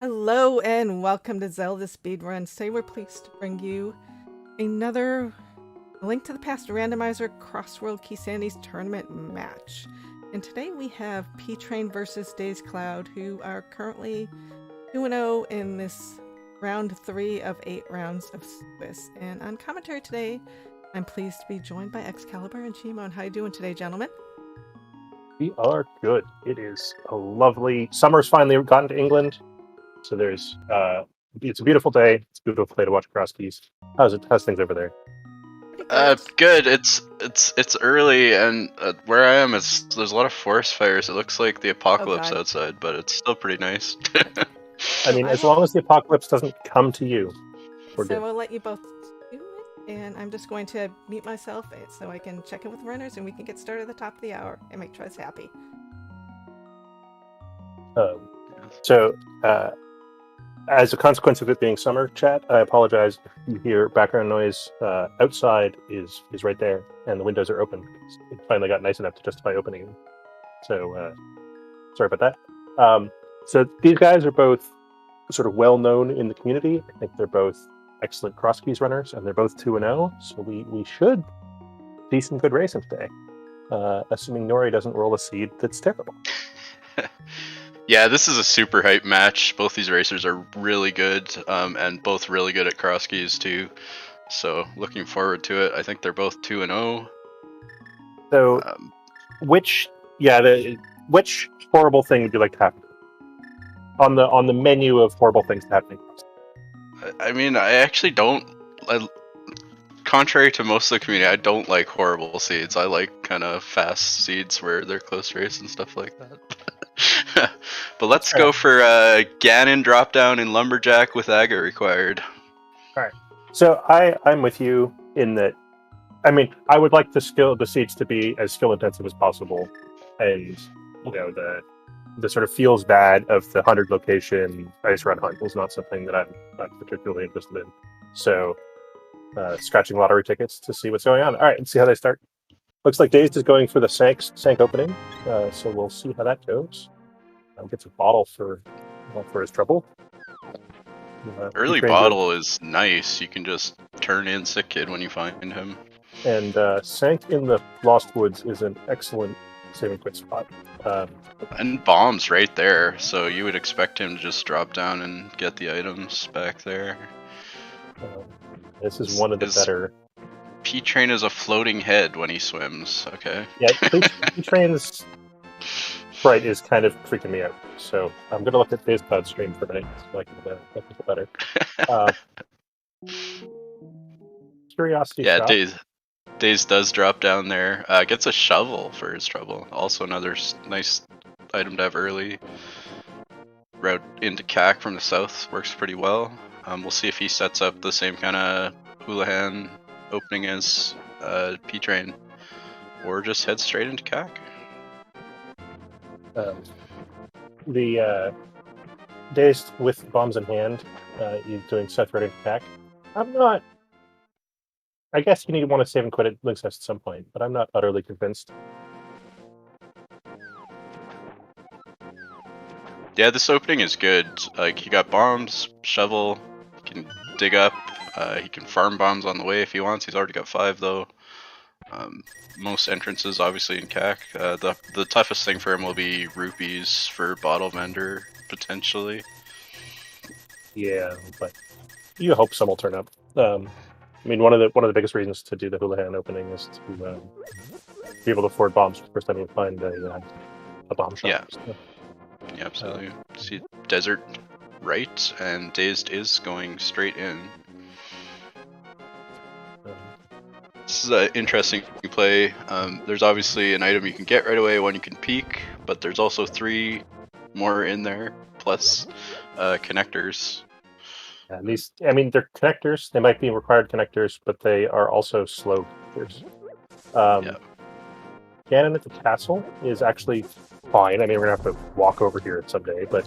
Hello and welcome to Zelda Speedruns. Today we're pleased to bring you another Link to the Past Randomizer Crossworld Key Sandies tournament match. And today we have P-Train versus dazedcloud, who are currently 2-0 in this round 3 of 8 rounds of Swiss. And on commentary today, I'm pleased to be joined by Excalibur and Chimon. How you doing today, gentlemen? We are good. It is a lovely summer's finally gotten to England, so there's it's a beautiful day. It's a beautiful day to watch Crosskeys. How's things over there? Good. It's early, and where I am, there's a lot of forest fires. It looks like the apocalypse outside, but it's still pretty nice. I mean, as long as the apocalypse doesn't come to you, we're good. So we'll let you both do it, and I'm just going to mute myself so I can check in with runners, and we can get started at the top of the hour and make Trez happy. As a consequence of it being summer, chat, I apologize if you hear background noise. Outside is right there, and the windows are open. It finally got nice enough to justify opening them. So, sorry about that. So these guys are both sort of well known in the community. I think they're both excellent Crosskeys runners, and they're both 2-0. So we should see some good racing today, assuming Nori doesn't roll a seed that's terrible. Yeah, this is a super hype match. Both these racers are really good, and both really good at Crosskeys too. So looking forward to it. I think they're both 2-0. So, which horrible thing would you like to happen on the menu of horrible things to happen? I mean, I actually don't. Contrary to most of the community, I don't like horrible seeds. I like kind of fast seeds where they're close race and stuff like that. But let's go for Ganon drop down in Lumberjack with Aga required. Alright. So I'm with you in that. I mean, I would like the seeds to be as skill intensive as possible, and the sort of feels bad of the 100 location ice run hunt is not something that I'm not particularly interested in. So scratching lottery tickets to see what's going on. All right, let's see how they start. Looks like Dazed is going for the Sank opening, so we'll see how that goes. Gets a bottle for his trouble. Early bottle is nice. You can just turn in Sick Kid when you find him. And Sank in the Lost Woods is an excellent saving quit spot. And bombs right there, so you would expect him to just drop down and get the items back there. This is one of the better. P-Train is a floating head when he swims. Okay. Yeah, P-Train's sprite is kind of freaking me out. So I'm gonna look at dazedcloud stream for a minute so I can make it better. Curiosity. Yeah, Daze does drop down there. Gets a shovel for his trouble. Also another nice item to have early. Route into CAC from the south works pretty well. We'll see if he sets up the same kind of Houlihan opening as P-Train, or just heads straight into CAC. The Dazed with bombs in hand, you're doing Seth right into CAC. I'm not. I guess you need to want to save and quit at Link's Nest at some point, but I'm not utterly convinced. Yeah, this opening is good. Like, he got bombs, shovel, he can dig up, he can farm bombs on the way if he wants. He's already got 5 though. Most entrances obviously in CAC. The toughest thing for him will be rupees for bottle vendor, potentially. Yeah, but you hope some will turn up. I mean, one of the biggest reasons to do the Houlihan opening is to be able to afford bombs for the first time you find a bomb shop. Yeah. So. Yeah, absolutely. See desert right, and Dazed is going straight in. This is an interesting play. There's obviously an item you can get right away, one you can peek, but there's also 3 more in there, plus connectors. And these, I mean, they're connectors. They might be required connectors, but they are also slow connectors. Ganon at the castle is actually fine. I mean, we're gonna have to walk over here someday, but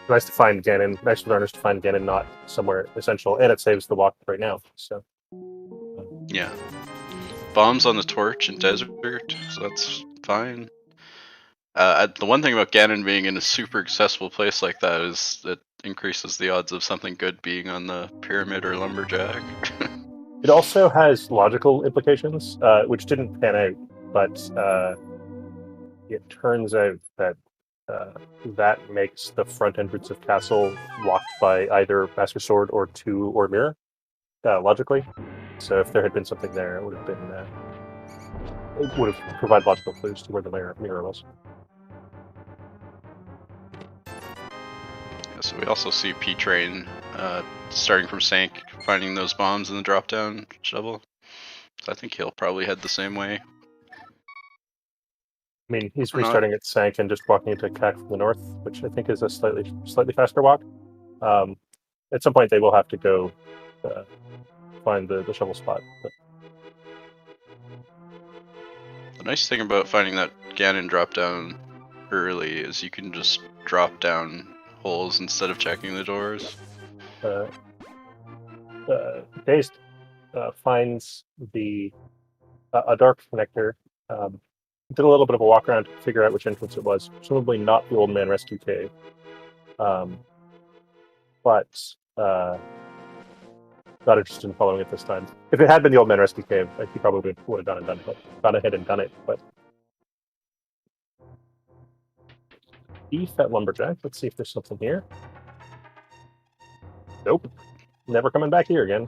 nice to find Ganon. Nice for learners to find Ganon not somewhere essential, and it saves the walk right now. So yeah, bombs on the torch and desert, so that's fine. The one thing about Ganon being in a super accessible place like that is it increases the odds of something good being on the pyramid or lumberjack. It also has logical implications, which didn't pan out, but it turns out that that makes the front entrance of castle locked by either Master Sword or 2 or Mirror, logically. So if there had been something there, it would have provided logical clues to where the mirror was. Yeah, so we also see P-Train starting from Sank, finding those bombs in the drop-down shovel. So I think he'll probably head the same way. I mean, he's restarting at Sank and just walking into Cack from the north, which I think is a slightly faster walk. At some point, they will have to go find the shovel spot. But... The nice thing about finding that Ganon drop down early is you can just drop down holes instead of checking the doors. Dazed finds a dark connector. Did a little bit of a walk around to figure out which entrance it was. Presumably not the Old Man Rescue Cave. But not interested in following it this time. If it had been the Old Man Rescue Cave, he probably would have gone ahead and done it. But beef at Lumberjack. Let's see if there's something here. Nope. Never coming back here again.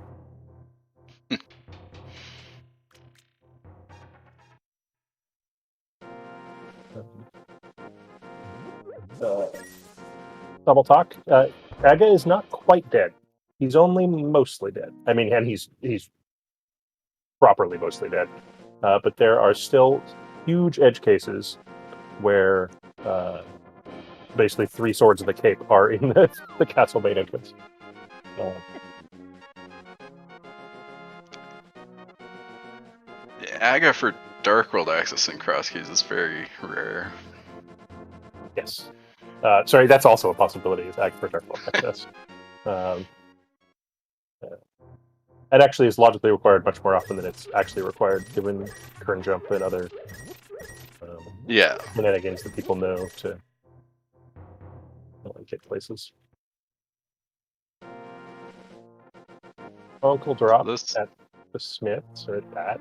Double talk. Aga is not quite dead. He's only mostly dead. I mean, and he's properly mostly dead. But there are still huge edge cases where basically 3 swords of the cape are in the castle main entrance. Aga for Dark World access in Crosskeys is very rare. Yes. Sorry, that's also a possibility, is Aga for Dark World access. It actually is logically required much more often than it's actually required, given Kern Jump and other shenanigans that people know to get places. Uncle Drop at the Smiths, or at that.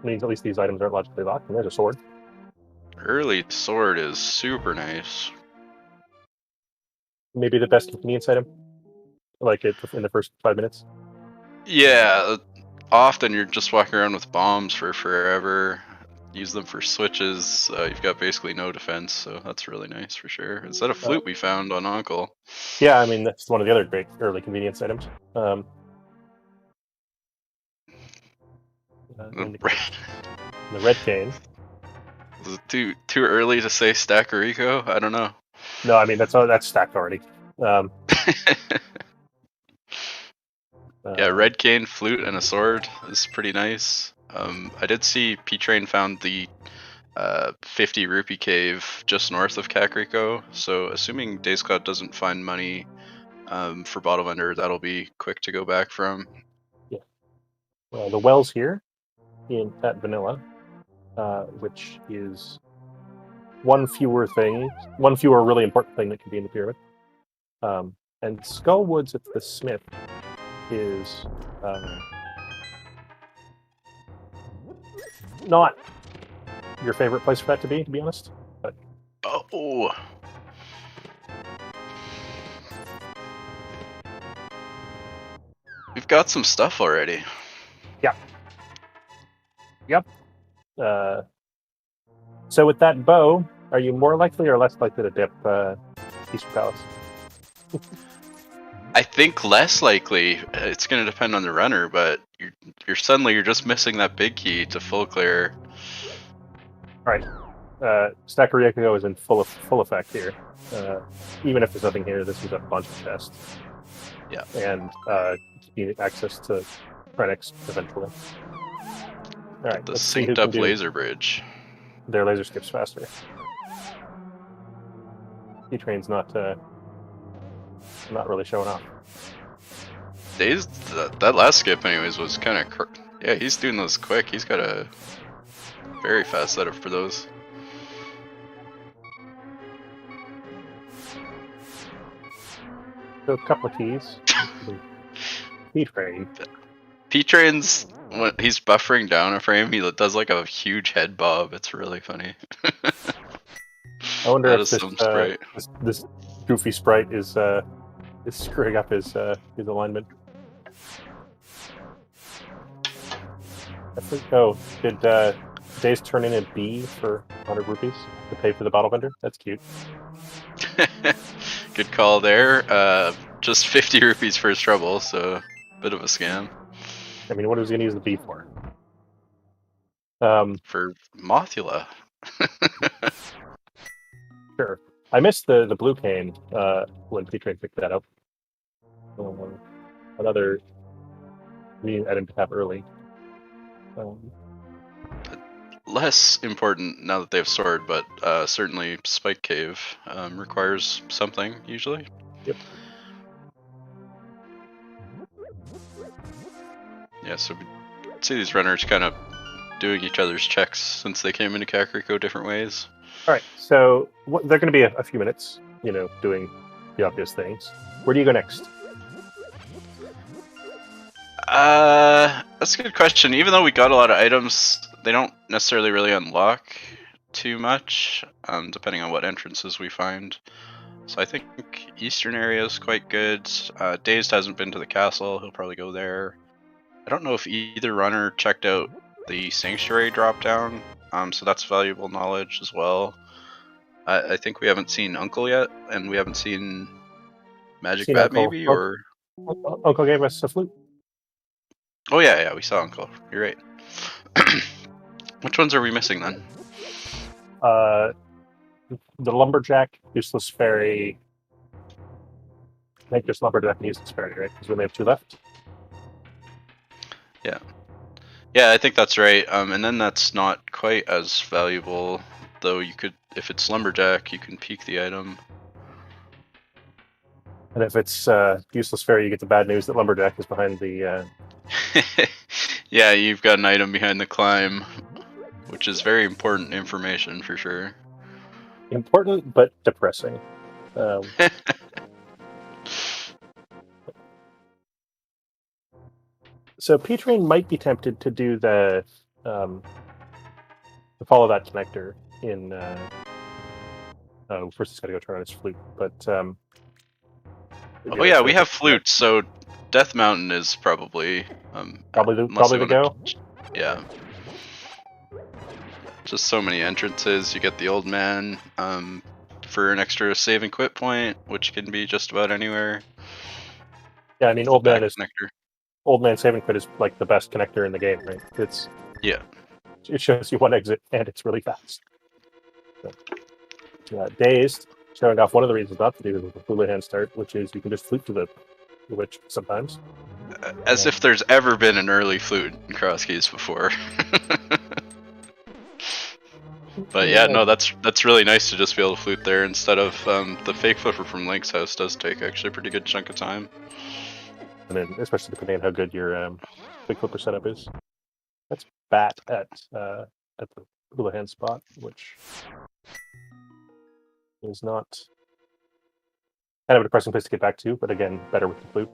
Means at least these items aren't logically locked, and there's a sword. Early sword is super nice. Maybe the best convenience item? Like it in the first 5 minutes? Yeah, often you're just walking around with bombs for forever. Use them for switches. You've got basically no defense, so that's really nice for sure. Is that a flute we found on Uncle? Yeah, I mean, that's one of the other great early convenience items. The red cane. Is it too early to say Stackerico? I don't know. No, I mean that's stacked already. Yeah, red cane, flute, and a sword is pretty nice. I did see P-Train found the 50 rupee cave just north of Kakariko, so assuming dazedcloud doesn't find money for Bottle Vendor, that'll be quick to go back from. Yeah. The well's here at Vanilla, which is one fewer really important thing that can be in the pyramid. And Skullwoods at the Smith is not your favorite place for that to be honest. But we've got some stuff already. Yep. So with that bow, are you more likely or less likely to dip Eastern Palace? I think less likely. It's going to depend on the runner, but you're just missing that big key to full clear. All right. Stackerico is in full effect here. Even if there's nothing here, this is a bunch of chests. Yeah. And you need access to Phoenix eventually. All right. The synced up laser bridge. Their laser skips faster. P-Train's not really showing off. That last skip, anyways, was kind of... Yeah, he's doing those quick. He's got a very fast setup for those. So a couple of keys. P-Train. P-Train's, when he's buffering down a frame, he does like a huge head bob. It's really funny. I wonder That if is some sprite. this goofy sprite is screwing up his alignment. I think. Oh, did Days turn in a B for 100 rupees to pay for the bottle vendor? That's cute. Good call there. Just 50 rupees for his trouble, so bit of a scam. I mean, what was he going to use the B for? For Mothula. Sure. I missed the blue cane when P-Train picked that up. Another convenient item to have early. Less important now that they have sword, but certainly Spike Cave requires something usually. Yep. Yeah, so we see these runners kind of doing each other's checks since they came into Kakariko different ways. All right, so they're going to be a few minutes, doing the obvious things. Where do you go next? That's a good question. Even though we got a lot of items, they don't necessarily really unlock too much, depending on what entrances we find. So I think eastern area is quite good. Dazed hasn't been to the castle. He'll probably go there. I don't know if either runner checked out the sanctuary drop down, so that's valuable knowledge as well. I think we haven't seen Uncle yet, and we haven't seen Magic Bat Uncle. maybe, or Uncle gave us a flute. Oh yeah, we saw Uncle. You're right. Which ones are we missing then? The lumberjack, useless fairy. I think just lumberjack and useless fairy, right? Because we only have 2 left. Yeah, I think that's right. And then that's not quite as valuable, though. You could, if it's lumberjack, you can peek the item. And if it's useless fairy, you get the bad news that lumberjack is behind the. Yeah, you've got an item behind the climb, which is very important information for sure. Important but depressing. So P-Train might be tempted to do to follow that connector in. First he's got to go turn on his flute, but. Oh yeah, we have flutes, so Death Mountain is probably probably the go. Yeah. Just so many entrances. You get the old man for an extra save and quit point, which can be just about anywhere. Yeah, I mean, old man save and quit is like the best connector in the game, right? It shows you one exit and it's really fast. So, Dazed, showing off one of the reasons not to do the Hula Hand start, which is you can just flute to the witch sometimes. As if there's ever been an early flute in Crosskeys before. But yeah, no, that's really nice to just be able to flute there instead of the fake flipper from Link's house does take actually a pretty good chunk of time. And then, especially depending on how good your fake flipper setup is. That's Bat at the Hula Hand spot, which is not kind of a depressing place to get back to, but again, better with the flute.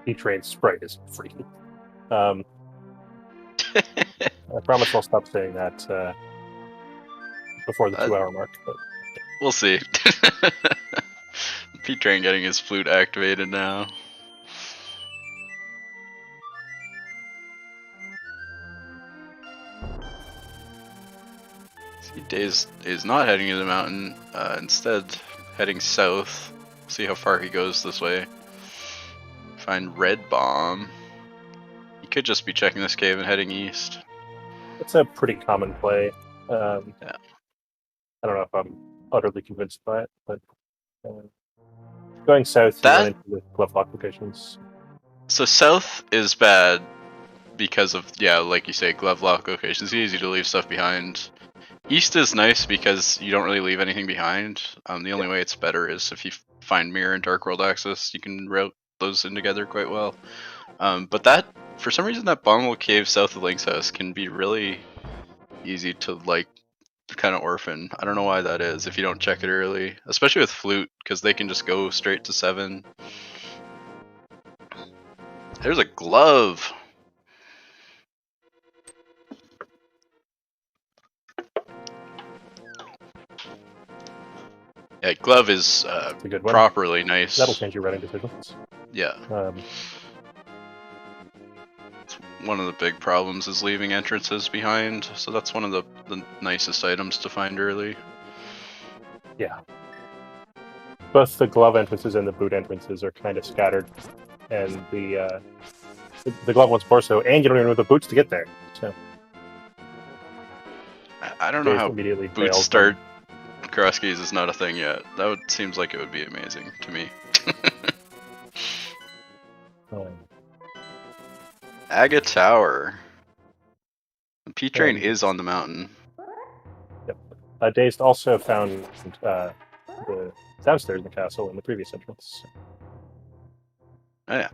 P-Train sprite is freaky. I promise I'll stop saying that before the 2-hour mark. But we'll see. P-Train getting his flute activated now. See, Daze is not heading to the mountain, instead heading south. See how far he goes this way. Find Red Bomb. He could just be checking this cave and heading east. It's a pretty common play. Yeah. I don't know if I'm utterly convinced by it, but going south, you run into the glove lock locations. So south is bad because of, yeah, like you say, glove lock locations. It's easy to leave stuff behind. East is nice because you don't really leave anything behind. The only way it's better is if you find Mirror and Dark World access, you can route those in together quite well. But that, for some reason, that Bongwell Cave south of Link's house can be really easy to like kind of orphan. I don't know why that is if you don't check it early, especially with flute, because they can just go straight to 7. There's a glove. Yeah, glove is a good one. properly nice. That'll change your running decisions. Yeah. One of the big problems is leaving entrances behind, so that's one of the nicest items to find early. Yeah. Both the glove entrances and the boot entrances are kind of scattered, and the glove one's more so, and you don't even know the boots to get there. So I don't know how immediately boots start. Crosskeys is not a thing yet. That seems like it would be amazing to me. Aga Tower. The P train is on the mountain. Yep. Dazed also found the downstairs in the castle in the previous entrance. Oh, yeah.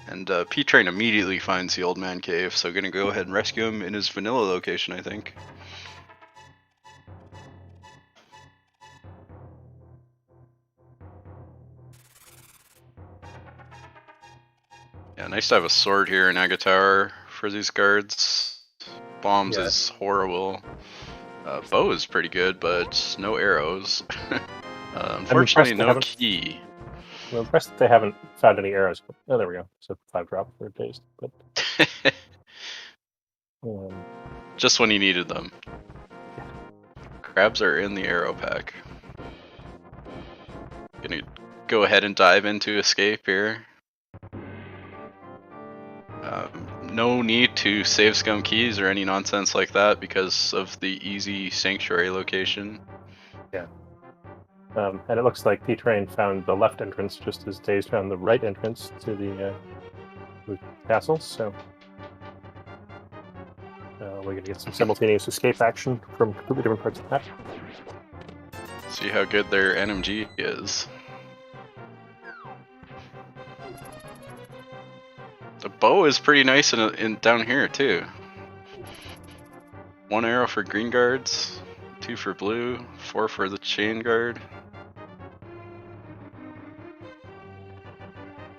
And P train immediately finds the old man cave, so gonna go ahead and rescue him in his vanilla location, I think. Yeah, nice to have a sword here in Aga Tower for these guards. Bombs is horrible. Bow is pretty good, but no arrows. Unfortunately, no key. I'm impressed that they haven't found any arrows. Oh, there we go. So 5 drop for Dazed. But just when you needed them. Crabs are in the arrow pack. Gonna go ahead and dive into escape here. No need to save scum keys or any nonsense like that because of the easy sanctuary location. Yeah. And it looks like P-Train found the left entrance just as Dazed found the right entrance to the castle, so we're going to get some simultaneous escape action from completely different parts of the map. See how good their NMG is. The bow is pretty nice in down here too. 1 arrow for green guards, 2 for blue, 4 for the chain guard.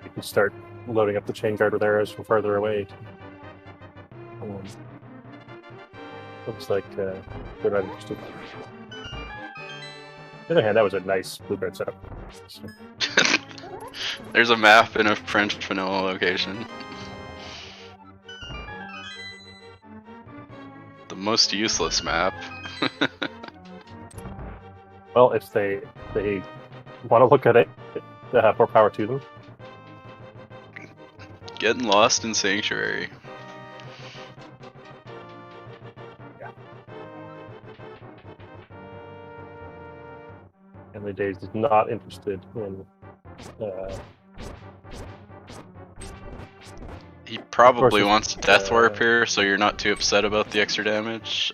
You can start loading up the chain guard with arrows from farther away. Looks like they're not interested. On the other hand, that was a nice blue guard setup. So. There's a map in a French vanilla location. The most useless map. Well, if they want to look at it, more power to them. Getting lost in Sanctuary. Yeah. And the Dazed is not interested in. He probably wants Death Warp here, so you're not too upset about the extra damage.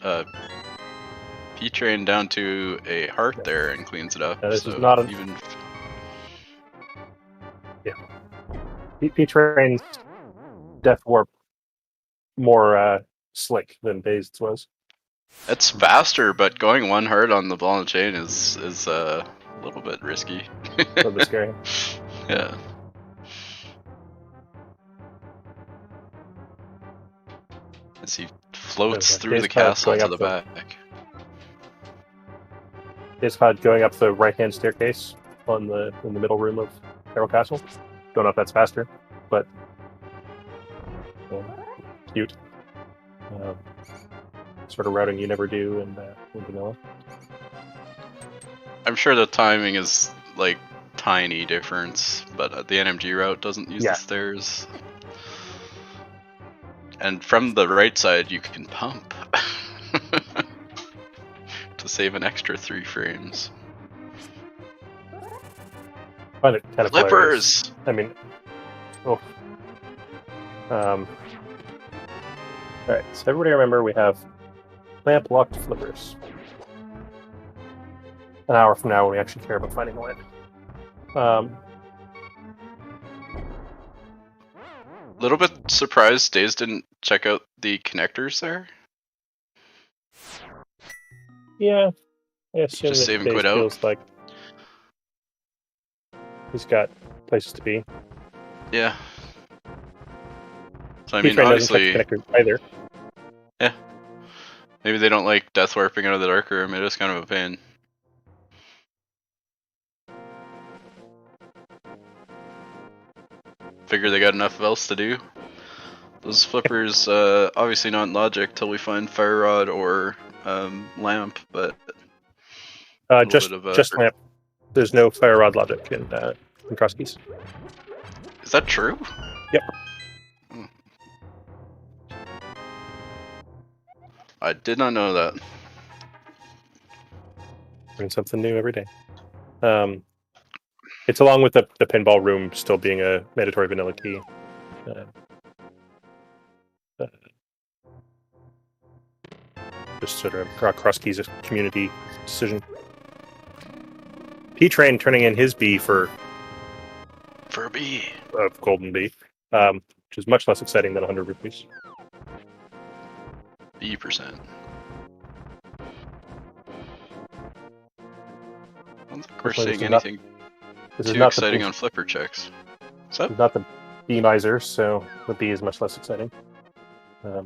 P-Train down to a heart there and cleans it up. This so is not even. Yeah. P-Train's Death Warp more slick than Dazed's was. It's faster, but going 1 heart on the ball and chain is a little bit risky. A little bit scary. Yeah. As he floats through the castle to the back. Dazed going up the right-hand staircase in the middle room of Carol Castle. Don't know if that's faster, but cute. Sort of routing you never do in vanilla. I'm sure the timing is like tiny difference, but the NMG route doesn't use the stairs. And from the right side, you can pump to save an extra 3 frames. I find it kind of Flippers! I mean, alright, so everybody remember we have lamp locked flippers. An hour from now when we actually care about finding a lamp. Little bit surprised Dazed didn't check out the connectors there? Yeah, I assume Just that save and Daze quit out? feels like he's got places to be. Yeah. So I P mean, Train doesn't obviously, touch connectors either. yeah. Maybe they don't like death warping out of the dark room. It is kind of a pain. Figure they got enough else to do. Those flippers, obviously not in logic till we find fire rod or lamp, but Just lamp. There's no fire rod logic in Crosskeys. Is that true? Yep. I did not know that. Learn something new every day. It's along with the pinball room still being a mandatory vanilla key. Just sort of Crosskeys community decision. P-Train turning in his B for a B. Golden B, which is much less exciting than 100 rupees. B%. I don't think we're seeing anything too exciting on flipper checks. What's up? Not the B miser, so the B is much less exciting. It's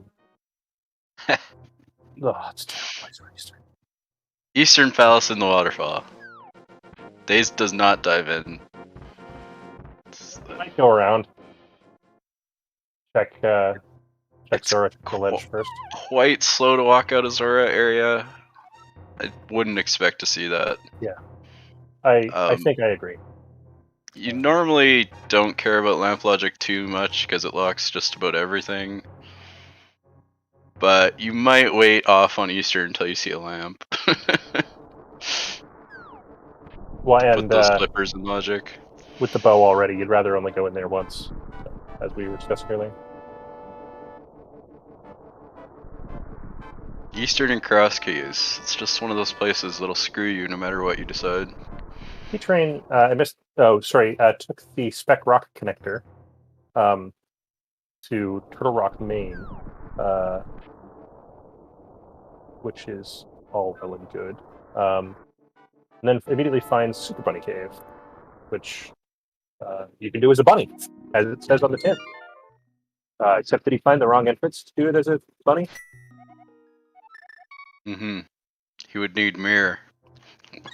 terrible. Eastern Palace in the waterfall. Daze does not dive in. Might go around. Check Zora to the ledge first. Quite slow to walk out of Zora area. I wouldn't expect to see that. Yeah. I think I agree. You normally don't care about lamp logic too much because it locks just about everything. But you might wait off on Easter until you see a lamp. Well, and put those flippers in logic. With the bow already, you'd rather only go in there once, as we were discussing earlier. Eastern and Crosskeys. It's just one of those places that'll screw you no matter what you decide. P-Train, I missed. Oh, sorry. Took the Spec Rock connector to Turtle Rock Main, which is all well and good. And then immediately finds Super Bunny Cave, which you can do as a bunny, as it says on the tin. Except did he find the wrong entrance to do it as a bunny? Mm-hmm. He would need Mirror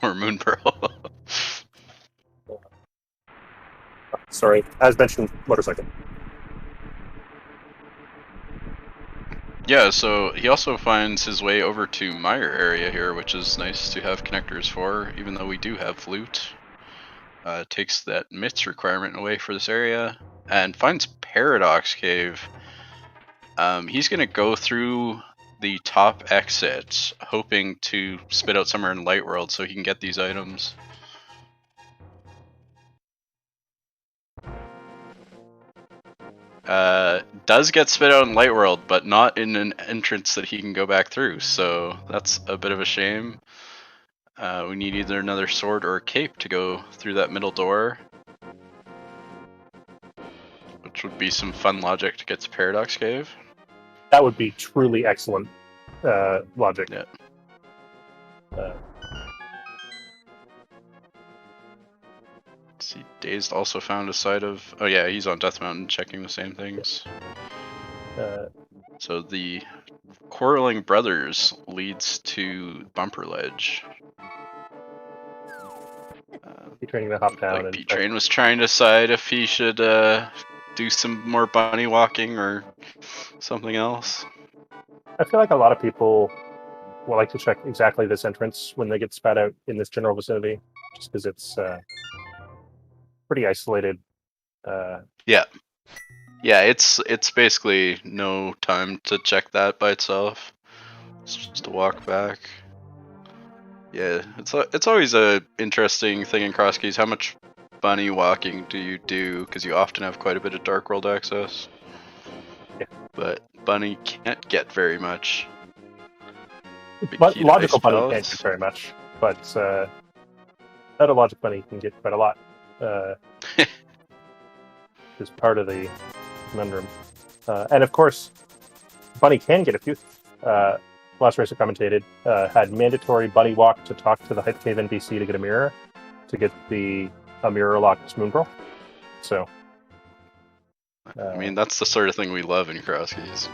or Moon Pearl. Sorry, as mentioned, motorcycle. Yeah, so he also finds his way over to Meyer area here, which is nice to have connectors for, even though we do have flute. Takes that MITS requirement away for this area, and finds Paradox Cave. He's going to go through the top exit, hoping to spit out somewhere in Light World so he can get these items. Does get spit out in Light World, but not in an entrance that he can go back through, so that's a bit of a shame. We need either another sword or a cape to go through that middle door, which would be some fun logic to get to Paradox Cave. That would be truly excellent logic. Yeah. See, Dazed also found a side of... Oh yeah, he's on Death Mountain checking the same things. So the Quarreling Brothers leads to Bumper Ledge. P-Training to hop down. Like P-Train was trying to decide if he should do some more bunny walking or something else. I feel like a lot of people will like to check exactly this entrance when they get spat out in this general vicinity, just because it's pretty isolated. Yeah, it's basically no time to check that by itself. It's just a walk back. Yeah, it's always a interesting thing in Crosskeys. How much bunny walking do you do? Because you often have quite a bit of Dark World access. Yeah. But bunny can't get very much. But logical bunny can't get very much. But not a logic bunny can get quite a lot. Is part of the conundrum. And of course, Bunny can get a few. Last race I commentated had mandatory bunny walk to talk to the Hype Cave NPC to get a mirror, to get a mirror locked Moonpearl. So. I mean, that's the sort of thing we love in Crosskeys.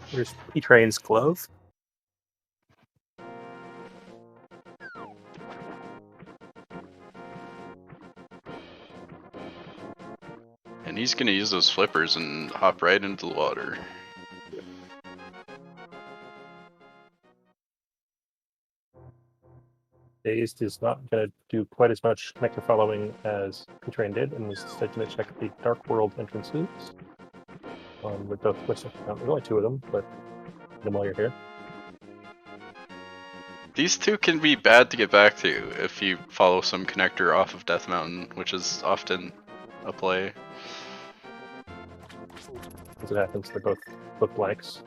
Here's P-Train's glove. And he's gonna use those flippers and hop right into the water. Dazed is not going to do quite as much connector following as P-Train did, and is instead going to check the Dark World entrances. With both There's only two of them, but get them while you're here. These two can be bad to get back to if you follow some connector off of Death Mountain, which is often a play. As it happens, they're both blanks.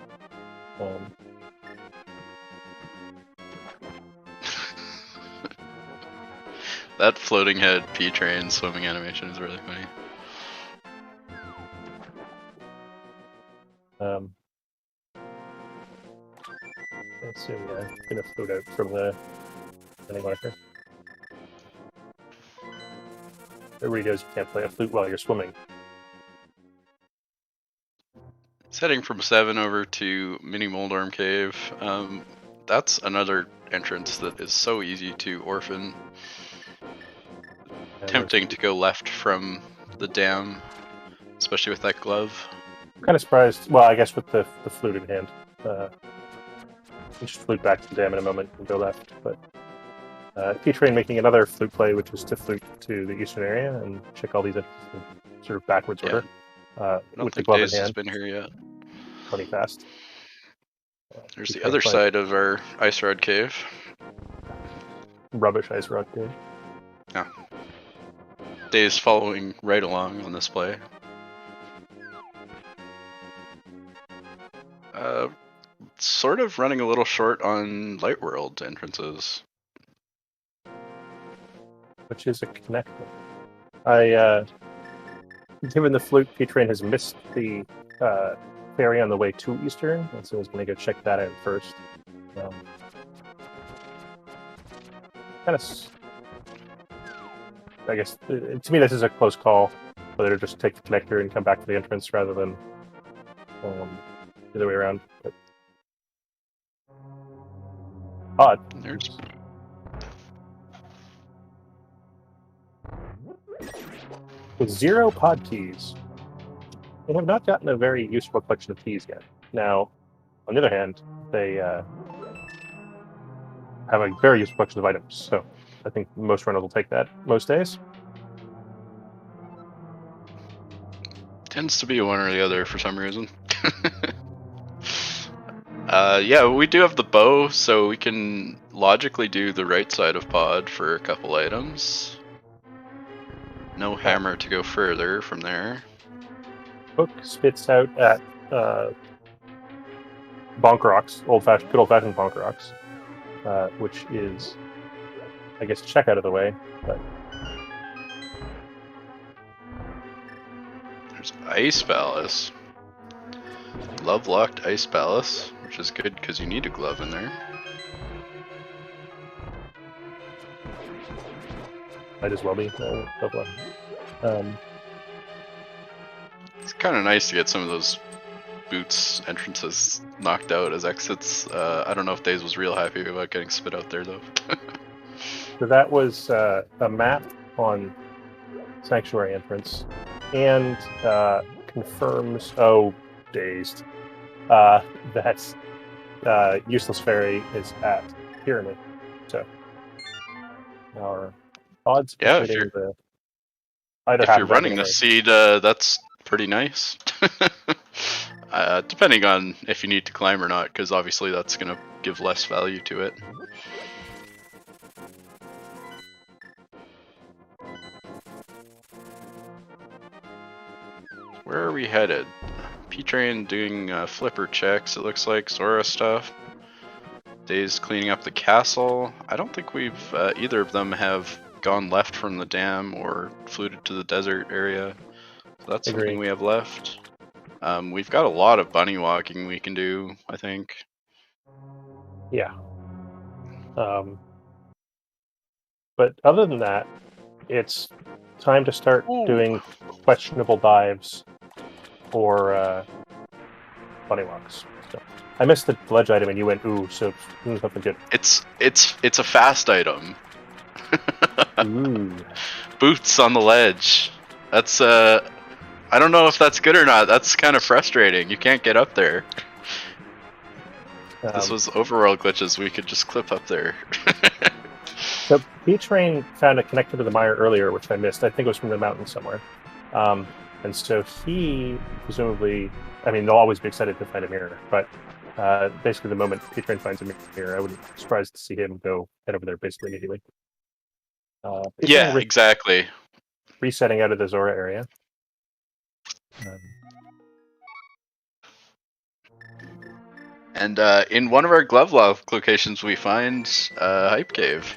That floating head P-Train swimming animation is really funny. Let's see, I'm gonna float out from the landing marker. Everybody knows you can't play a flute while you're swimming. It's heading from 7 over to Mini Moldorm Cave. That's another entrance that is so easy to orphan. Tempting to go left from the dam, especially with that glove. I'm kind of surprised. Well, I guess with the flute in hand. We should flute back to the dam in a moment and go left. But P-Train making another flute play, which is to flute to the eastern area and check all these entrances in sort of backwards order. I don't with the think glove in Daze has hand. been here yet. Plenty fast. There's the P-Train other playing side of our Ice Rod Cave. Rubbish ice rock game. Yeah. Daze following right along on this play. Sort of running a little short on Light World entrances. Which is a connector. Given the flute, P-Train has missed the ferry on the way to Eastern, and so I was going to go check that out first. I guess, to me, this is a close call, whether to just take the connector and come back to the entrance rather than the other way around. But odd. There's With 0 pod keys, they have not gotten a very useful collection of keys yet. Now, on the other hand, they have a very useful collection of items, so I think most runners will take that most days. tends to be one or the other for some reason. Yeah, we do have the bow, so we can logically do the right side of pod for a couple items. No hammer to go further from there. Hook spits out at bonk rocks, good old-fashioned bonk rocks, which is, I guess, check out of the way. But there's Ice Palace. Love locked Ice Palace, which is good because you need a glove in there. might as well be double. It's kind of nice to get some of those boots entrances knocked out as exits. I don't know if Daze was real happy about getting spit out there though. So that was a map on Sanctuary entrance, and confirms. Oh, Dazed. That Useless Fairy is at Pyramid. So our odds. Yeah, if you're running the seed, that's pretty nice. Depending on if you need to climb or not, because obviously that's going to give less value to it. Where are we headed? P-Train doing flipper checks, it looks like, Sora stuff. Daze cleaning up the castle. I don't think we've, either of them have gone left from the dam or fluted to the desert area. So that's something we have left. We've got a lot of bunny walking we can do, I think. Yeah. But other than that, it's time to start doing questionable dives or bunny walks. So I missed the ledge item, and you went ooh, so there's nothing good. It's a fast item. Ooh. Boots on the ledge. That's I don't know if that's good or not. That's kind of frustrating. You can't get up there. This was overworld glitches. We could just clip up there. So P-Train found it connected to the mire earlier, which I missed. I think it was from the mountain somewhere. And so he presumably, I mean, they'll always be excited to find a mirror, but basically the moment P-Train finds a mirror, I wouldn't be surprised to see him head over there basically immediately. Yeah, exactly. Resetting out of the Zora area. And in one of our glove locations, we find a hype cave.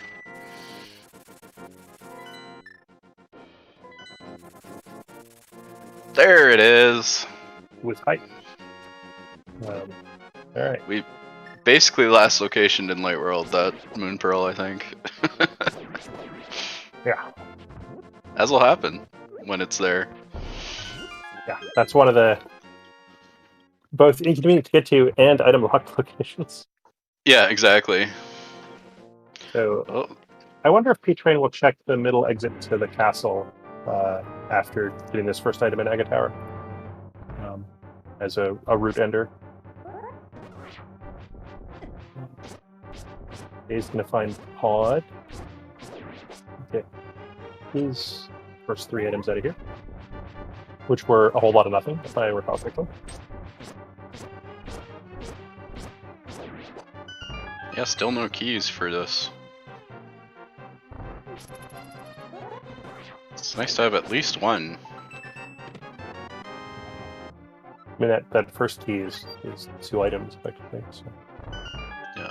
There it is. With hype. All right. We basically last location in Light World, that Moon Pearl, I think. Yeah. As will happen when it's there. Yeah, that's one of the both inconvenient to get to and item locked locations. Yeah, exactly. So I wonder if P-Train will check the middle exit to the castle after getting this first item in Aga Tower as a route ender. He's going to find Pod. Okay. These first 3 items out of here, which were a whole lot of nothing, if I recall correctly. Yeah, still no keys for this. It's nice to have at least one. I mean, that first key is 2 items, effectively. So. Yeah.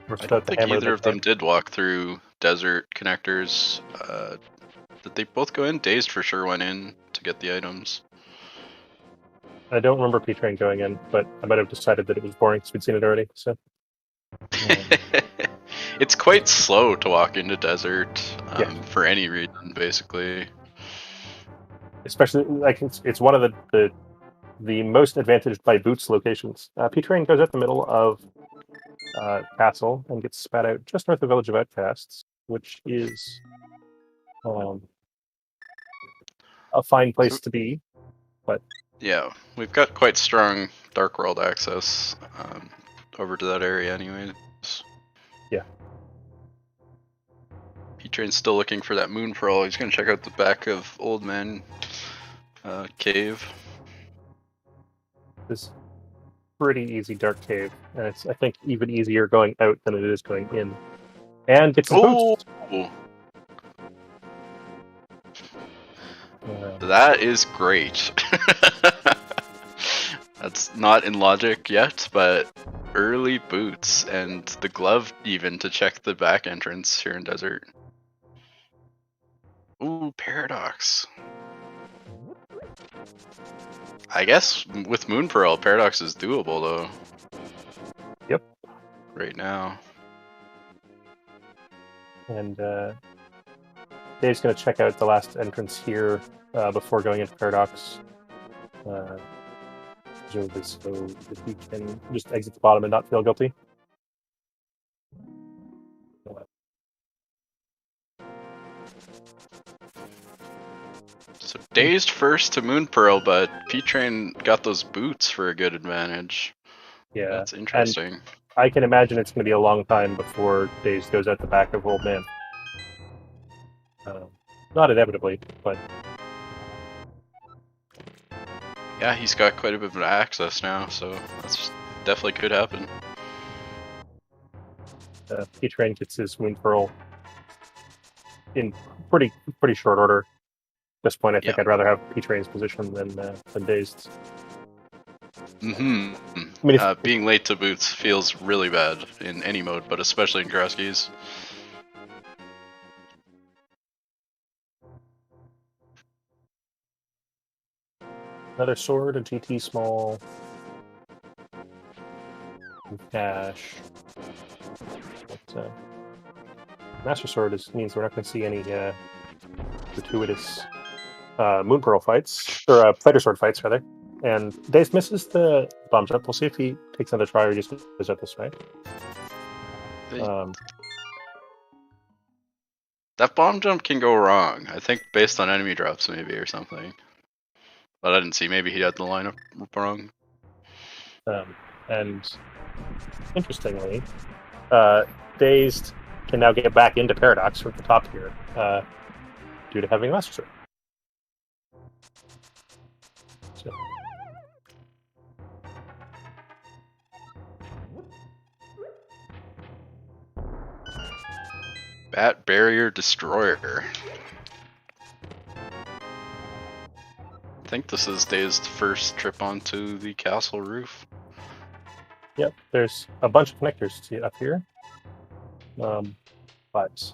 I don't think either of them did walk through desert connectors. Did they both go in? Dazed for sure went in to get the items. I don't remember P-Train going in, but I might have decided that it was boring because we'd seen it already. So. It's quite slow to walk into desert for any reason, basically. Especially, like, it's one of the most advantaged by boots locations. P-Train goes at the middle of castle and gets spat out just north of the village of Outcasts, which is a fine place to be. But yeah, we've got quite strong Dark World access over to that area anyways. Yeah. P-Train's still looking for that Moon Pearl. He's going to check out the back of Old Man Cave. This pretty easy dark cave, and it's, I think, even easier going out than it is going in. And get some boots. That is great. That's not in logic yet, but early boots and the glove even to check the back entrance here in desert. Ooh, Paradox. I guess with Moon Pearl, Paradox is doable though. Yep. Right now. And Dave's going to check out the last entrance here before going into Paradox. Presumably so that he can just exit the bottom and not feel guilty. So Dazed first to Moon Pearl, but P-Train got those boots for a good advantage. Yeah. That's interesting. And I can imagine it's going to be a long time before Dazed goes out the back of Old Man. Not inevitably, but... Yeah, he's got quite a bit of access now, so that's definitely could happen. P-Train gets his Moon Pearl in pretty short order. At this point, I think I'd rather have P-Train's position than Dazed's. Mm-hmm. I mean, being late to boots feels really bad in any mode, but especially in Crosskeys. Another sword, a GT small. Dash. But, Master Sword means we're not going to see any gratuitous Moon Pearl fights, or Fighter Sword fights, rather. And Dave misses the bomb jump. We'll see if he takes another try or just goes out this way. That bomb jump can go wrong. I think based on enemy drops maybe or something. But I didn't see. Maybe he had the lineup wrong. And interestingly, Dazed can now get back into Paradox from the top here due to having Master Sword. So. Bat Barrier Destroyer. I think this is Dazed's first trip onto the castle roof. Yep, there's a bunch of connectors up here. But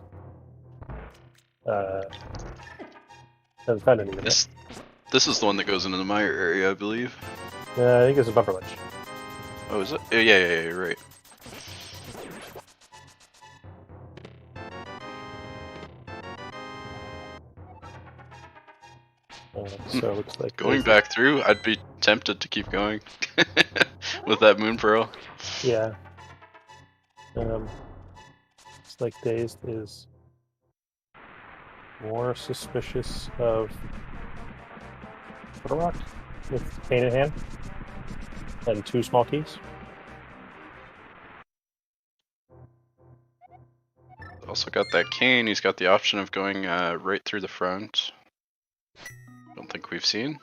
haven't found any of it. This is the one that goes into the mire area, I believe. I think it's a bumper ledge. Oh, is it? Yeah, right. So it looks like going back through, I'd be tempted to keep going with that Moon Pearl. Yeah. It's like Dazed is more suspicious of Rock with cane in hand and 2 small keys. Also got that cane. He's got the option of going right through the front. Don't think we've seen.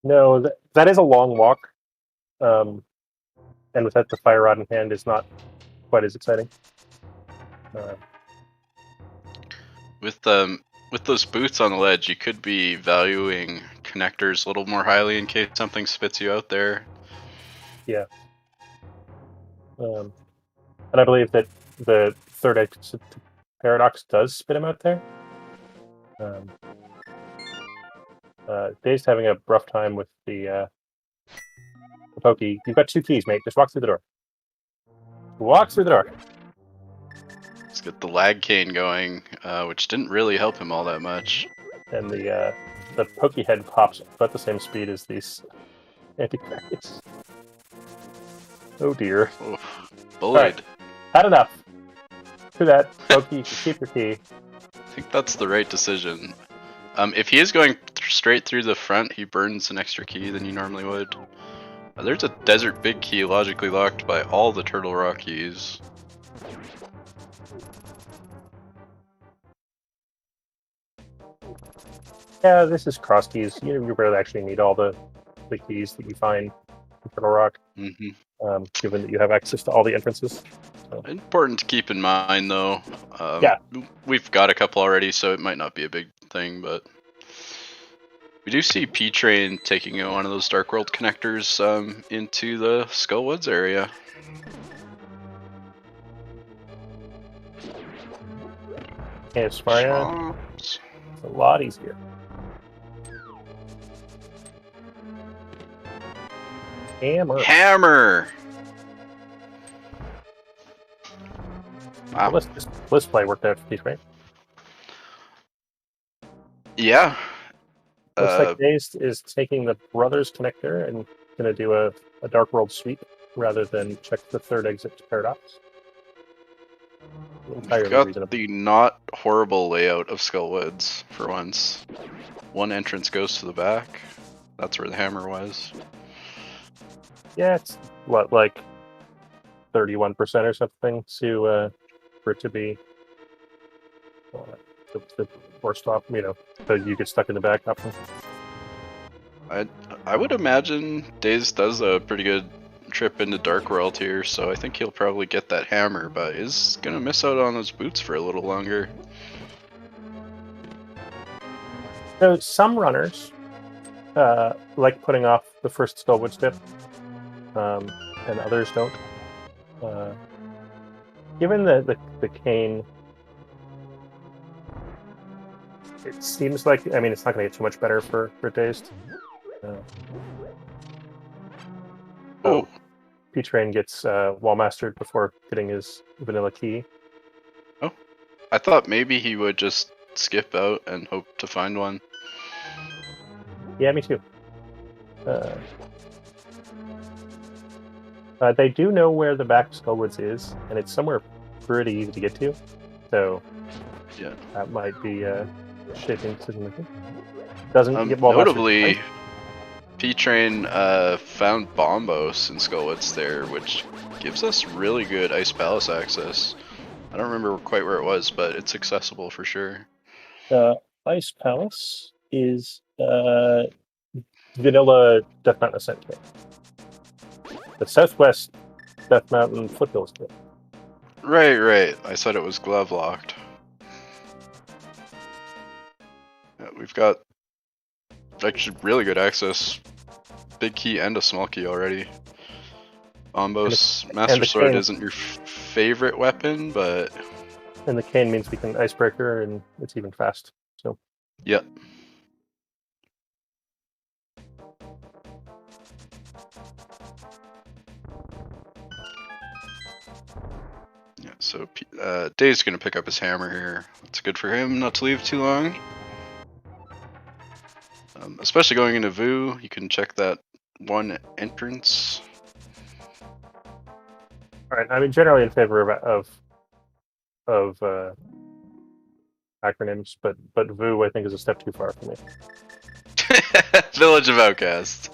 No, that is a long walk. And without the fire rod in hand is not quite as exciting. With those boots on the ledge, you could be valuing connectors a little more highly in case something spits you out there. Yeah. And I believe that the third exit Paradox does spit him out there. Dave's having a rough time with the pokey. You've got 2 keys, mate. Just walk through the door. Walk through the door. Let's get the lag cane going, which didn't really help him all that much. And the pokey head pops about the same speed as these anti-cracks. Oh dear. Oof. Bullied. Right. Had enough. Do that. Pokey, keep your key. I think that's the right decision. If he is going straight through the front, he burns an extra key than you normally would. There's a desert big key logically locked by all the Turtle Rock keys. Yeah, this is Crosskeys. You barely actually need all the keys that you find in Turtle Rock, given that you have access to all the entrances. So. Important to keep in mind, though. Yeah. We've got a couple already, so it might not be a big thing, but we do see P-Train taking one of those Dark World connectors into the Skull Woods area. Okay, Sparia, it's a lot easier. Hammer! Wow. Well, let's play worked out for P-Train. Yeah. Looks like Dazed is taking the Brothers connector and going to do a Dark World sweep rather than check the third exit to Paradox. We've got the not horrible layout of Skull Woods for once. One entrance goes to the back. That's where the hammer was. Yeah, it's what, like 31% or something to for it to be the worst off, so you get stuck in the back option. I would imagine Daze does a pretty good trip into Dark World here, so I think he'll probably get that hammer, but is gonna miss out on those boots for a little longer. So some runners like putting off the first Skullwood step, and others don't. Given the cane, it seems like, it's not going to get too much better for Dazed. Oh, P-Train gets wall mastered before getting his vanilla key. I thought maybe he would just skip out and hope to find one. Yeah, me too. They do know where the back of Skullwoods is, and it's somewhere pretty easy to get to. So Yeah. that might be shaping decision making. Doesn't get wall Notably, mastered. P-Train found Bombos in Skullwoods there, which gives us really good Ice Palace access. I don't remember quite where it was, but it's accessible for sure. Ice Palace is vanilla Death Mountain Ascent kit. The Southwest Death Mountain Foothills kit. Right. I said it was glove locked. Yeah, we've got actually really good access. Big key and a small key already. Bombos Master Sword cane isn't your favorite weapon, but... And the cane means we can Icebreaker, and it's even fast. So. Yep. Yeah, so Dave's gonna pick up his hammer here. It's good for him not to leave too long. Especially going into Vu, you can check that one entrance. All right, I'm generally in favor of acronyms, but VU I think is a step too far for me. Village of Outcasts.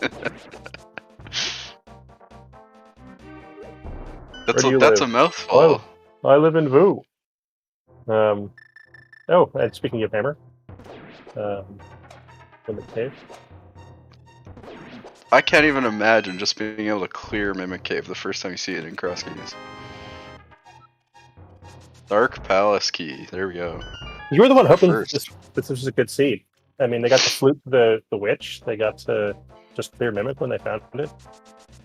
That's a mouthful. I live in VU. Oh, and speaking of hammer, Mimic Cave. I can't even imagine just being able to clear Mimic Cave the first time you see it in Crosskeys. Dark Palace Key. There we go. You were the one hoping First. this was a good seed. I mean, they got to flute the witch. They got to just clear Mimic when they found it.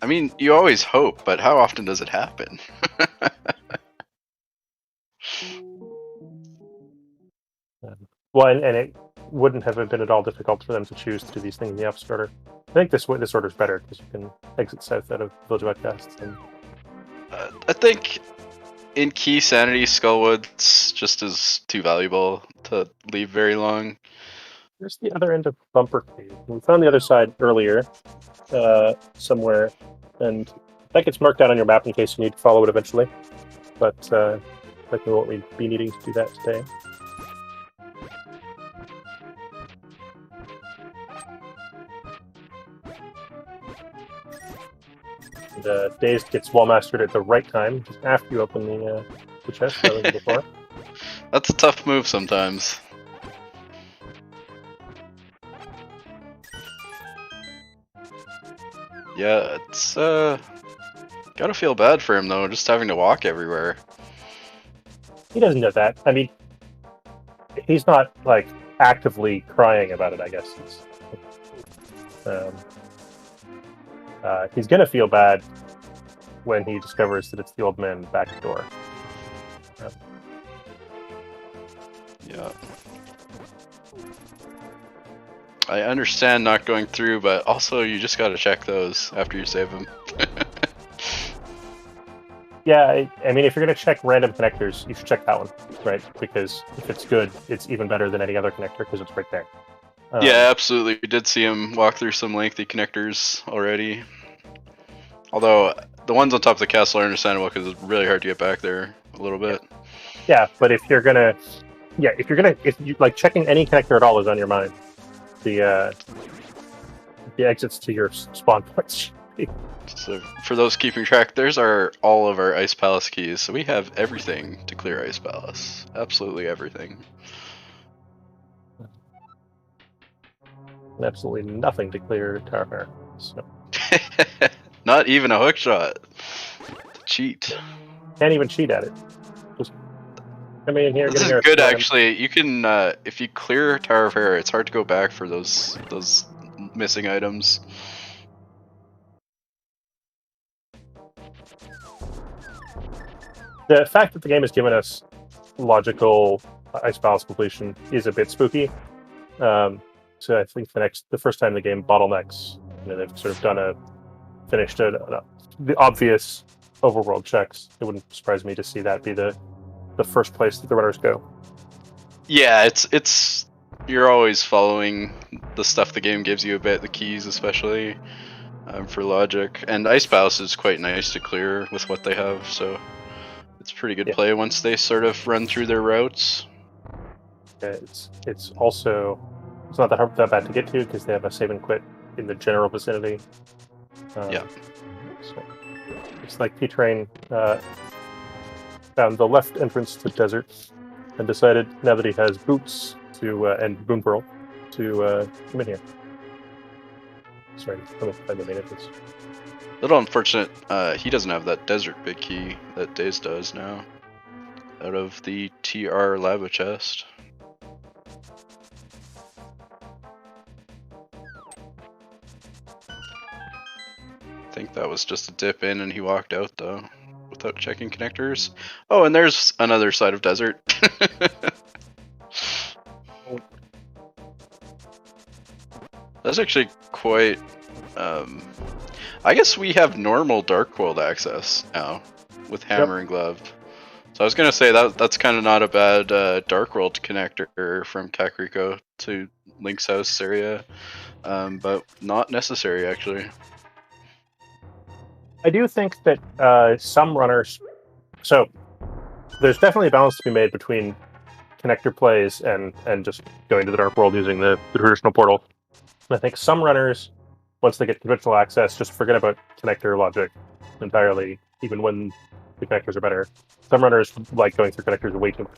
I mean, you always hope, but how often does it happen? Well, and it wouldn't have been at all difficult for them to choose to do these things in the opposite order. I think this order is better because you can exit south out of Village of Outcasts. And... I think in Key Sanity, Skullwoods just is too valuable to leave very long. There's the other end of Bumper Cave. We found the other side earlier, somewhere, and that gets marked out on your map in case you need to follow it eventually. But likely won't be needing to do that today. And Dazed gets wall mastered at the right time, just after you open the chest rather than before. That's a tough move sometimes. Yeah, it's gotta feel bad for him though, just having to walk everywhere. He doesn't know that. I mean, he's not like actively crying about it, I guess. He's gonna feel bad when he discovers that it's the old man back door. Yeah. I understand not going through, but also you just gotta check those after you save them. Yeah, I mean, if you're gonna check random connectors, you should check that one, right? Because if it's good, it's even better than any other connector because it's right there. Yeah, absolutely. We did see him walk through some lengthy connectors already. Although the ones on top of the castle are understandable because it's really hard to get back there a little bit. Yeah, but if you like checking any connector at all is on your mind, the exits to your spawn points. So for those keeping track, there's all of our Ice Palace keys. So we have everything to clear Ice Palace. Absolutely everything. And absolutely nothing to clear Tower Fair. So. Not even a hook shot. Cheat. Can't even cheat at it. Just come in here. This is good, actually. You can, if you clear Tower of Hair, it's hard to go back for those missing items. The fact that the game has given us logical Ice Palace completion is a bit spooky. to, I think, the first time the game bottlenecks. They've sort of finished the obvious overworld checks. It wouldn't surprise me to see that be the first place that the runners go. Yeah, it's you're always following the stuff the game gives you a bit, the keys especially for logic. And Ice Palace is quite nice to clear with what they have, so it's pretty good play once they sort of run through their routes. It's also not that bad to get to because they have a save and quit in the general vicinity. So it's like P-Train found the left entrance to the desert and decided now that he has boots and Boon Pearl to come in here. Sorry, let me find the main entrance. Little unfortunate, he doesn't have that desert big key that Daze does now. Out of the TR lava chest. I think that was just a dip in and he walked out though, without checking connectors. Oh, and there's another side of desert. That's actually quite... I guess we have normal Dark World access now with Hammer and Glove. So I was going to say that's kind of not a bad Dark World connector from Kakariko to Link's house area, but not necessary actually. I do think that some runners... So there's definitely a balance to be made between connector plays and just going to the Dark World using the traditional portal. I think some runners, once they get conventional access, just forget about connector logic entirely, even when the connectors are better. Some runners like going through connectors way too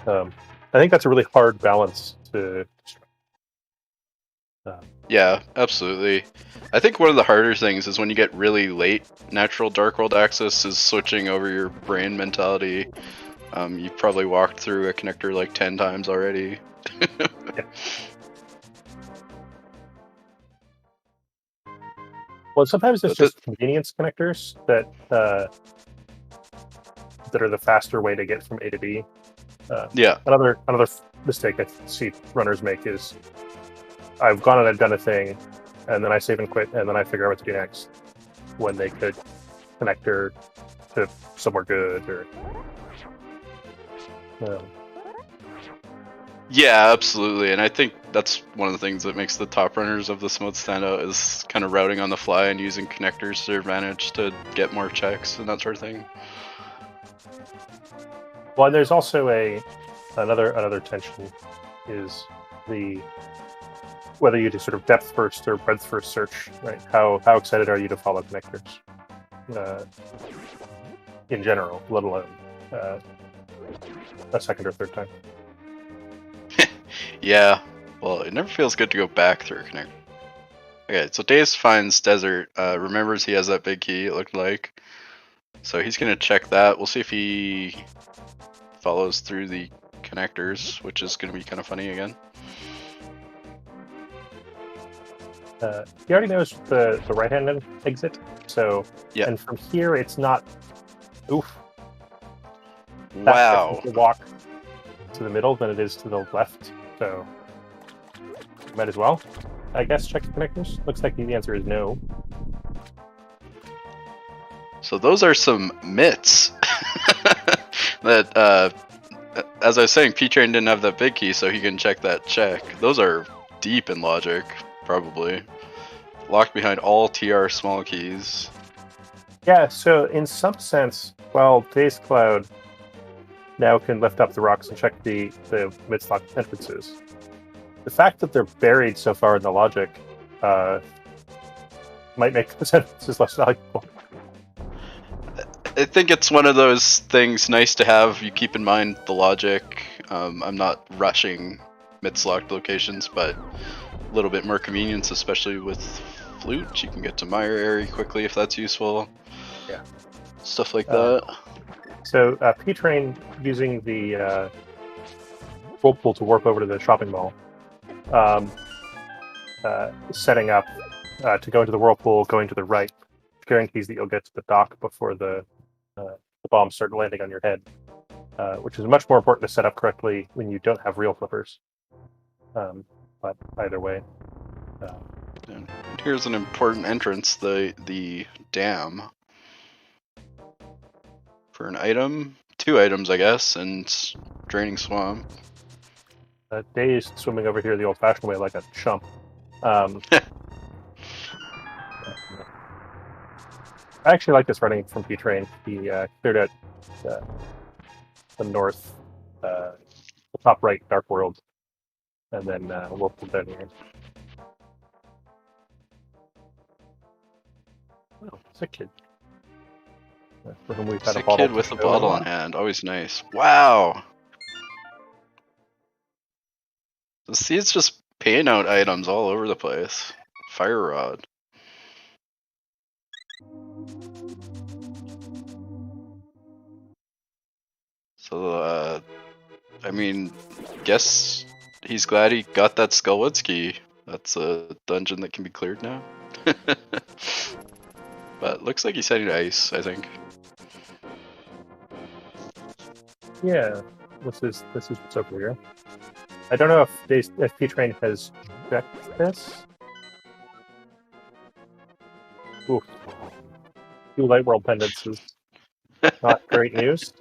much. I think that's a really hard balance to strike. Yeah, absolutely. I think one of the harder things is when you get really late natural Dark World access is switching over your brain mentality. You've probably walked through a connector like 10 times already. Yeah. Well, sometimes it's just convenience connectors that are the faster way to get from A to B. Yeah. Another mistake I see runners make is I've gone and I've done a thing, and then I save and quit, and then I figure out what to do next. When they could connector to somewhere good or. Yeah, absolutely, and I think that's one of the things that makes the top runners of this mode stand out is kind of routing on the fly and using connectors to their advantage to get more checks and that sort of thing. Well, and there's also another tension is whether you do sort of depth first or breadth first search, right? How excited are you to follow connectors in general, let alone a second or third time? Yeah, well, it never feels good to go back through a connector. Okay, so Daze finds desert, remembers he has that big key, it looked like. So he's going to check that. We'll see if he follows through the connectors, which is going to be kind of funny again. He already knows the right-hand exit, so yeah. And from here it's not. Oof. Wow. To walk to the middle than it is to the left, so might as well, I guess, check the connectors. Looks like the answer is no. So those are some myths that, as I was saying, P-Train didn't have that big key, so he can check that check. Those are deep in logic, probably. Locked behind all TR small keys. Yeah, so in some sense, while dazedcloud now can lift up the rocks and check the mid-slot entrances, the fact that they're buried so far in the logic might make those entrances less valuable. I think it's one of those things nice to have. You keep in mind the logic. I'm not rushing mid-slot locations, but a little bit more convenience, especially with Flute. You can get to Mire area quickly if that's useful. Yeah. Stuff like that. So P-Train using the whirlpool to warp over to the shopping mall, setting up to go into the whirlpool, going to the right, guarantees that you'll get to the dock before the bombs start landing on your head, which is much more important to set up correctly when you don't have real flippers. but either way. And here's an important entrance, the dam. For an item, 2 items, I guess, and draining swamp. Dazed swimming over here the old-fashioned way like a chump. I actually like this running from P-Train. He cleared out the north, the top right Dark World, and then we'll pull down here. Oh, it's a kid. For whom we've had It's a a kid with a bottle in hand, always nice. Wow! See, it's just paying out items all over the place. Fire rod. So, I mean, guess he's glad he got that Skullwoods key. That's a dungeon that can be cleared now. But looks like he's heading to ice, I think. Yeah, this is what's over here. I don't know if P-Train has checked this. Oof. 2 light world pendants is not great news.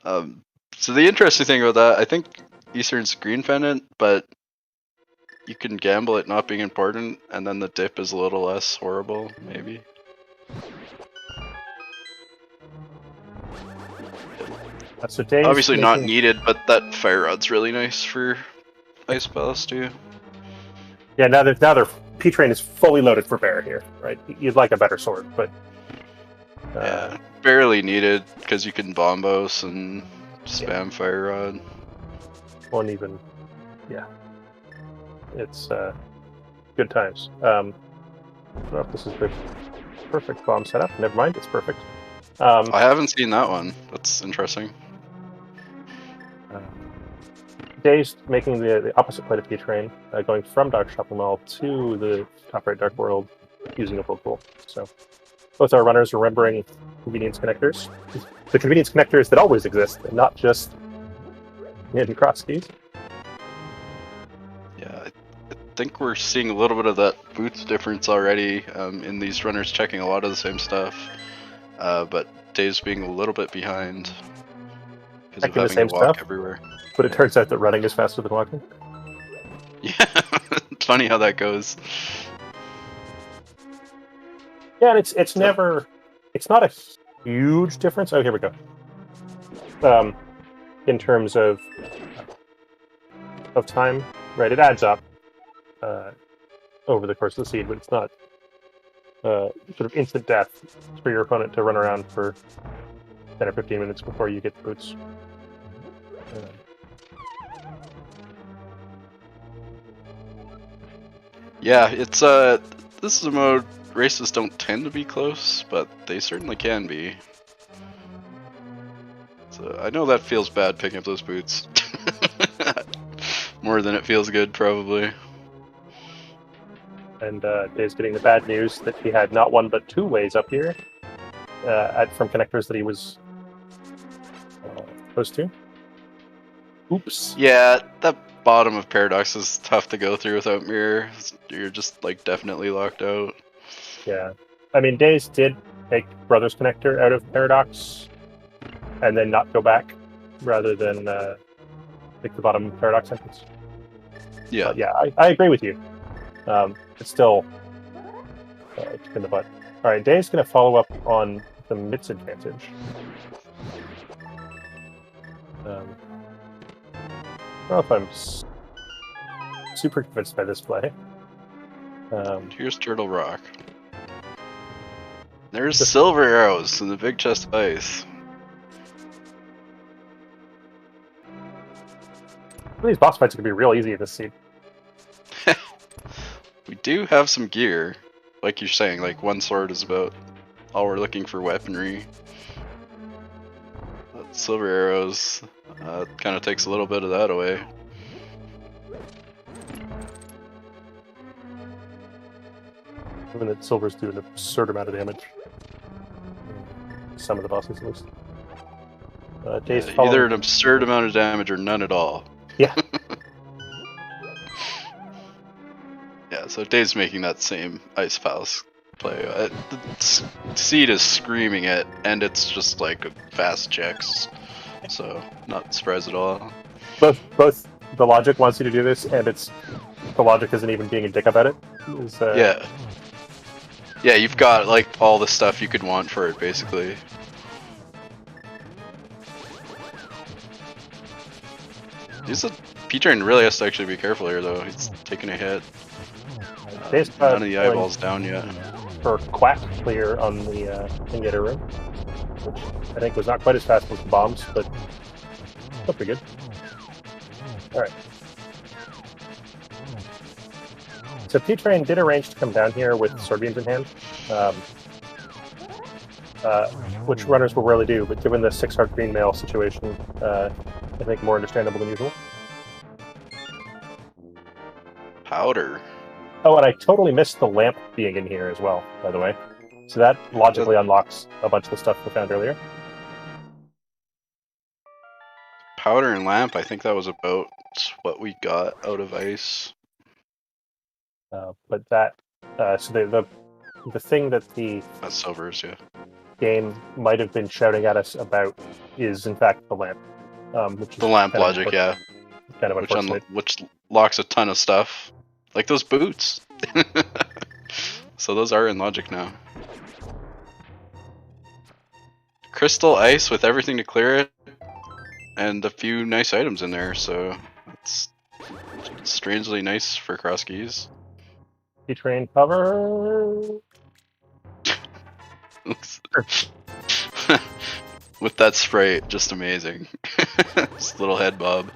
So the interesting thing about that, I think Eastern's green pendant, but you can gamble it not being important, and then the dip is a little less horrible, maybe. So Dave's Obviously not making- needed, but that fire rod's really nice for ice ballast too. Yeah, now that P-Train is fully loaded for bear here, right? You'd like a better sword, but Yeah, barely needed because you can bombos and spam fire rod. won't even. Yeah, it's good times. I don't know if this is the perfect bomb setup. Never mind, it's perfect. I haven't seen that one. That's interesting. Dazed making the opposite play of P-Train, going from Dark Shopping Mall to the top right Dark World using a pool. So both our runners remembering convenience connectors. The convenience connectors that always exist, and not just in Crosskeys. Yeah, I think we're seeing a little bit of that boots difference already in these runners checking a lot of the same stuff. But Dave's being a little bit behind because of Checking the having same to walk stuff? everywhere. But it turns out that running is faster than walking. Yeah, it's funny how that goes. Yeah, and it's never, it's not a huge difference. Oh, here we go. In terms of time, right? It adds up over the course of the seed, but it's not sort of instant death for your opponent to run around for 10 or 15 minutes before you get the boots. Yeah, it's this is a mode races don't tend to be close, but they certainly can be. So I know that feels bad picking up those boots. More than it feels good, probably. And Dave's getting the bad news that he had not one but 2 ways up here from connectors that he was supposed to. Oops. Yeah, that bottom of Paradox is tough to go through without mirror. You're just like definitely locked out. Yeah. I mean, Daze did take Brothers Connector out of Paradox and then not go back rather than pick the bottom Paradox entrance. Yeah. But yeah, I agree with you. It's still in the butt. All right, Dave's going to follow up on the Mitz advantage. I don't know if I'm super convinced by this play. Here's Turtle Rock. There's silver arrows in the big chest of ice. These boss fights are going to be real easy in this seed. We do have some gear. Like you're saying, like one sword is about all we're looking for weaponry. Silver arrows kind of takes a little bit of that away. Given that silvers do an absurd amount of damage. Some of the bosses, at least. Either an absurd amount of damage or none at all. Yeah. So Dave's making that same Ice Palace play. The seed is screaming it, and it's just like fast checks. So not surprised at all. Both the logic wants you to do this, and the logic isn't even being a dick about it. Yeah. Yeah, you've got like all the stuff you could want for it, basically. P-Train really has to actually be careful here, though. He's taking a hit. None of the eyeballs down yet. For Quack clear on the Ingetter room, which I think was not quite as fast with the bombs, but still pretty good. Alright. So P-Train did arrange to come down here with sword beams in hand, which runners will rarely do, but given the 6-heart green mail situation, I think more understandable than usual. Powder. Oh, and I totally missed the lamp being in here as well, by the way. So that logically unlocks a bunch of the stuff we found earlier. Powder and lamp, I think that was about what we got out of ice. But that, so the thing that the That's silvers, yeah. game might have been shouting at us about is in fact the lamp. Which is the lamp logic, yeah. Kind of unfortunate. Which locks a ton of stuff. Like those boots. So those are in logic now. Crystal ice with everything to clear it. And a few nice items in there, so it's strangely nice for Crosskeys. P-Train cover. With that spray, just amazing. This little head bob.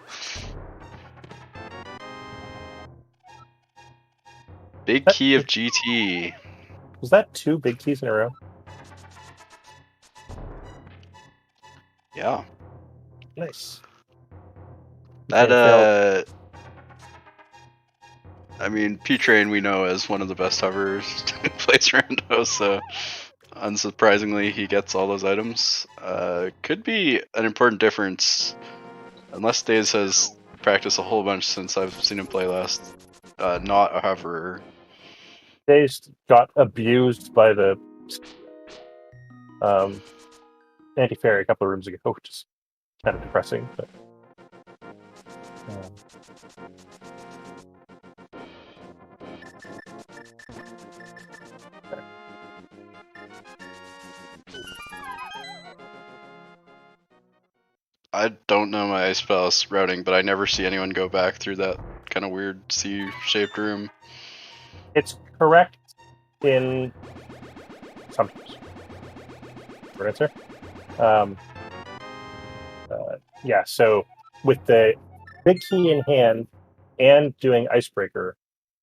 Big key of GT. Was that 2 big keys in a row? Yeah. Nice. That I mean, P-Train we know as one of the best hovers who plays Rando, so unsurprisingly he gets all those items. Could be an important difference, unless Daze has practiced a whole bunch since I've seen him play last. Not a hoverer. Daze got abused by the anti-fairy a couple of rooms ago, which is kind of depressing, but I don't know my Ice Palace routing, but I never see anyone go back through that kind of weird C-shaped room. it's correct in sometimes. Short answer. Yeah, so with the big key in hand and doing Icebreaker,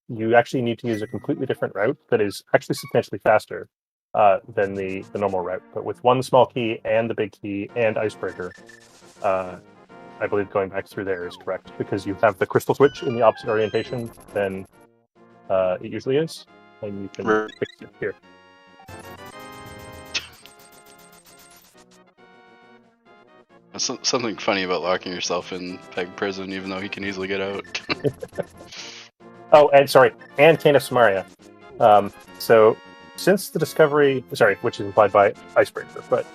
you actually need to use a completely different route that is actually substantially faster than the normal route. But with one small key and the big key and Icebreaker, I believe going back through there is correct, because you have the crystal switch in the opposite orientation than it usually is, and you can fix it here. Something funny about locking yourself in Peg prison, even though he can easily get out. Oh, and sorry, and Cane of Samaria. So, since the discovery, which is implied by Icebreaker, but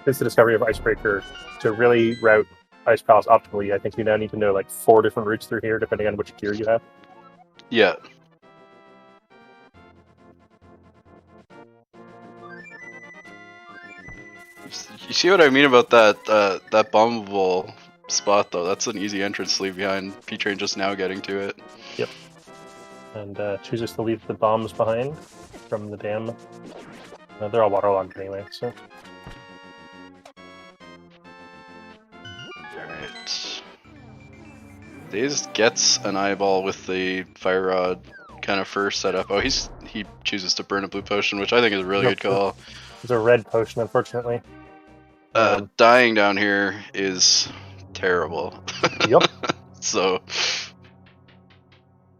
since the discovery of Icebreaker, to really route Ice Palace optimally, I think you now need to know like 4 different routes through here, depending on which gear you have. Yeah. You see what I mean about that that bombable spot, though? That's an easy entrance to leave behind. P-Train just now getting to it. Yep. And chooses to leave the bombs behind from the dam. They're all waterlogged anyway, so. Alright. Daze gets an eyeball with the fire rod kind of first setup. Oh, he chooses to burn a blue potion, which I think is a really good call. It's a red potion, unfortunately. Dying down here is terrible. Yep. So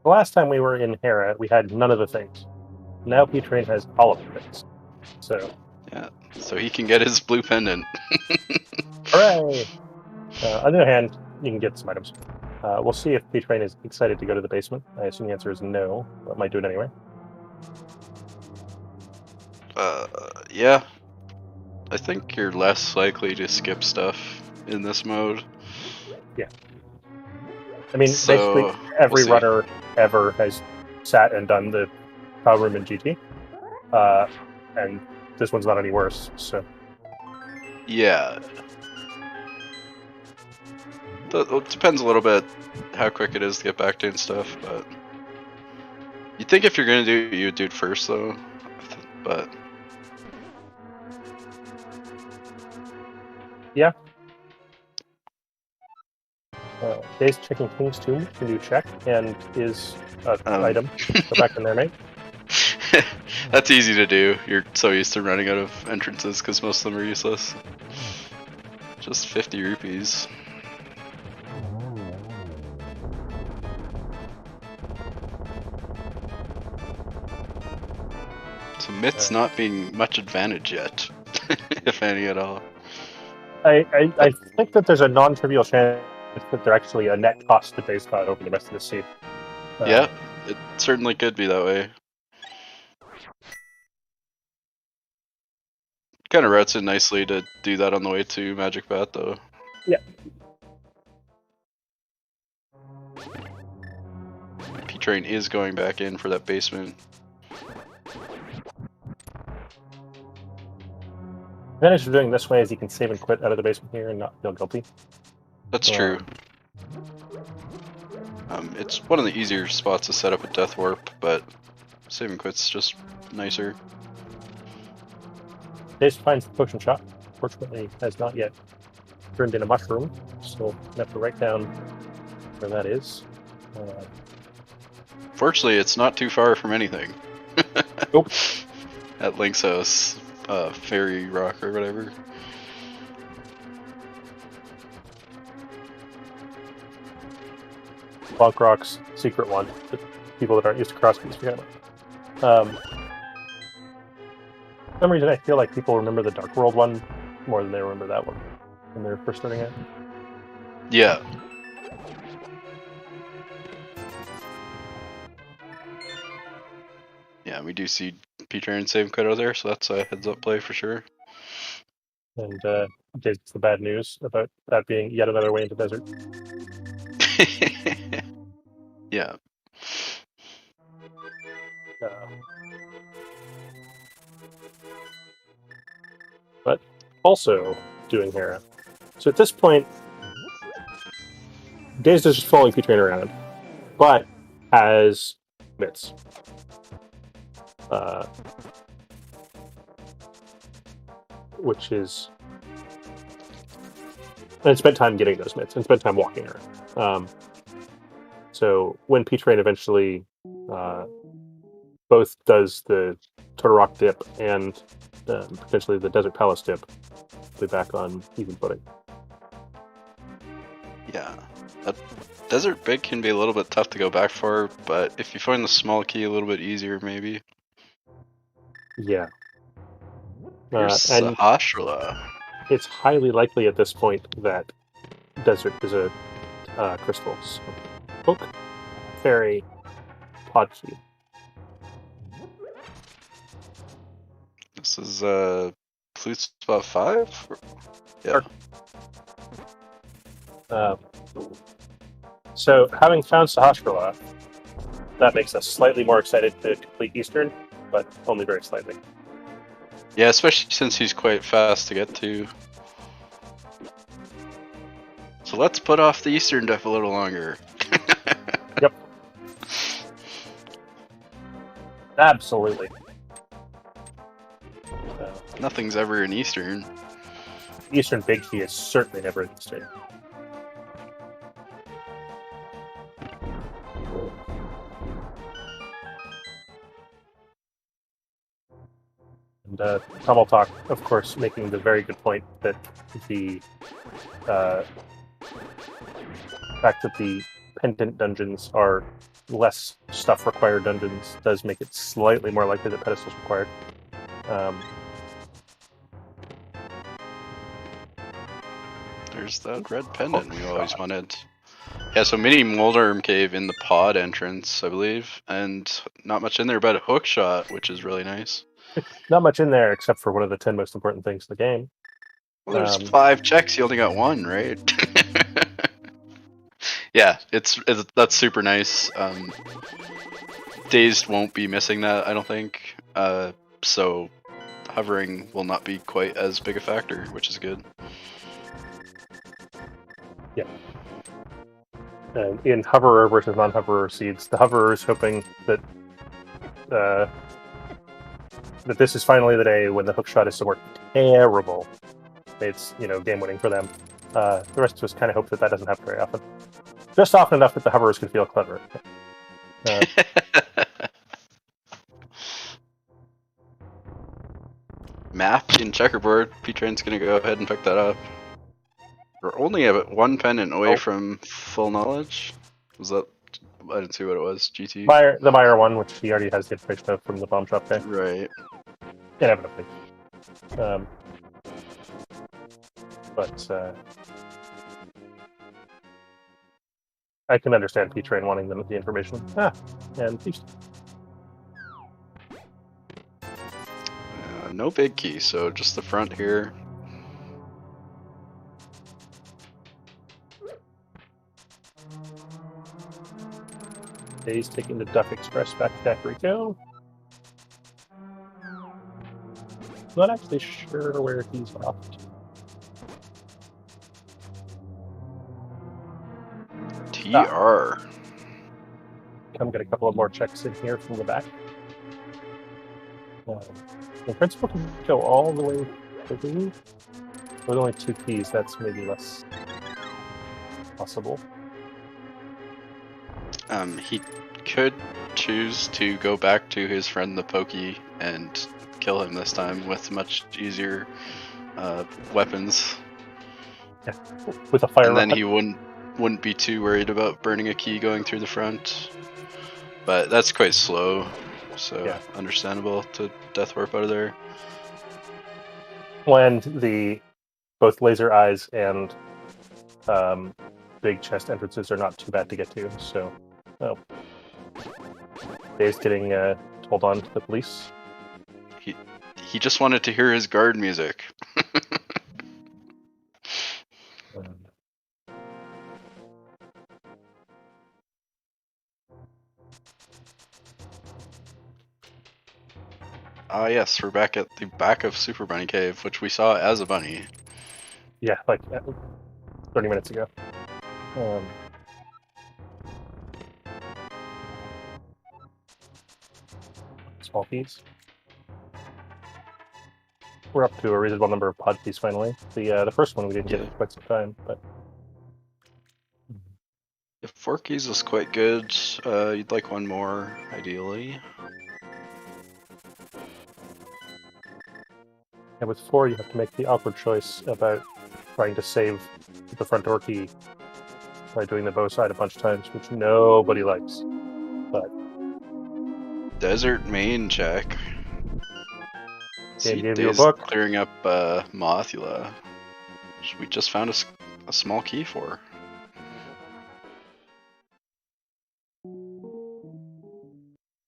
the last time we were in Hera, we had none of the things. Now P-Train has all of the things. So yeah, so he can get his blue pendant. Hooray! On the other hand, you can get some items. We'll see if P-Train is excited to go to the basement. I assume the answer is no, but might do it anyway. Yeah. I think you're less likely to skip stuff in this mode. Yeah. I mean, So, basically every we'll see. runner ever has sat and done the power room in GT, and this one's not any worse. So Yeah. It depends a little bit how quick it is to get back to and stuff, but you think if you're gonna do it, you would do it first though. But yeah. Days checking King's Tomb. Can you check? And is an item. Go back in there, mate. That's easy to do. You're so used to running out of entrances because most of them are useless. Just 50 rupees. So Myth's not being much advantage yet, if any at all. I think that there's a non-trivial chance that they're actually a net cost to dazedcloud over the rest of the seed. Yeah, it certainly could be that way. Kind of routes in nicely to do that on the way to Magic Bat, though. Yeah. P-Train is going back in for that basement. The advantage of doing this way is you can save and quit out of the basement here and not feel guilty. That's true. It's one of the easier spots to set up a Death Warp, but save and quit's just nicer. Daze finds the potion shop. Fortunately, has not yet turned in a mushroom, so I have to write down where that is. Fortunately, it's not too far from anything. Nope. At Link's house, Fairy Rock or whatever. Bonk Rock's secret one that people that aren't used to Crosskeys forget about. For some reason, I feel like people remember the Dark World one more than they remember that one when they were first starting out. Yeah. Yeah, we do see P-Train save Kudo there, so that's a heads-up play for sure. And Daze gets the bad news about that being yet another way into desert. Yeah. But also doing Hera. So at this point, Daze is just following P-Train around, but as Mitts. Which is... And spent time getting those mitts, and spent time walking around. So when P-Train eventually both does the Turtle Rock dip and potentially the Desert Palace dip, we'll be back on even footing. Yeah. That Desert Big can be a little bit tough to go back for, but if you find the small key a little bit easier, maybe. Yeah. Here's And Sahasrara. it's highly likely at this point that Desert is a crystal. So, Hook, Fairy, Pod Key. This is Flute Spot 5? Yeah. So, having found Sahasrara, that makes us slightly more excited to complete Eastern, but only very slightly. Yeah, especially since he's quite fast to get to. So let's put off the Eastern dip a little longer. Yep. Absolutely. Nothing's ever an Eastern. Eastern Big Key is certainly never an Eastern. And Tumble Talk, of course, making the very good point that the fact that the pendant dungeons are less stuff required dungeons does make it slightly more likely that pedestals required. There's that red pendant we always wanted. Yeah, so mini Moldarm Cave in the pod entrance, I believe, and not much in there but a hook shot, which is really nice. Not much in there except for one of the 10 most important things in the game. Well, there's 5 checks, you only got 1, right? Yeah, that's super nice. Dazed won't be missing that, I don't think. So hovering will not be quite as big a factor, which is good. Yeah. And in hoverer versus non-hoverer seeds, the hoverer is hoping that that this is finally the day when the hookshot is somewhere terrible. It's, game winning for them. The rest of us kind of hope that that doesn't happen very often. Just often enough that the hoverers can feel clever. Map in checkerboard. P-Train's gonna go ahead and pick that up. We're only about 1 pennant away from full knowledge. Was that? I didn't see what it was. GT. The Meyer one, which he already has the information of from the bomb shop guy. Right. Inevitably. But I can understand P-Train wanting the information. And P. No big key, so just the front here. He's taking the Duck Express back to Dacarico. Not actually sure where he's off to. TR. Come get a couple of more checks in here from the back. In principle, can go all the way through. With only 2 keys, that's maybe less possible. He could choose to go back to his friend the Pokey and kill him this time with much easier weapons. Yeah, with a fire. And then he wouldn't be too worried about burning a key going through the front. But that's quite slow, so yeah. Understandable to death warp out of there. And both laser eyes and big chest entrances are not too bad to get to, so Dave's getting told on to the police. He just wanted to hear his guard music. Yes, we're back at the back of Super Bunny Cave, which we saw as a bunny. Yeah, like 30 minutes ago. Small keys. We're up to a reasonable number of pod keys finally. The first one we didn't get in quite some time, but if 4 keys is quite good, you'd like one more, ideally. And with 4, you have to make the awkward choice about trying to save the front door key by doing the bow side a bunch of times, which nobody likes. But Desert main check. Game gave you a book. Clearing up Mothula, which we just found a small key for.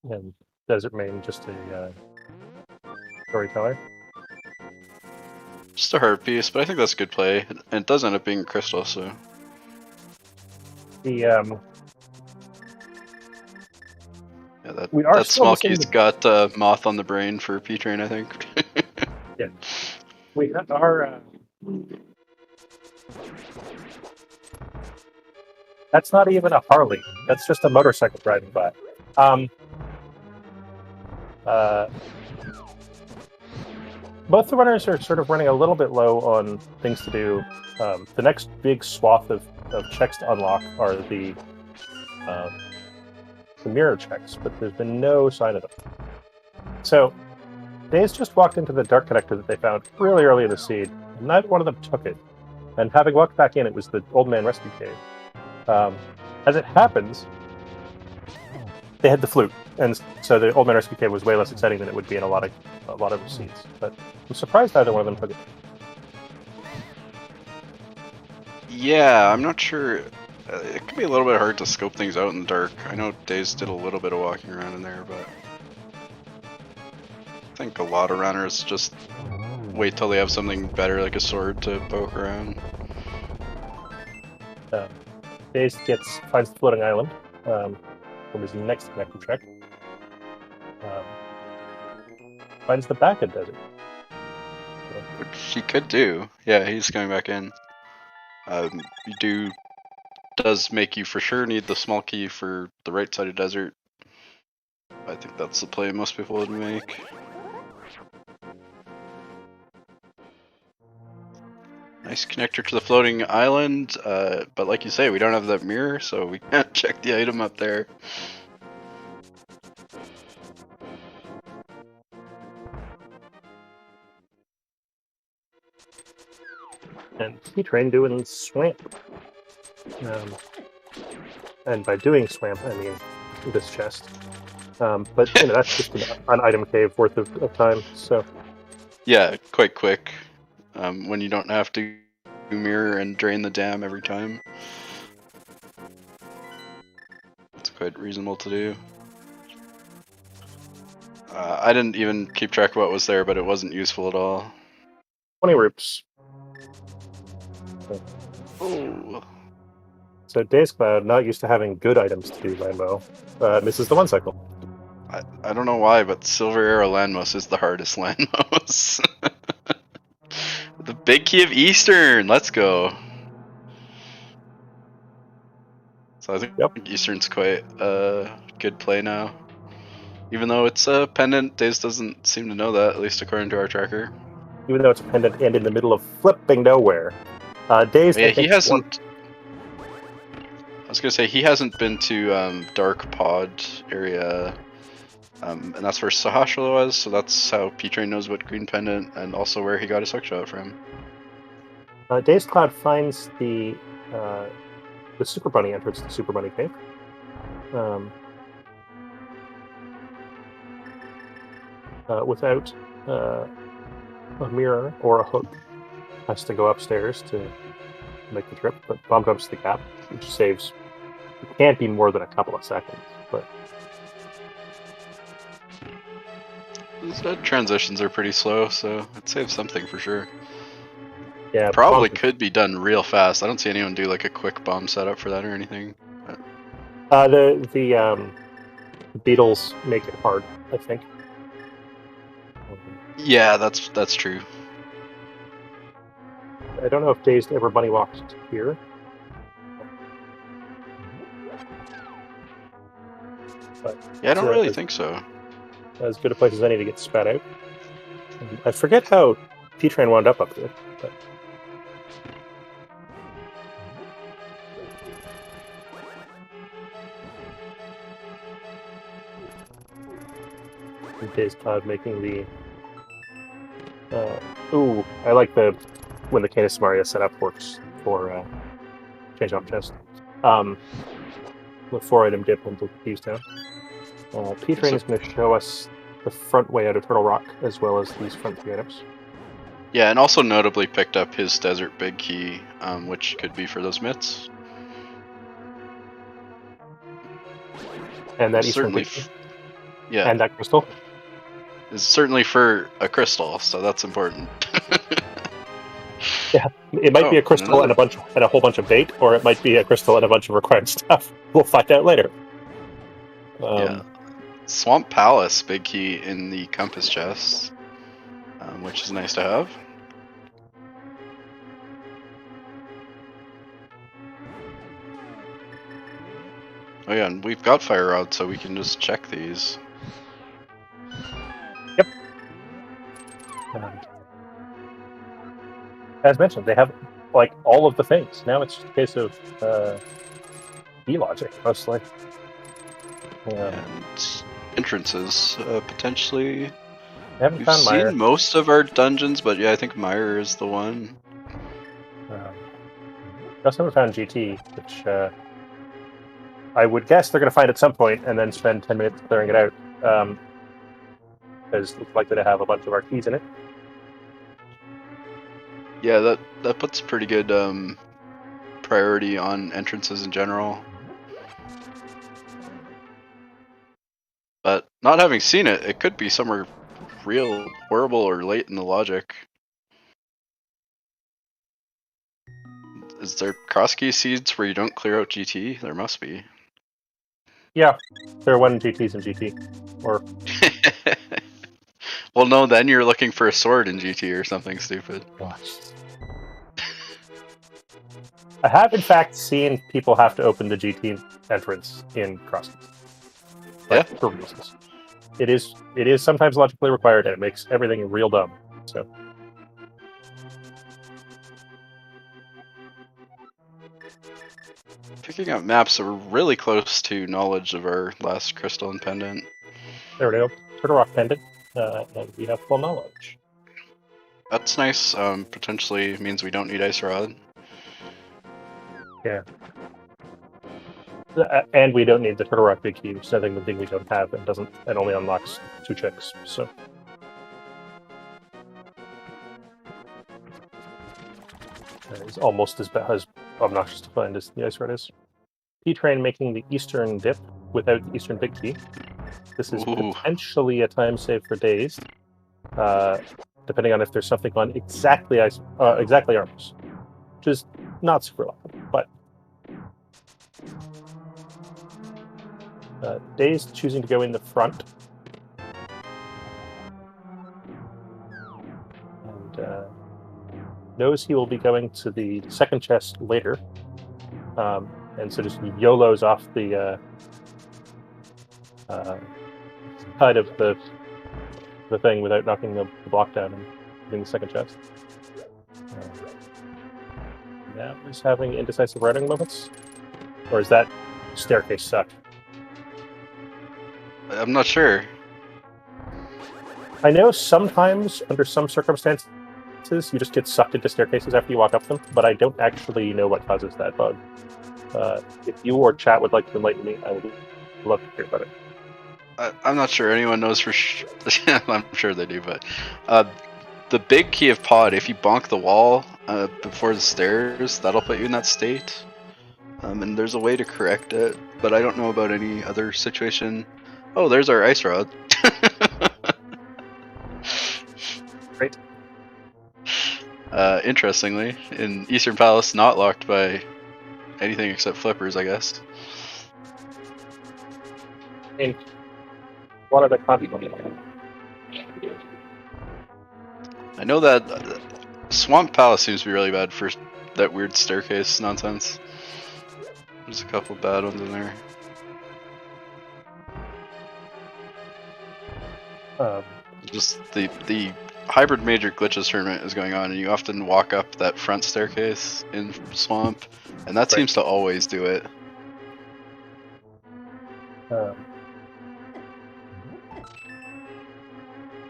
And Desert main, just a storyteller. Just a hard piece, but I think that's a good play. And it does end up being crystal, so. Yeah, that small key's got moth on the brain for P-Train, I think. Yeah. We are. That's not even a Harley. That's just a motorcycle driving by. Both the runners are sort of running a little bit low on things to do. The next big swath of checks to unlock are the mirror checks, but there's been no sign of them. So, Daze just walked into the dark connector that they found really early in the seed, and neither one of them took it. And having walked back in, it was the Old Man Rescue Cave. As it happens, they had the flute, and so the Old Man Rescue Cave was way less exciting than it would be in a lot of seeds. But I'm surprised neither one of them took it. Yeah, I'm not sure. It can be a little bit hard to scope things out in the dark. I know Daze did a little bit of walking around in there, but I think a lot of runners just wait till they have something better like a sword to poke around. Daze finds the floating island from his next connector check. Finds the back of desert. Which he could do. Yeah, he's going back in. Does make you for sure need the small key for the right side of desert. I think that's the play most people would make. Nice connector to the floating island, but like you say, we don't have that mirror, so we can't check the item up there. And P-Train doing swamp. And by doing swamp, I mean this chest. But that's just an item cave worth of time. So yeah, quite quick. When you don't have to mirror and drain the dam every time. It's quite reasonable to do. I didn't even keep track of what was there, but it wasn't useful at all. 20 roops. Oh. So dazedcloud, not used to having good items to do Landmo, misses the 1 cycle. I don't know why, but Silver Arrow Landmos is the hardest Landmos. The big key of Eastern, let's go. So I think Eastern's quite a good play now. Even though it's a pendant, Daze doesn't seem to know that, at least according to our tracker. Even though it's a pendant and in the middle of flipping nowhere. Daze, yeah, he hasn't. I was gonna say he hasn't been to Dark Pod area, and that's where Sahashala was. So that's how P-Train knows about Green Pendant, and also where he got his hookshot from. dazedcloud finds the Super Bunny entrance to Super Bunny Cave. Without a mirror or a hook, has to go upstairs to make the trip, but bomb jumps the gap, which saves. It can't be more than a couple of seconds, but those transitions are pretty slow, so it saves something for sure. Yeah, probably could be done real fast. I don't see anyone do like a quick bomb setup for that or anything. But... the Beatles make it hard, I think. Yeah, that's true. I don't know if Dazed ever bunny walked here. But yeah, I don't really think so. As good a place as any to get spat out. I forget how P-Train wound up there, but... dazedcloud making the... ooh, I like when the Canis Maria setup works for change off chest. The 4-item dip on the keys down. P-Train is going to show us the front way out of Turtle Rock, as well as these front 3 items. Yeah, and also notably picked up his Desert Big Key, which could be for those mitts. And that certainly, yeah, and that crystal is certainly for a crystal, so that's important. Yeah, it might be a crystal and a whole bunch of bait, or it might be a crystal and a bunch of required stuff. We'll find out later. Yeah, Swamp Palace Big Key in the compass chest, which is nice to have. Oh yeah, and we've got Fire Rod, so we can just check these. Yep. As mentioned, they have like all of the things. Now it's just a case of E-logic, mostly. And entrances, potentially. I haven't found We've Meyer. seen most of our dungeons, but yeah, I think Meyer is the one. I also haven't found GT, which I would guess they're going to find at some point and then spend 10 minutes clearing it out. Because it's likely to have a bunch of our keys in it. Yeah, that puts pretty good priority on entrances in general. But not having seen it, it could be somewhere real horrible or late in the logic. Is there Crosskeys seeds where you don't clear out GT? There must be. Yeah, there are 1 GTs in GT. Or well, no, then you're looking for a sword in GT or something stupid. gosh. I have in fact seen people have to open the GT entrance in Crosskeys. Yeah. For reasons. It is sometimes logically required, and it makes everything real dumb. So. Picking up maps are really close to knowledge of our last crystal and pendant. There we go. Turtle Rock pendant, and we have full knowledge. That's nice. Potentially means we don't need Ice Rod. Yeah. And we don't need the Turtle Rock Big Key, which is I think the thing we don't have and only unlocks 2 checks. So. It's almost as obnoxious to find as the Ice Rod is. P-Train making the Eastern dip without the Eastern Big Key. This is potentially a time save for Dazed, depending on if there's something on exactly arms, which is not super lucky, but Dazed choosing to go in the front. And knows he will be going to the second chest later. And so just YOLOs off the side of the thing without knocking the block down and getting the second chest. Now is having indecisive routing moments? Or is that staircase suck? I'm not sure. I know sometimes, under some circumstances, you just get sucked into staircases after you walk up them, but I don't actually know what causes that bug. If you or chat would like to enlighten me, I would love to hear about it. I'm not sure anyone knows for sure. I'm sure they do, but the big key of pod, if you bonk the wall before the stairs, that'll put you in that state. And there's a way to correct it, but I don't know about any other situation. Oh, there's our Ice Rod. Great. Interestingly, in Eastern Palace, not locked by anything except flippers, I guess. And what are the consequences? I know that Swamp Palace seems to be really bad for that weird staircase nonsense. There's a couple bad ones in there. Just the hybrid major glitches tournament is going on, and you often walk up that front staircase in Swamp, and that seems to always do it.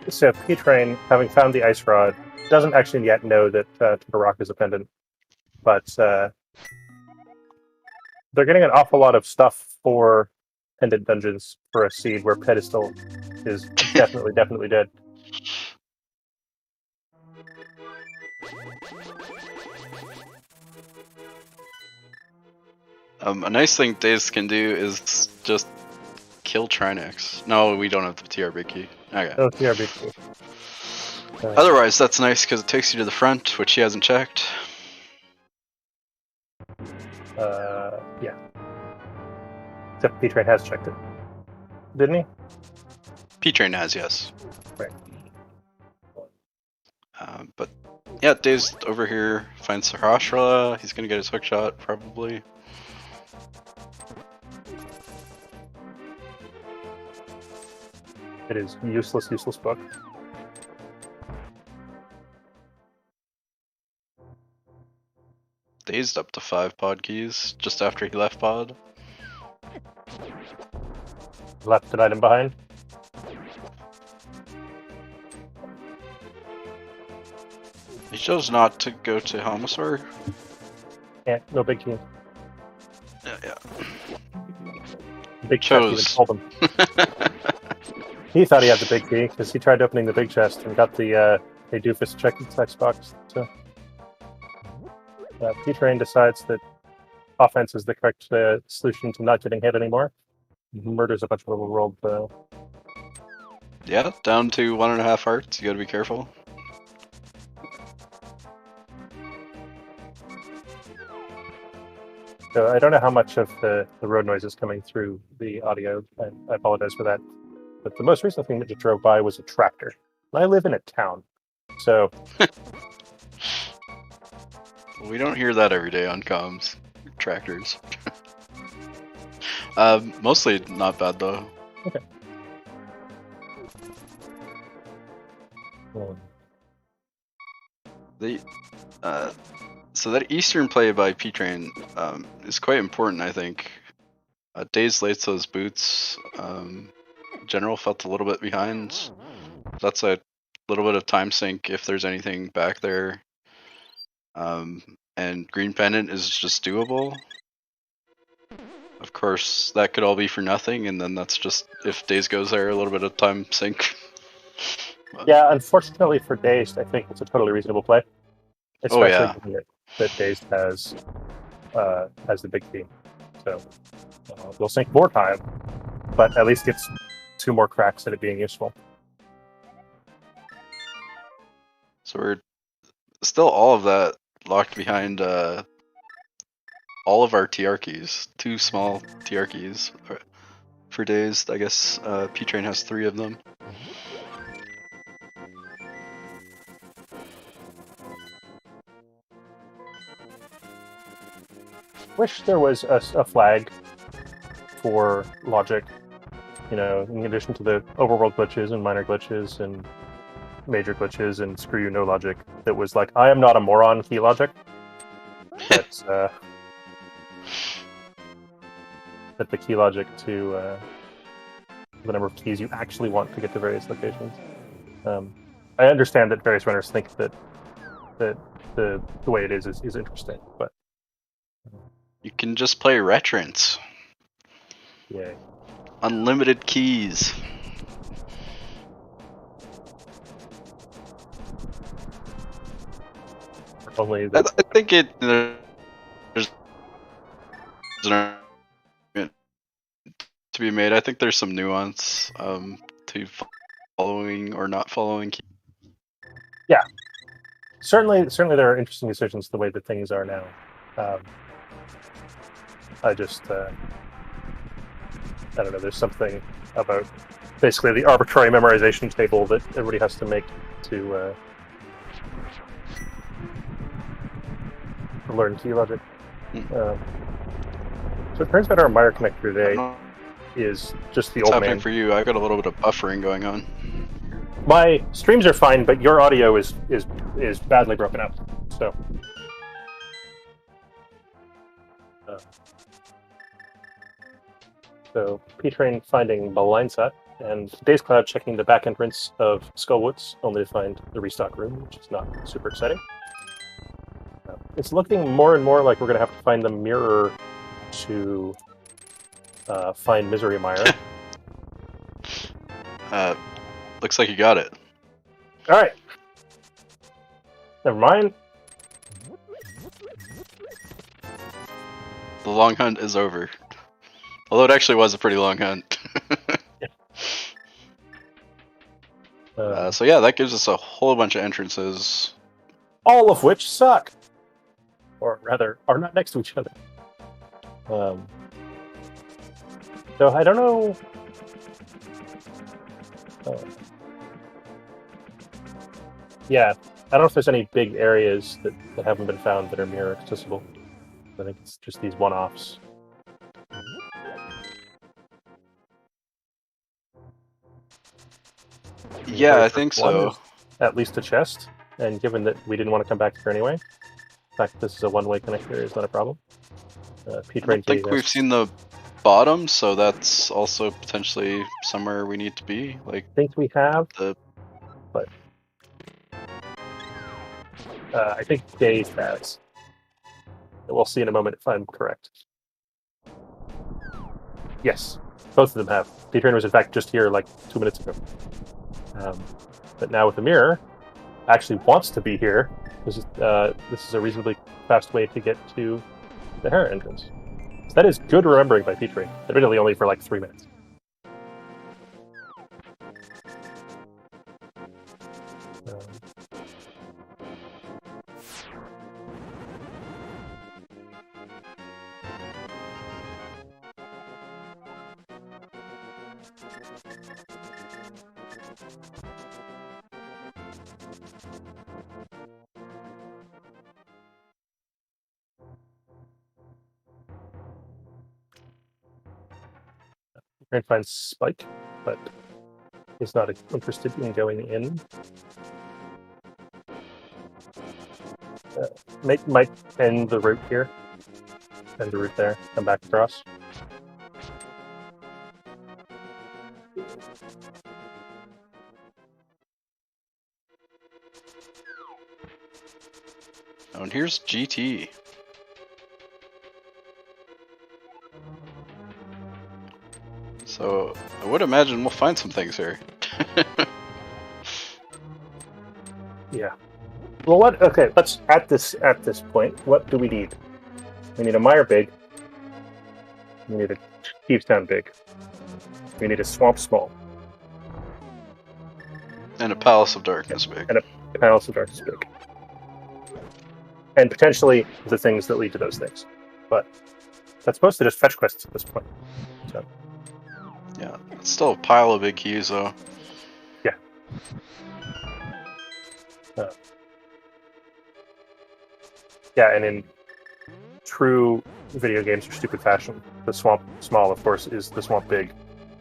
So P-Train, having found the Ice Rod, doesn't actually yet know that Turtle Rock is a pendant, but they're getting an awful lot of stuff for pendant dungeons for a seed where Pedestal is definitely dead. A nice thing Daze can do is just kill Trinix. No, we don't have the TR Big Key. Okay. No TR Big Key. Otherwise, that's nice because it takes you to the front, which he hasn't checked. Yeah. Except P-Train has checked it. Didn't he? P-Train has, yes. Right. But yeah, Dave's over here finds Sahasrara. He's gonna get his hook shot, probably. It is useless book. Dazed up to 5 pod keys just after he left pod. Left an item behind. He chose not to go to Helmosaur. Yeah, no big key. Yeah. Big chest even called him. He thought he had the big key because he tried opening the big chest and got the hey doofus check text box. So P-Train decides that offense is the correct solution to not getting hit anymore. Murders a bunch of overworld. Yeah, down to 1.5 hearts. You gotta be careful. So I don't know how much of the road noise is coming through the audio. I apologize for that. But the most recent thing that just drove by was a tractor. I live in a town, so We don't hear that every day on comms. Tractors. Mostly not bad though. okay. The so that eastern play by P-Train is quite important, I think. Days late, those boots. General felt a little bit behind. That's a little bit of time sink if there's anything back there. And Green Pendant is just doable. Of course, that could all be for nothing, and then that's just, if Days goes there, a little bit of time sink. Yeah, unfortunately for Dazed, I think it's a totally reasonable play. Especially yeah. given that Dazed has the big team. So we'll sink more time, but at least gets 2 more cracks at it being useful. So we're still all of that locked behind all of our TR keys. 2 small TR keys for Dazed. I guess P-Train has 3 of them. Wish there was a flag for logic, in addition to the overworld glitches and minor glitches and major glitches and screw you no logic, that was like, I am not a moron key logic. That's that the key logic to the number of keys you actually want to get to various locations. I understand that various runners think that the way it is interesting, but You can just play Retrance. yeah. Unlimited keys. Only I that think there's an argument to be made. I think there's some nuance to following or not following keys. Yeah, certainly there are interesting decisions the way that things are now. I just I don't know. There's something about basically the arbitrary memorization table that everybody has to make to learn key logic. So it turns out our Meyer connector today is just the What's old happening man. for you? I've got a little bit of buffering going on. My streams are fine, but your audio is badly broken up. So P-Train finding Blind Set, and dazedcloud checking the back entrance of Skullwoods, only to find the restock room, which is not super exciting. It's looking more and more like we're going to have to find the mirror to find Misery Mire. Looks like you got it. All right. Never mind. The long hunt is over. Although it actually was a pretty long hunt. So yeah, that gives us a whole bunch of entrances. All of which suck. Or rather, are not next to each other. So I don't know. Yeah, I don't know if there's any big areas that haven't been found that are mirror accessible. I think it's just these one-offs. Yeah, I think so. At least a chest, and given that we didn't want to come back here anyway, the fact that this is a one-way connector is not a problem. I don't think we've seen the bottom, so that's also potentially somewhere we need to be. Like, I think we have, but I think Daze has. We'll see in a moment if I'm correct. Yes, both of them have. P-Train was in fact just here like 2 minutes ago. But now with the mirror, actually wants to be here. This is a reasonably fast way to get to the Hera entrance. So that is good remembering by Petrie. Admittedly, only for like 3 minutes. Trying to find Spike, but he's not interested in going in. Might end the route here. End the route there. Come back across. Oh, and here's GT. So I would imagine we'll find some things here. Yeah. Well, what? Okay, let's at this point. What do we need? We need a Mire big. We need a Thievestown big. We need a Swamp small. And a Palace of Darkness big. And a Palace of Darkness big. And potentially the things that lead to those things. But that's mostly just fetch quests at this point. So. Yeah, it's still a pile of big keys though. Yeah. Yeah, and in true video games or stupid fashion, the Swamp small, of course, is the Swamp big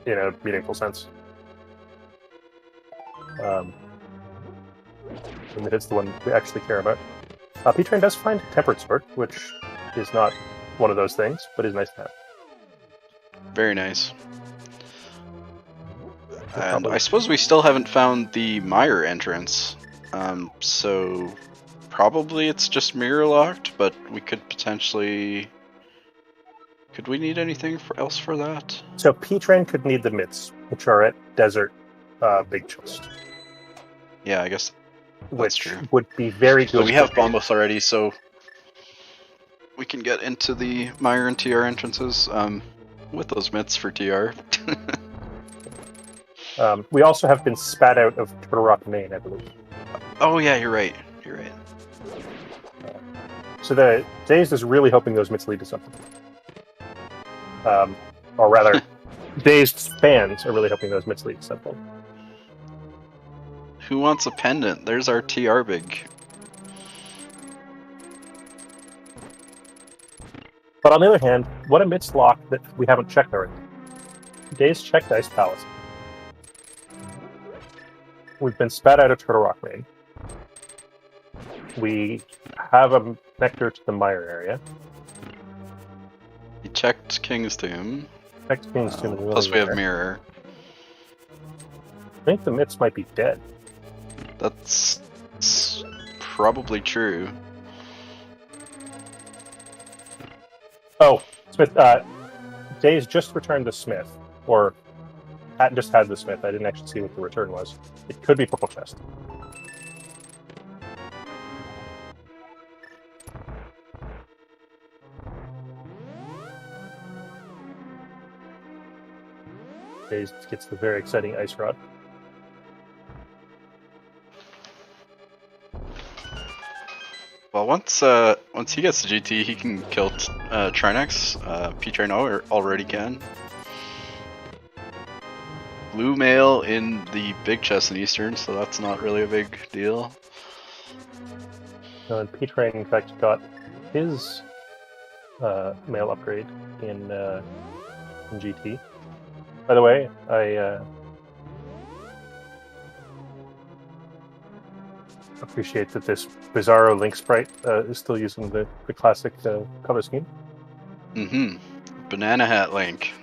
in a meaningful sense. And it's the one we actually care about. P-Train does find Tempered Sword, which is not one of those things, but is nice to have. Very nice. And I suppose we still haven't found the Mire entrance, so probably it's just mirror locked, but we could potentially... Could we need anything else for that? So P-Train could need the mitts, which are at Desert Big Chest. Yeah, I guess that's true. Would be very good. But we have Bombus already, so we can get into the Mire and TR entrances with those mitts for TR. We also have been spat out of Turtle Rock, Maine, I believe. Oh yeah, you're right. You're right. So the Dazed is really hoping those mitts lead to something. Or rather, Dazed fans are really hoping those mitts lead to something. Who wants a pendant? There's our TR big. But on the other hand, what a mitts lock that we haven't checked already. Dazed checked Ice Palace. We've been spat out of Turtle Rock, Maine. We have a nectar to the Mire area. He checked King's Tomb. Checked King's Tomb. Plus we have Mirror. I think the mitts might be dead. That's probably true. Oh, Smith. Days just returned the Smith, or just had the Smith. I didn't actually see what the return was. It could be Purple Chest. Days gets the very exciting Ice Rod. Well, once he gets the GT, he can kill Trinex. P-Train already can. Blue mail in the big chest in Eastern, so that's not really a big deal. And P-Train, in fact, got his mail upgrade in GT. By the way, I appreciate that this Bizarro Link sprite is still using the classic color scheme. Mm-hmm. Banana Hat Link.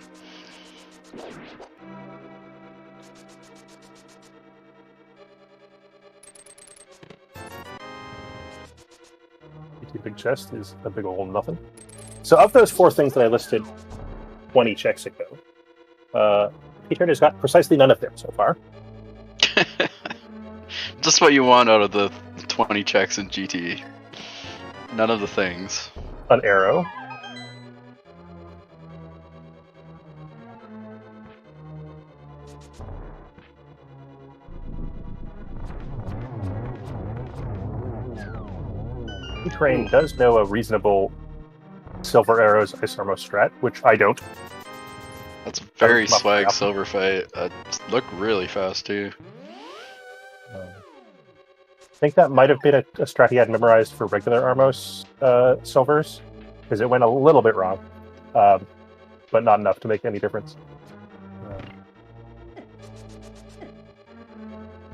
Big chest is a big old nothing. So of those four things that I listed 20 checks ago, P-Train has got precisely none of them so far. Just what you want out of the 20 checks in GT. None of the things. An arrow, Train does know a reasonable Silver Arrows Ice Armor strat, which I don't. That's a very That was swag rough. silver fight. Look really fast too. I think that might have been a strat he had memorized for regular Armos Silvers, because it went a little bit wrong, but not enough to make any difference.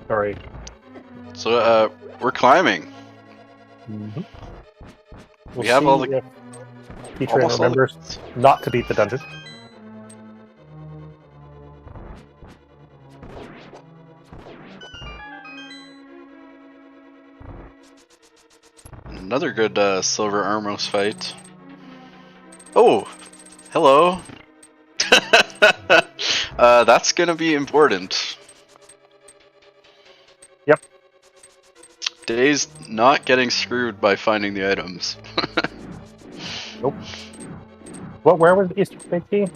Sorry. So we're climbing. Mm-hmm. We have all the- P-Train almost all the- remembers not to beat the dungeon. Another good silver Armos fight. Oh, hello. That's gonna be important. Yep. Days not getting screwed by finding the items. Nope. Where was the Eastern Big Key?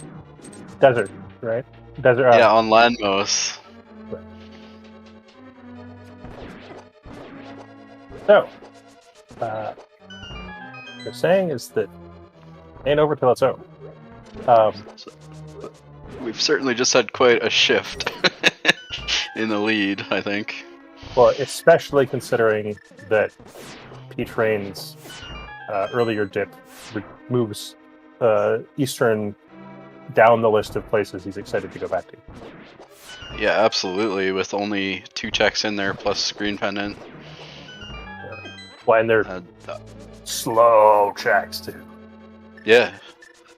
Desert, right? Desert. Yeah, on Landmos. So, they're saying is that ain't over till it's over. We've certainly just had quite a shift in the lead, I think. Well, especially considering that P-Train's earlier dip moves Eastern down the list of places he's excited to go back to. Yeah, absolutely. With only 2 checks in there plus screen pendant. Well, and they're slow checks too. Yeah,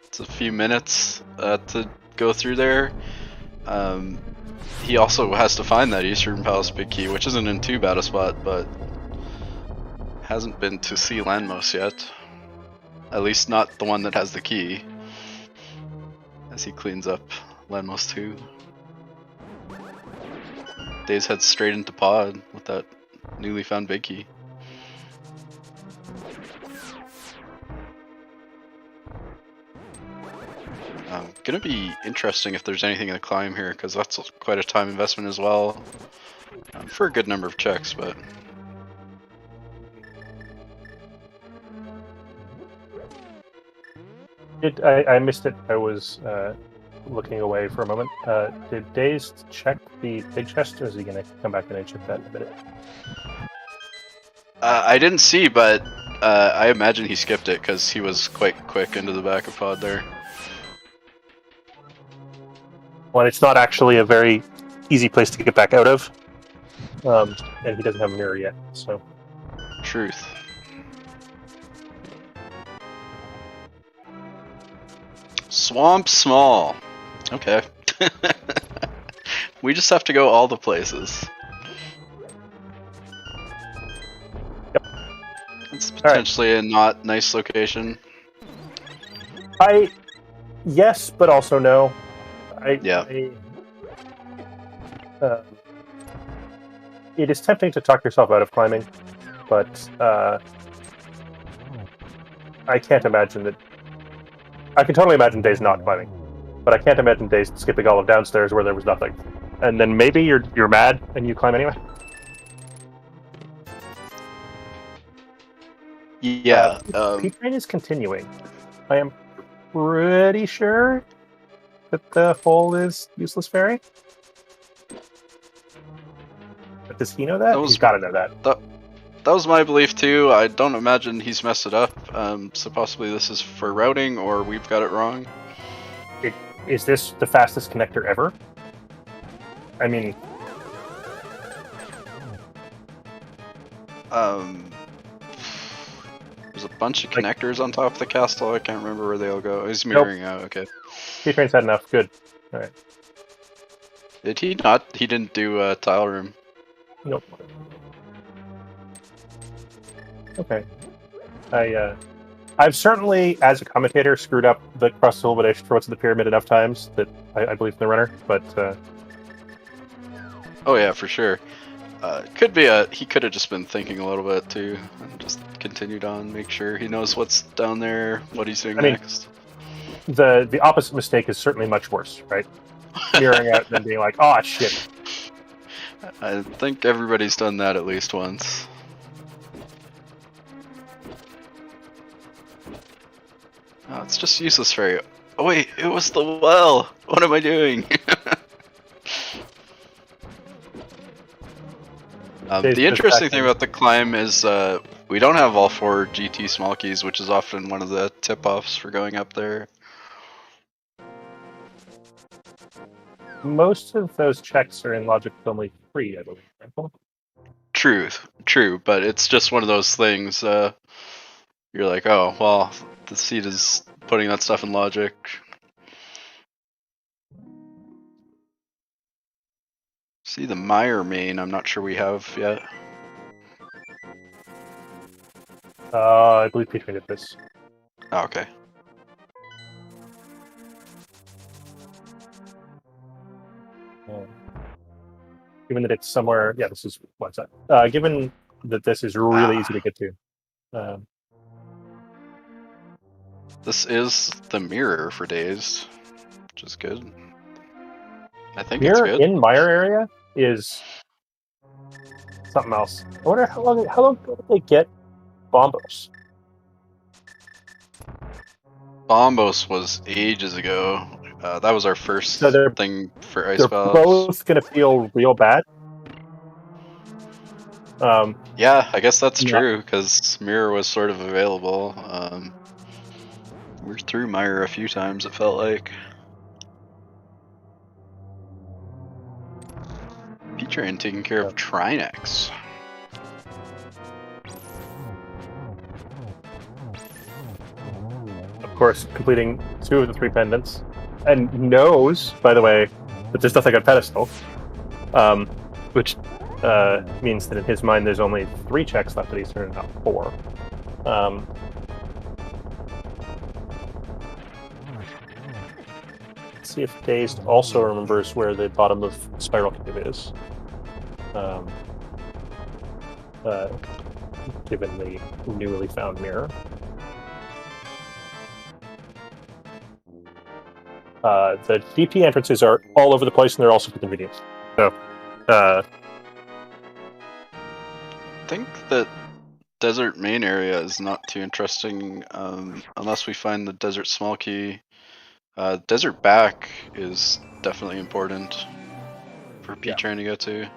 it's a few minutes to go through there. He also has to find that Eastern Palace Big Key, which isn't in too bad a spot, but hasn't been to see Landmos yet. At least not the one that has the key. As he cleans up Landmos 2. Days heads straight into Pod with that newly found Big Key. Gonna be interesting if there's anything in the climb here, because that's quite a time investment as well. For a good number of checks, but... I missed it. I was looking away for a moment. Did Days check the big chest, or is he going to come back and check that in a minute? I didn't see, but I imagine he skipped it, because he was quite quick into the back of Pod there. Well, it's not actually a very easy place to get back out of, and he doesn't have a mirror yet, so... Truth. Swamp Small. Okay. We just have to go all the places. Yep. It's potentially a not nice location. Yes, but also no. Yeah. It is tempting to talk yourself out of climbing, but I can't imagine that. I can totally imagine Days not climbing, but I can't imagine Days skipping all of downstairs where there was nothing, and then maybe you're mad and you climb anyway. Yeah. P-Train is continuing. I am pretty sure that the hole is useless fairy. But does he know that? He's got to know that. That was my belief too. I don't imagine he's messed it up. So possibly this is for routing, or we've got it wrong. Is this the fastest connector ever? I mean... There's a bunch of connectors on top of the castle. I can't remember where they all go. He's mirroring out. Okay. P-Train's had enough. Good. All right. Did he not? He didn't do tile room. Nope. Okay. I've certainly, as a commentator, screwed up the cross-elimination for what's in the pyramid enough times that I believe in the runner, but... Oh yeah, for sure. Could be he could have just been thinking a little bit too, and just continued on, make sure he knows what's down there, what he's doing next. The opposite mistake is certainly much worse, right? Mirroring out and then being like, oh shit. I think everybody's done that at least once. Oh, it's just useless fairy. Oh wait, it was the well! What am I doing? The interesting thing about the climb is we don't have all 4 GT small keys, which is often one of the tip-offs for going up there. Most of those checks are in logic only 3, I believe. Right? True, but it's just one of those things. You're like, oh, well, the seed is putting that stuff in logic. See the Meyer main, I'm not sure we have yet. I believe P-Train did this. Oh, okay. Given that it's somewhere, yeah, this is what's that? Given that this is really easy to get to. This is the mirror for Dazed, which is good. I think Mirror it's good. in Meyer area is something else. I wonder how long did they get Bombos? Bombos was ages ago. That was our first thing for Ice They're Valves. both gonna feel real bad. Yeah, I guess that's true, because Mirror was sort of available. We were through Meyer a few times, it felt like. P-Train taking care of Trinex. Of course, completing 2 of the 3 pendants. And knows, by the way, that there's nothing on pedestal. Which means that in his mind there's only 3 checks left that he's turning, not 4. Let's see if Dazed also remembers where the bottom of Spiral Cave is. Given the newly found mirror. The DP entrances are all over the place, and they're also for convenience. So, I think that desert main area is not too interesting unless we find the desert small key. Desert back is definitely important for P-Train to get to.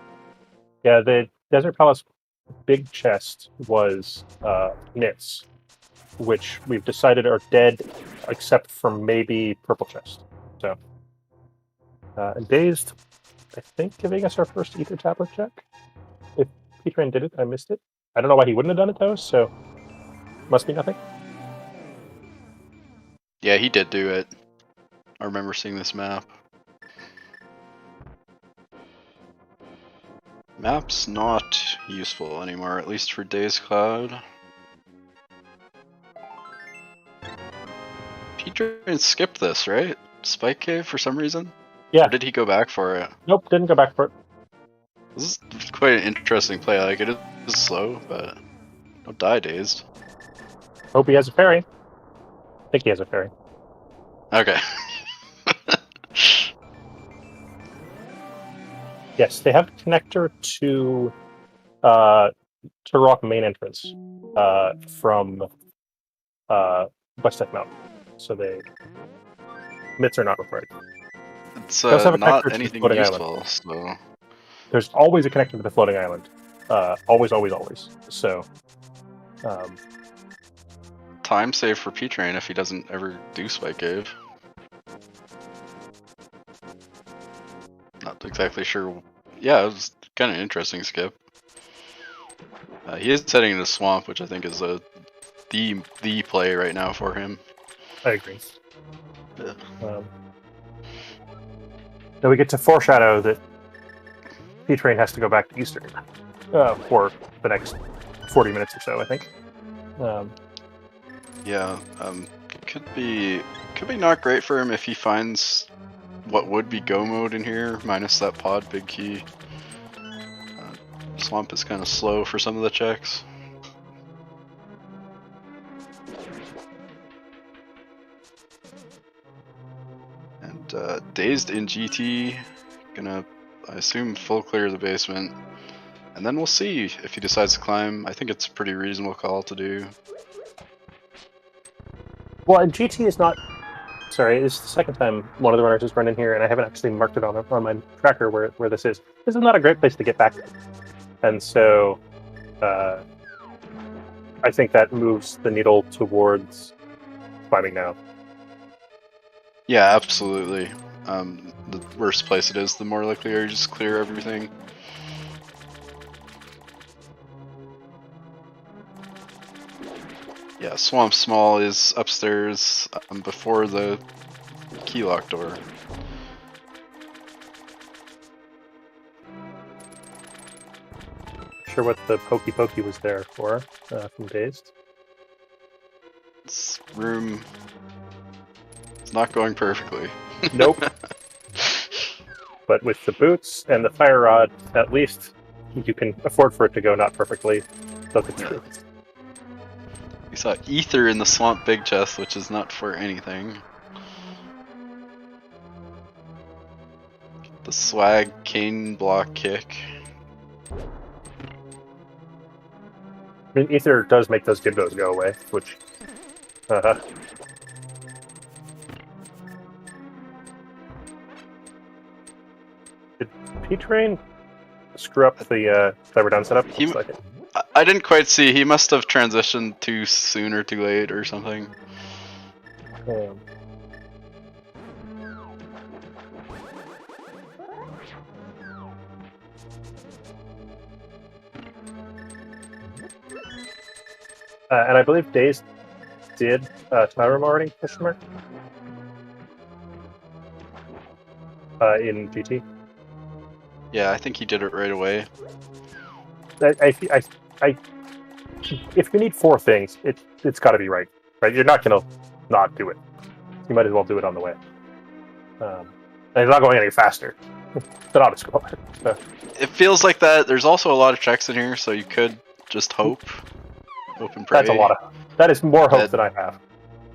Yeah, the Desert Palace big chest was nits, which we've decided are dead, except for maybe purple chest. So, and Dazed, I think, giving us our first ether tablet check. If P-Train did it, I missed it. I don't know why he wouldn't have done it though. So, must be nothing. Yeah, he did do it. I remember seeing this map. Map's not useful anymore, at least for dazedcloud. P-Train skipped this, right? Spike Cave for some reason? Yeah. Or did he go back for it? Nope, didn't go back for it. This is quite an interesting play. Like, it is slow, but don't die, Dazed. Hope he has a fairy. I think he has a fairy. Okay. Yes, they have a connector to Rock main entrance from West Tech Mountain. So mitts are not required. It's not anything useful, so... There's always a connector to the floating island. Always. So... time save for P-Train if he doesn't ever do Spike Cave. Not exactly sure. Yeah, it was kind of an interesting skip. He is heading into Swamp, which I think is the play right now for him. I agree. Yeah. Now we get to foreshadow that P-Train has to go back to Eastern for the next 40 minutes or so, I think. Yeah, could be not great for him if he finds what would be go mode in here, minus that pod big key. Swamp is kind of slow for some of the checks. And Dazed in GT, gonna, I assume, full clear the basement. And then we'll see if he decides to climb. I think it's a pretty reasonable call to do. Well, and GT is not. Sorry, it's the second time one of the runners has run in here, and I haven't actually marked it on my tracker where this is. This is not a great place to get back to. And so I think that moves the needle towards climbing now. Yeah, absolutely. The worse place it is, the more likely you just clear everything. Yeah, Swamp Small is upstairs before the key lock door. Sure what the Pokey Pokey was there for from Dazed. This room is not going perfectly. Nope. But with the boots and the fire rod, at least you can afford for it to go not perfectly. Look at through. We saw ether in the swamp big chest, which is not for anything. The swag cane block kick. I mean, ether does make those Gibdos go away, which... Did P-Train screw up the clever down setup? Looks like it. I didn't quite see. He must have transitioned too soon or too late or something. And I believe Daze did Tyrum already, question mark? In GT. Yeah, I think he did it right away. If you need 4 things, it's got to be right. You're not going to not do it. You might as well do it on the way. And it's not going any faster. It's an auto-scroller. So. It feels like that. There's also a lot of checks in here, so you could just hope. Hope and pray. That's a lot of... That is more hope than I have.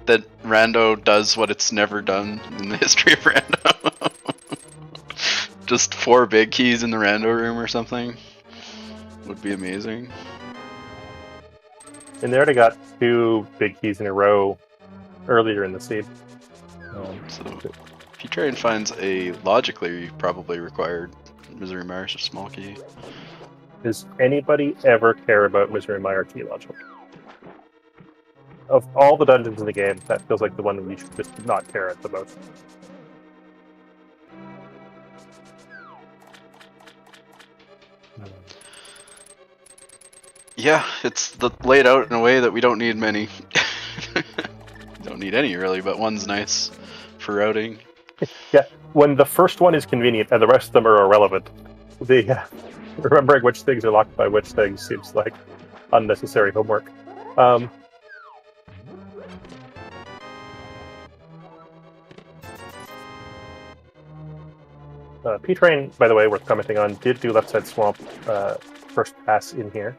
That Rando does what it's never done in the history of Rando. Just 4 big keys in the Rando room or something. Would be amazing. And they already got 2 big keys in a row earlier in the seed. So, P-Train finds a logically probably required Misery Mire small key. Does anybody ever care about Misery Mire key logic? Of all the dungeons in the game, that feels like the one we should just not care at the most. Yeah, it's laid out in a way that we don't need many. Don't need any really, but one's nice for routing. Yeah, when the first one is convenient and the rest of them are irrelevant, remembering which things are locked by which things seems like unnecessary homework. P-Train, by the way, worth commenting on, did do left side swamp first pass in here.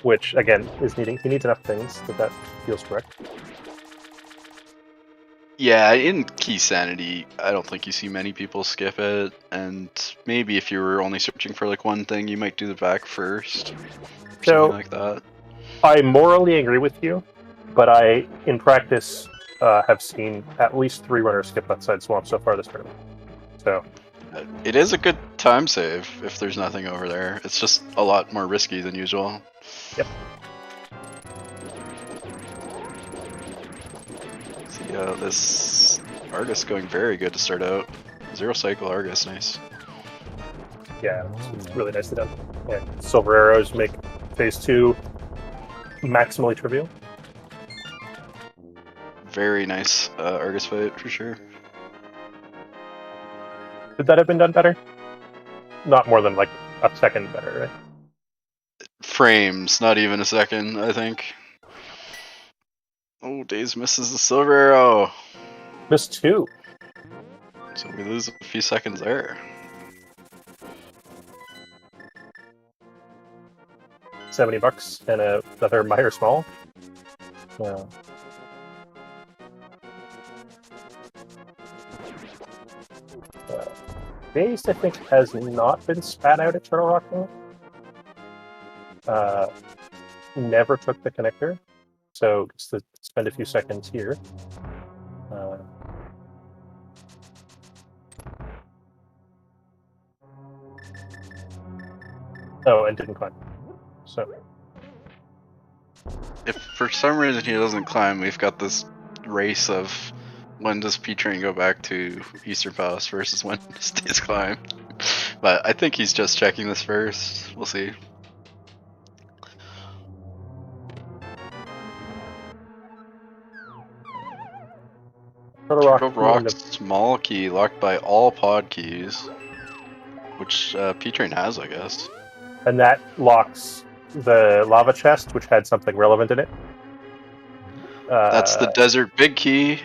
Which, again, is needing... He needs enough things that feels correct. Yeah, in Key Sanity, I don't think you see many people skip it, and maybe if you were only searching for like one thing, you might do the back first, or something like that. I morally agree with you, but I, in practice, have seen at least 3 runners skip left side swamp so far this tournament. So... It is a good time save if there's nothing over there. It's just a lot more risky than usual. Yep. See, this Argus going very good to start out. 0 cycle Argus, nice. Yeah, it's really nicely done. Yeah, silver arrows make phase 2 maximally trivial. Very nice Argus fight for sure. Could that have been done better? Not more than like a second better, right? Frames, not even a second, I think. Oh, Daze misses the silver arrow. Missed 2. So we lose a few seconds there. $70 and another Mire Small. Base, I think, has not been spat out at Turtle Rock. Never took the connector. so just to spend a few seconds here. Oh, and didn't climb. So If for some reason he doesn't climb, we've got this race of when does P-Train go back to Eastern Palace versus when does Days climb. But I think he's just checking this first. We'll see. Turtle Turtle Rock small key locked by all pod keys, which P-Train has, I guess. And that locks the lava chest, which had something relevant in it. That's the desert big key,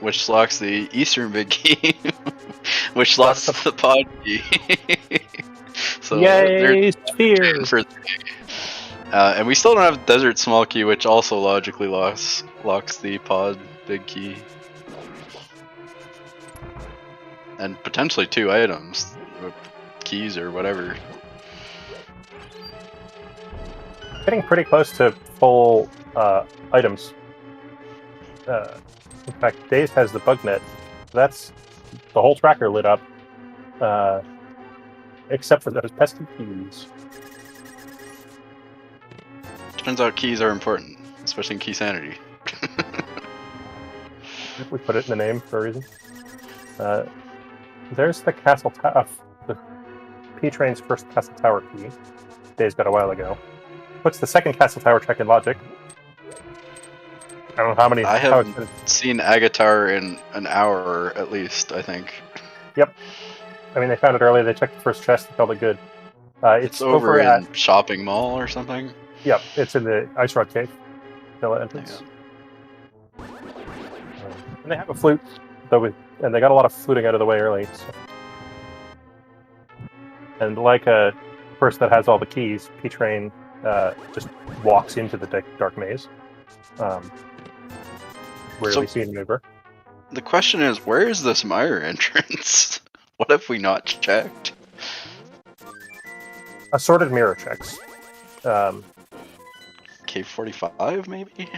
which locks the eastern big key, which locks the pod key. So yay, spheres! And we still don't have desert small key, which also logically locks the pod big key. And potentially 2 items, or keys or whatever. Getting pretty close to full items. In fact, Daze has the bug net. That's the whole tracker lit up, except for those pesky keys. Turns out keys are important, especially in key sanity. We put it in the name for a reason. There's the castle tower, the P-Train's first castle tower key. Daze got a while ago. What's the second castle tower check in logic? I don't know how many. I haven't seen Aga Tower in an hour at least, I think. Yep. I mean, they found it early. They checked the first chest. They called it good. It's over in Shopping Mall or something. Yep, it's in the Ice Rod Cave villa entrance. Yeah. And they have a flute, and they got a lot of fluting out of the way early. So. And like a person that has all the keys, P-Train just walks into the dark maze. Rarely seen maneuver. The question is, where is this mire entrance? What have we not checked? Assorted mirror checks. Cave 45, maybe?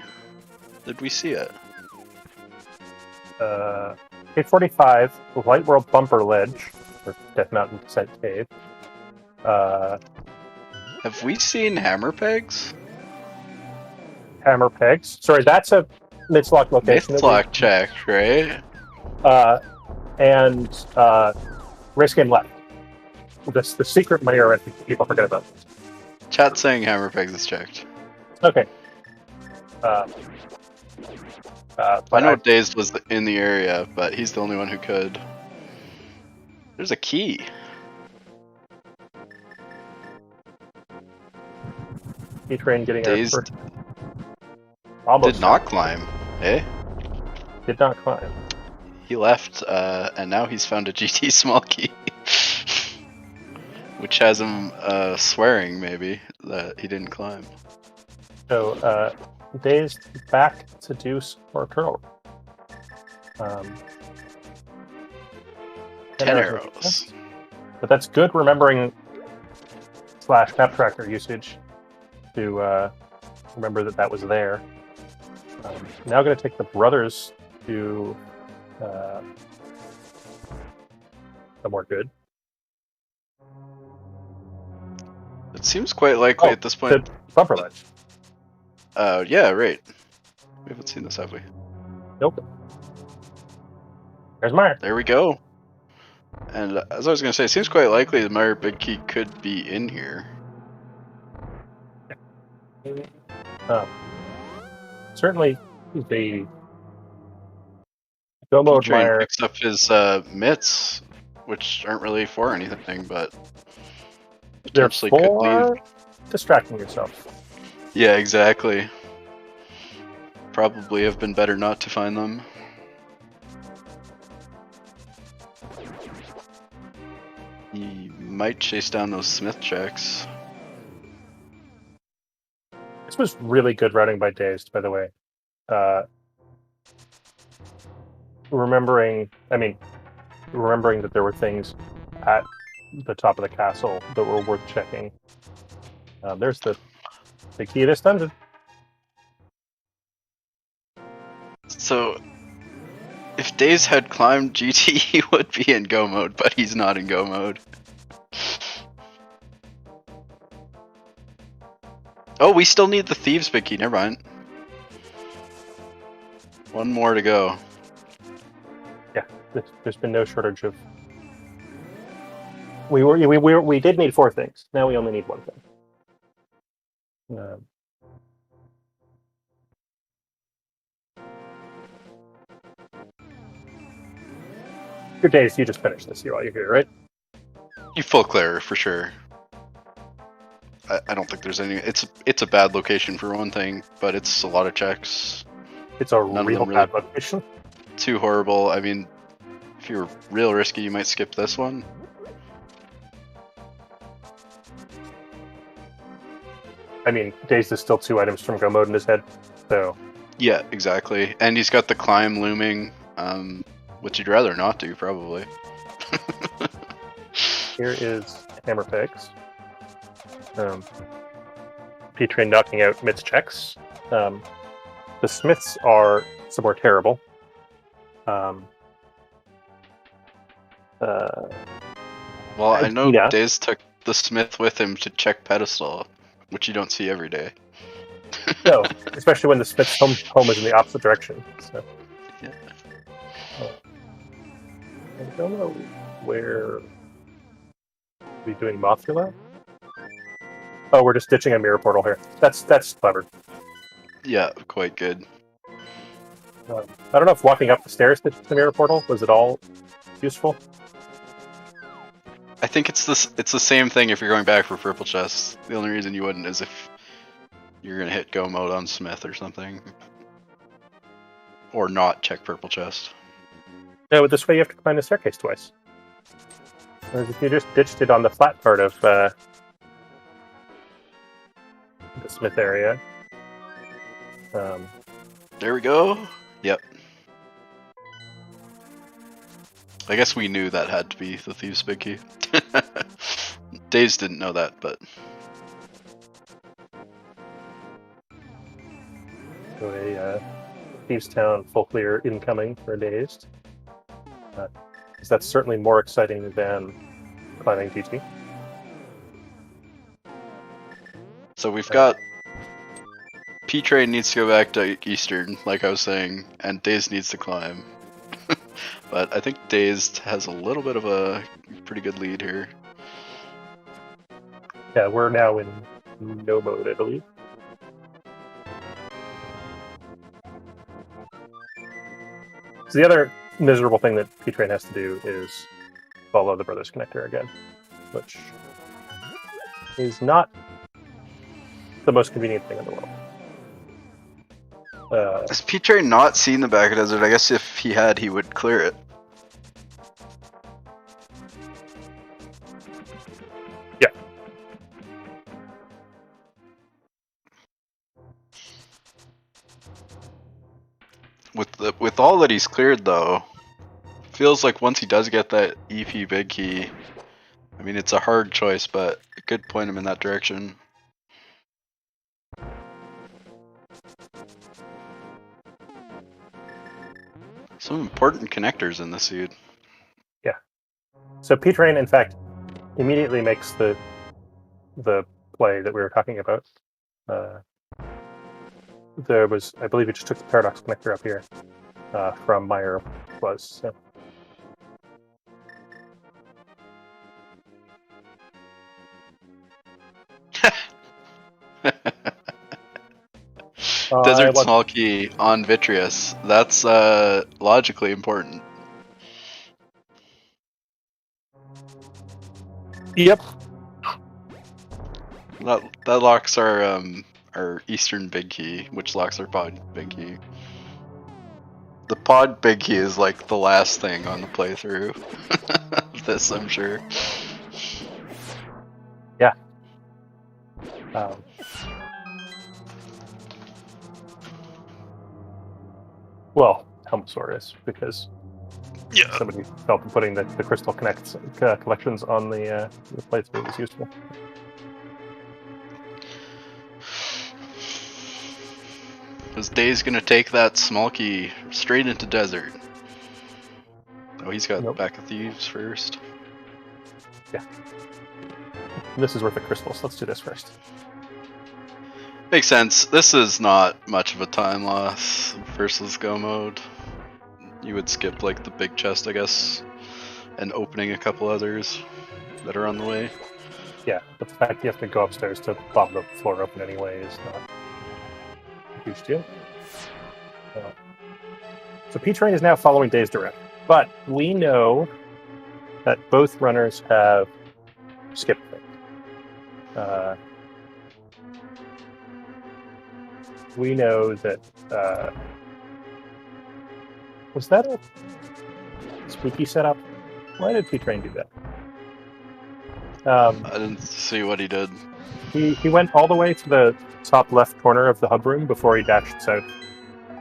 Did we see it? Cave 45, Light World Bumper Ledge, or Death Mountain Descent Cave. Have we seen hammer pegs? Hammer pegs. Sorry, that's a Mitzlock location. Mitzlock check, right? And race game left. That's the secret mirror. I think people forget about. Chat saying hammer pegs is checked. Okay. I know Dazed was in the area, but he's the only one who could. There's a key. P-Train getting Dazed first. Almost did not climb, eh? Did not climb. He left, and now he's found a GT small key. Which has him swearing, maybe, that he didn't climb. So, Dazed back to Deuce or Turtle. 10 arrows. But that's good remembering / map tracker usage to remember that was there. Now going to take the brothers to somewhere good. It seems quite likely at this point. The bumper ledge. Yeah, right. We haven't seen this, have we? Nope. There's Meyer. There we go. And as I was going to say, it seems quite likely the Meyer Big Key could be in here. Certainly, the go mode P-Train Meyer picks up his mitts, which aren't really for anything, but they're potentially could for lead. distracting yourself. Yeah, exactly. Probably have been better not to find them. He might chase down those Smith checks. This was really good routing by Dazed, by the way. Remembering that there were things at the top of the castle that were worth checking. There's the key of this dungeon. So, if Daze had climbed GT, he would be in go mode, but he's not in go mode. Oh, we still need the Thieves Big Key, never mind. One more to go. Yeah, there's been no shortage of... We did need 4 things. Now we only need 1 thing. Your Days, you just finished this while you're here, right? You full clear for sure. I don't think there's any. It's a bad location for one thing, but it's a lot of checks. It's a real bad location. Too horrible. I mean, if you're real risky, you might skip this one. I mean, Days is still 2 items from go mode in his head, so... Yeah, exactly. And he's got the climb looming, which you'd rather not do, probably. Here is Hammer Pegs. P-Train knocking out Mitt's checks. The Smiths are some more terrible. Well, I know Daze took the Smith with him to check Pedestal, which you don't see every day. No, especially when the Smith's home is in the opposite direction. So. Yeah. I don't know where... Are we doing Mothula? Oh, we're just ditching a mirror portal here. That's clever. Yeah, quite good. I don't know if walking up the stairs to the mirror portal was at all useful. I think it's the same thing if you're going back for purple chests. The only reason you wouldn't is if you're gonna hit go mode on Smith or something, or not check purple chest. No, but this way you have to climb the staircase twice. Whereas if you just ditched it on the flat part of the Smith area. There we go. Yep. I guess we knew that had to be the Thieves' Big Key. Daze didn't know that, but... So a Thieves Town full clear incoming for Dazed. Because that's certainly more exciting than climbing GT. So we've got... P-Train needs to go back to Eastern, like I was saying, and Dazed needs to climb. But I think Dazed has a little bit of a pretty good lead here. Yeah, we're now in no mode, I believe. So the other miserable thing that P-Train has to do is follow the Brothers Connector again, which is not the most convenient thing in the world. Has P-Train not seen the back of desert? I guess if he had, he would clear it. Yeah. With all that he's cleared, though, feels like once he does get that EP Big Key, I mean, it's a hard choice, but it could point him in that direction. Some important connectors in the seed. Yeah. So P-Train, in fact, immediately makes the play that we were talking about. There was, I believe, he just took the Paradox Connector up here from Meyer was. So. Desert Small Key on Vitreous. That's logically important. Yep. That locks our Eastern Big Key, which locks our Pod Big Key. The Pod Big Key is like the last thing on the playthrough of this, I'm sure. Yeah. Well, Helmsaur is, because somebody felt that putting the Crystal collections on the playthrough was useful. Because Day's gonna take that small key straight into desert. Oh, he's got Back of Thieves first. Yeah. This is worth a crystal, so let's do this first. Makes sense. This is not much of a time loss versus go mode. You would skip like the big chest, I guess, and opening a couple others that are on the way. Yeah, but the fact you have to go upstairs to pop the floor open anyway is not a huge deal. So P-Train is now following Day's direct, but we know that both runners have skipped things. We know that was that a spooky setup? Why did P-Train do that? I didn't see what he did. He went all the way to the top left corner of the hub room before he dashed south.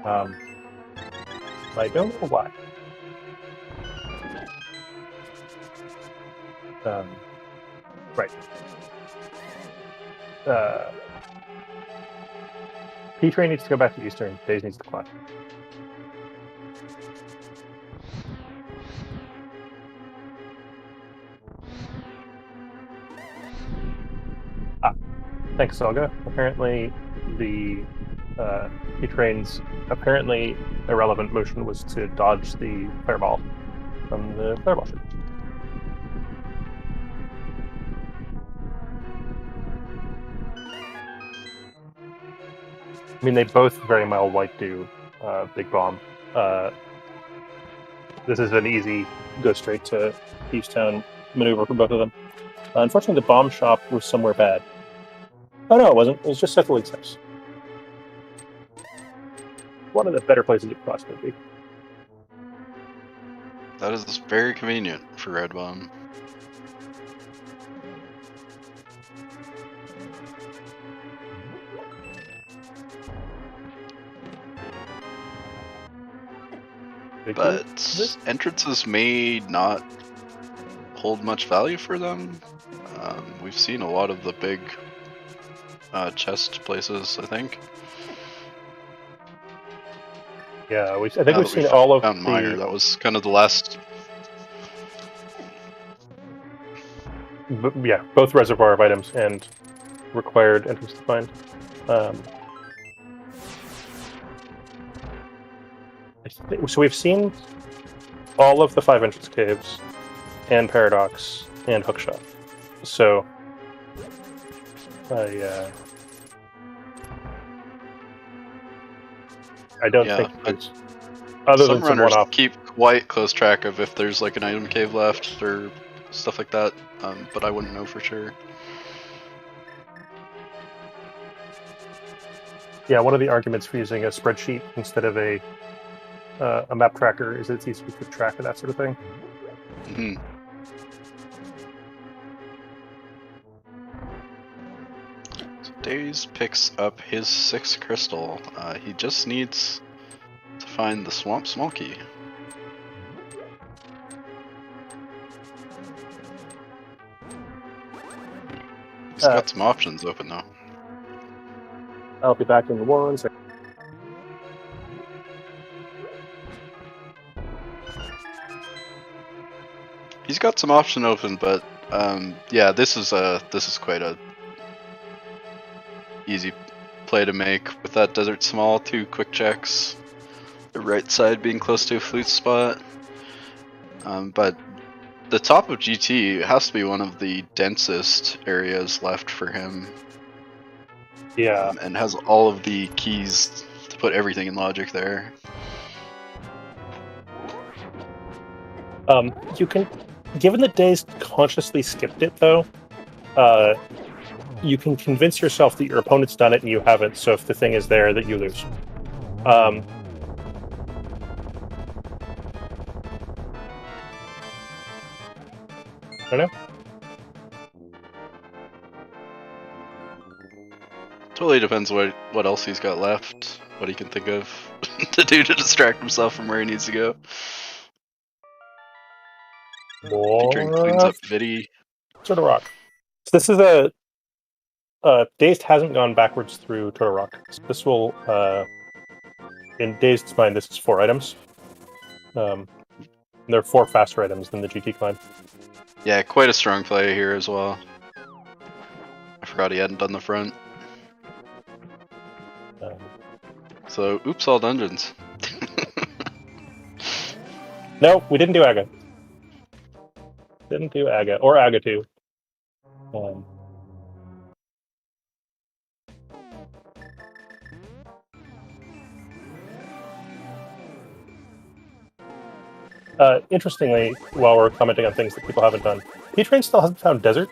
I don't know why. Right. P-Train needs to go back to Eastern. Days needs to climb. Thanks, Zelda. Apparently, the P-Train's apparently irrelevant motion was to dodge the fireball from the fireball ship. I mean, they both very mild white do big bomb. This is an easy go straight to Easttown maneuver for both of them. Unfortunately, the bomb shop was somewhere bad. Oh no, it wasn't. It was just Seth Lee's house. One of the better places it could possibly be. That is very convenient for Red Bomb. But entrances may not hold much value for them. We've seen a lot of the big chest places, I think. Yeah, I think we've seen all of Mount Minor. That was kind of the last. Yeah, both reservoir of items and required entrance to find. So we've seen all of the 5 entrance caves, and Paradox, and Hookshot. So I don't think there's, other some than some runners one-off. keep quite close track of if there's like an item cave left or stuff like that, but I wouldn't know for sure. Yeah, one of the arguments for using a spreadsheet instead of a map tracker is that it's easy to keep track of that sort of thing. Mm-hmm. So Days picks up his 6th crystal. He just needs to find the Swamp Small Key. He's got some options open though. I'll be back in the war one second. He's got some option open, but yeah, this is quite a easy play to make with that desert small, 2 quick checks, the right side being close to a flute spot. But the top of GT has to be one of the densest areas left for him. Yeah, and has all of the keys to put everything in logic there. You can, given that Days consciously skipped it though, you can convince yourself that your opponent's done it and you haven't, so if the thing is there, that you lose. I don't know. Totally depends what else he's got left, what he can think of to do to distract himself from where he needs to go. Featuring cleans up Viddy. Turtle Rock. So this is Dazed hasn't gone backwards through Turtle Rock. So this will in Dazed's mind, this is 4 items. And there are 4 faster items than the GT climb. Yeah, quite a strong play here as well. I forgot he hadn't done the front. So, oops, all dungeons. No, we didn't do Aga. Didn't do Aga, or Aga 2. Interestingly, while we're commenting on things that people haven't done, P-Train still hasn't found Desert.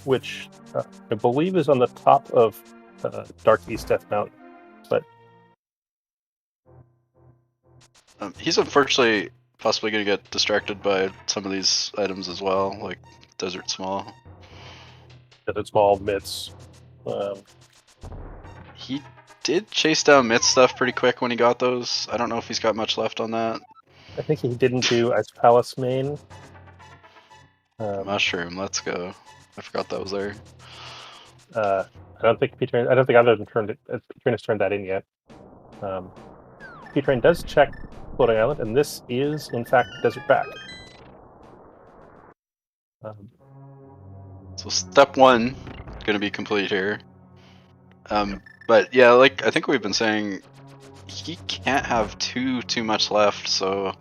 Which I believe is on the top of Dark East Death Mountain. But he's unfortunately possibly going to get distracted by some of these items as well, like Desert Small. Desert Small, Mitts. He did chase down Mitts stuff pretty quick when he got those. I don't know if he's got much left on that. I think he didn't do Ice Palace main. Mushroom, let's go. I forgot that was there. I don't think P-Train. I don't think either of them P-Train has turned that in yet. P-Train does check Floating Island, and this is in fact Desert Back. So step 1 going to be complete here. But yeah, like I think we've been saying, he can't have too much left. So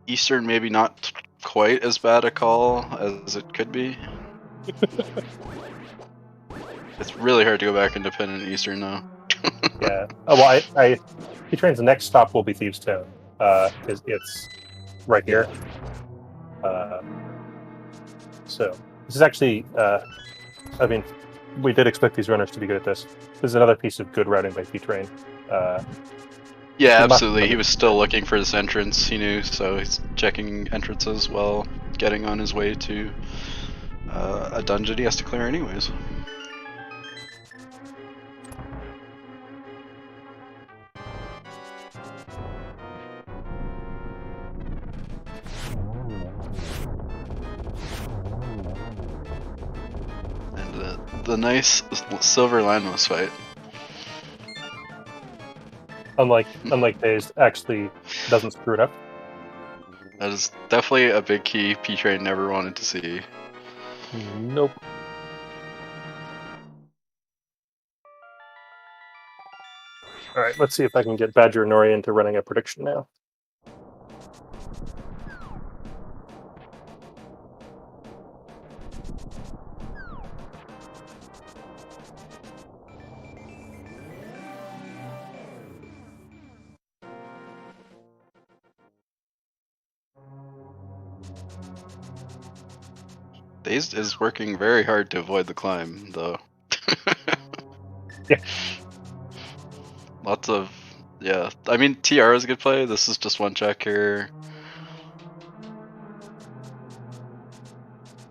Eastern maybe not quite as bad a call as it could be. It's really hard to go back independent Eastern though. Yeah. Oh, well, P-Train's next stop will be Thieves' Town. It's right here. So this is actually, I mean, we did expect these runners to be good at this. This is another piece of good routing by P-Train. Yeah, absolutely. He was still looking for this entrance, he knew, so he's checking entrances while getting on his way to a dungeon he has to clear anyways. And the nice silver landless fight. Unlike Dazed, actually doesn't screw it up. That is definitely a big key P-Train never wanted to see. Nope. Alright, let's see if I can get Badger and Nori into running a prediction now. Dazed is working very hard to avoid the climb, though. Yeah. Lots of, yeah. I mean, TR is a good play. This is just one check here.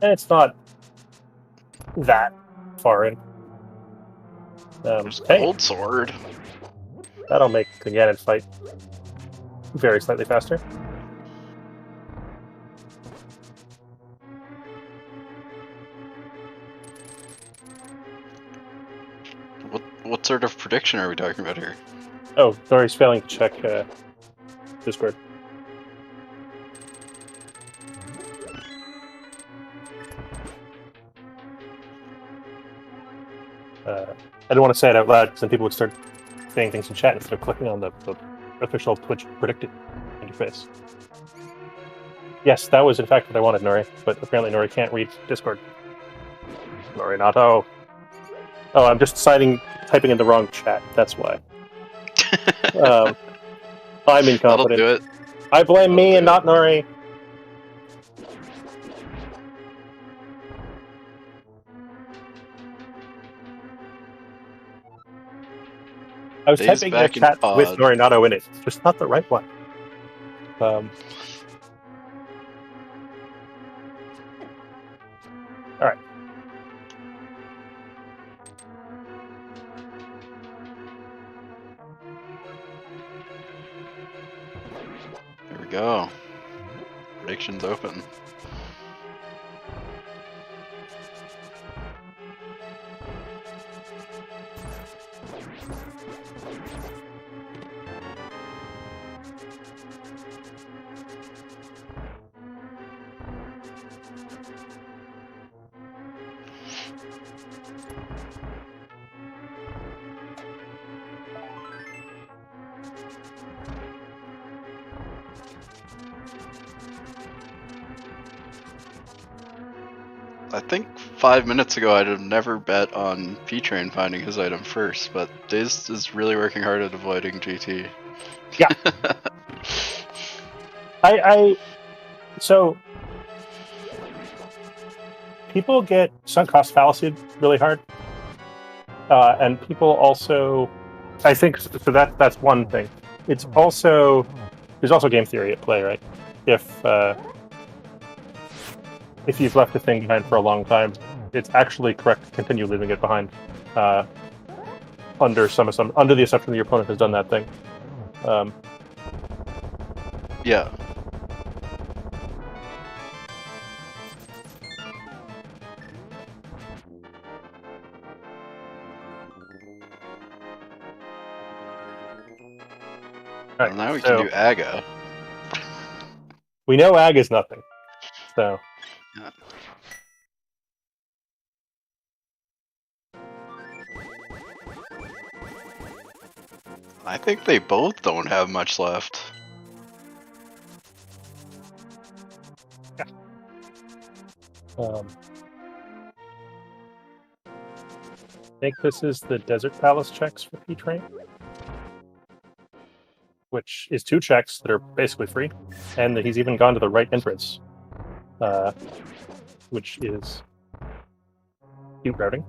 And it's not that far in. Hey, Old sword. that'll make the Ganon fight very slightly faster. What sort of prediction are we talking about here? Oh, Nori's failing to check Discord. I don't want to say it out loud because then people would start saying things in chat instead of clicking on the official Twitch predicted interface. Yes, that was in fact what I wanted, Nori, but apparently Nori can't read Discord. Nori Nato. Oh, I'm just typing in the wrong chat. That's why. I'm incompetent. That'll do it. I blame me and not Nori. I was Dave's typing in a back in chat pod. with Norinato in it, just not the right one. Alright. Here we go. Predictions open. I think 5 minutes ago I'd have never bet on P-Train finding his item first, but Daze is really working hard at avoiding GT. Yeah. So people get sunk cost fallacy really hard, and people also, I think, so that's one thing. It's also there's also game theory at play, right? If you've left a thing behind for a long time, it's actually correct to continue leaving it behind, under the assumption that your opponent has done that thing. Yeah. All Well, now we can do Aga. We know Ag is nothing, so. Yeah. I think they both don't have much left. I think this is the Desert Palace checks for P-Train, which is 2 checks that are basically free, and he's even gone to the right entrance, which is cute routing.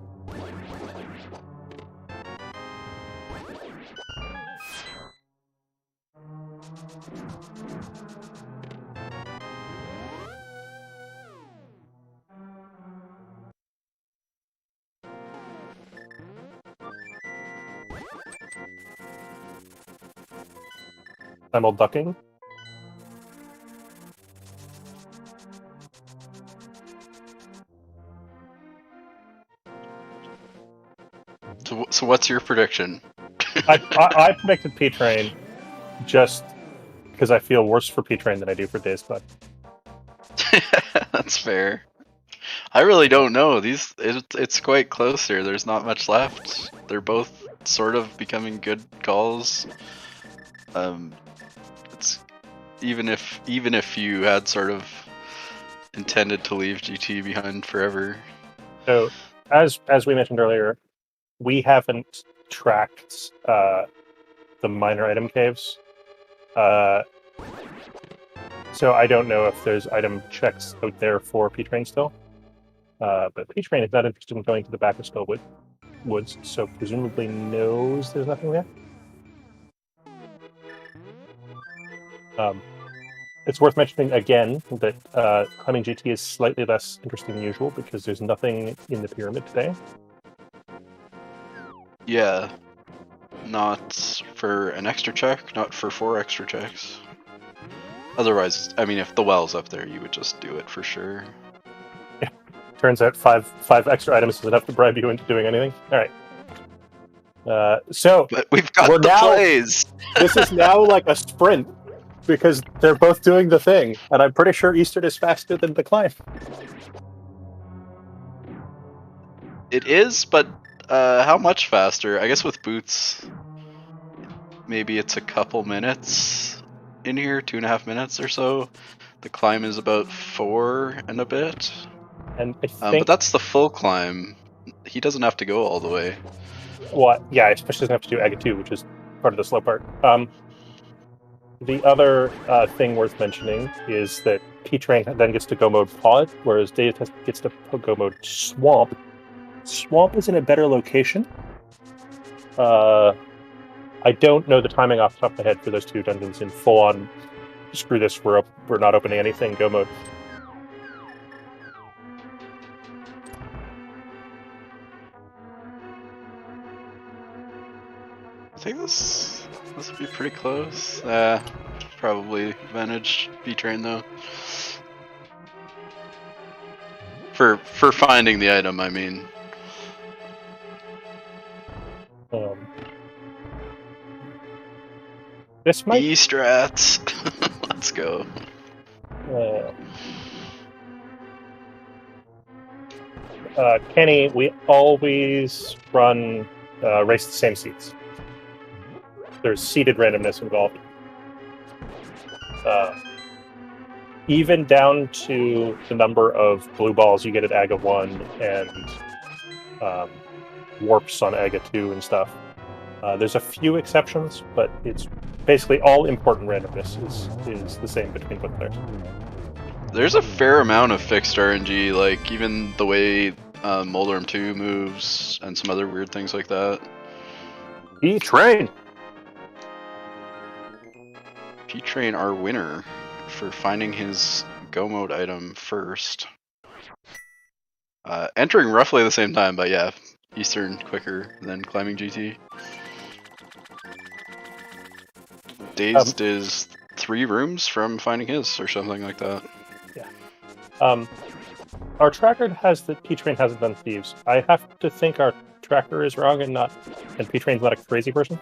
Simul ducking. So what's your prediction? I predicted P-Train just because I feel worse for P-Train than I do for Dazecloud. That's fair. I really don't know. It's quite close here. There's not much left. They're both sort of becoming good calls. It's even if you had sort of intended to leave GT behind forever. So, as we mentioned earlier, we haven't tracked the minor item caves. So I don't know if there's item checks out there for P-Train still. But P-Train is not interested in going to the back of Skull Woods, so presumably knows there's nothing there. It's worth mentioning again that climbing GT is slightly less interesting than usual because there's nothing in the pyramid today. Yeah. Not for an extra check, not for 4 extra checks. Otherwise, I mean, if the well's up there, you would just do it for sure. Yeah. Turns out five extra items is enough to bribe you into doing anything. All right. So but we've got the plays. This is now like a sprint because they're both doing the thing, and I'm pretty sure Eastern is faster than the climb. It is, but how much faster? I guess with boots, maybe it's a couple minutes in here, 2.5 minutes or so. The climb is about 4 and a bit. And I think, but that's the full climb. He doesn't have to go all the way. What? Yeah, especially doesn't have to do Aga 2, which is part of the slow part. The other thing worth mentioning is that P-Train then gets to go mode Pod, whereas Daze gets to go mode Swamp. Swamp is in a better location. I don't know the timing off the top of my head for those 2 dungeons in full-on, screw this, we're not opening anything, go mode. I think this would be pretty close. Probably advantage P-Train though. For finding the item, I mean. This might E-strats. Let's go. Kenny, we always run race the same seats. There's seated randomness involved. Even down to the number of blue balls you get at AGA 1 and warps on AGA 2 and stuff. There's a few exceptions, but it's basically all important randomness is the same between both players. There's a fair amount of fixed RNG, like even the way Moldorm 2 moves and some other weird things like that. P-Train! P-Train, our winner for finding his go mode item first. Entering roughly the same time, but yeah, Eastern quicker than climbing GT. Dazed is 3 rooms from finding his, or something like that. Yeah. Our tracker has that P-Train hasn't done thieves. I have to think our tracker is wrong and P-Train's not a crazy person.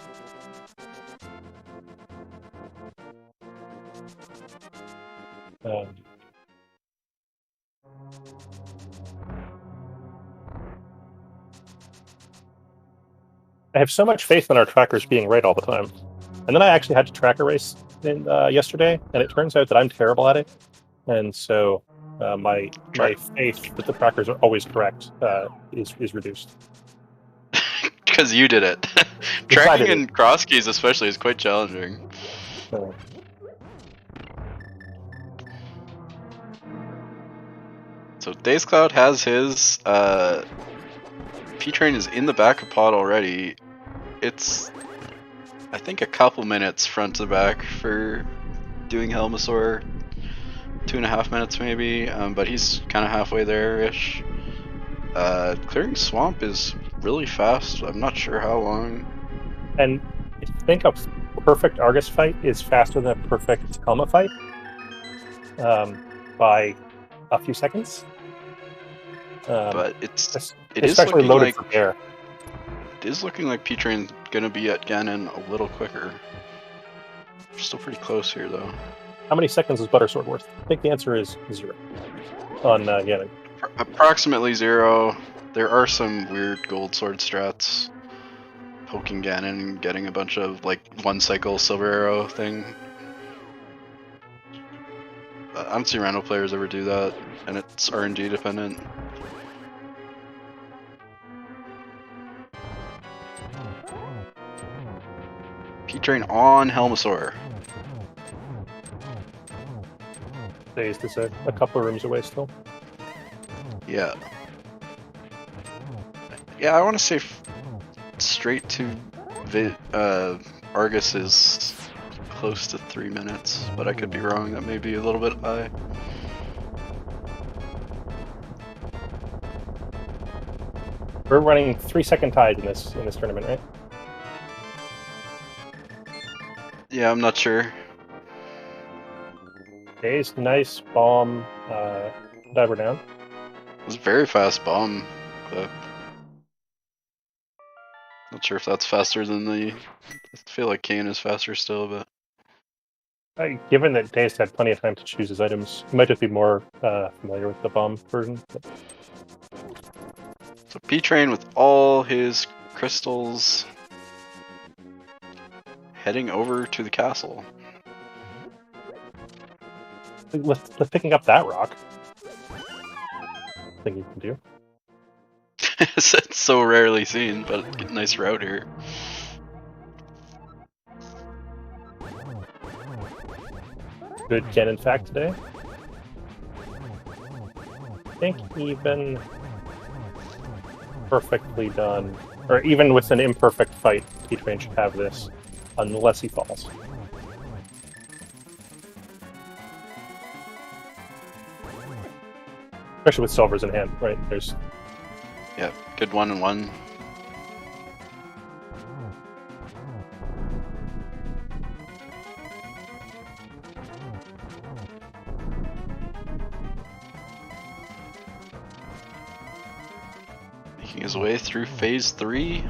I have so much faith in our trackers being right all the time. And then I actually had to track a race yesterday, and it turns out that I'm terrible at it. And so my faith that the trackers are always correct is reduced. Because you did it. Tracking in Crosskeys especially is quite challenging. So dazedcloud has his. P-Train is in the back of pod already. It's, I think, a couple minutes front to back for doing Helmasaur. 2.5 minutes maybe, but he's kind of halfway there-ish. Clearing swamp is really fast. I'm not sure how long. And I think a perfect Argus fight is faster than a perfect Helma fight by a few seconds. But it is especially looking loaded like from air. It is looking like P-Train's gonna be at Ganon a little quicker. We're still pretty close here though. How many seconds is Buttersword worth? I think the answer is 0 on Ganon. Approximately 0. There are some weird gold sword strats. Poking Ganon and getting a bunch of like 1 cycle silver arrow thing. I don't see random players ever do that, and it's RNG dependent. P-Train on Helmasaur. Dazed is a couple of rooms away still. Yeah. Yeah, I want to say straight to Argus is close to 3 minutes, but I could be wrong. That may be a little bit high. We're running 3-second tides in this tournament, right? Yeah, I'm not sure. Dazed, nice bomb diver down. It was a very fast bomb clip. Not sure if that's faster than I feel like Kane is faster still, but. Given that Dazed had plenty of time to choose his items, he might just be more familiar with the bomb version. But... So P-Train with all his crystals heading over to the castle. Let's picking up that rock. Thing you can do. It's so rarely seen, but a nice route here. Good Ganon fact today. I think even perfectly done, or even with an imperfect fight, P-Train should have this, unless he falls. Especially with silvers in hand, right? There's... Yeah, good 1-1. Making his way through phase 3.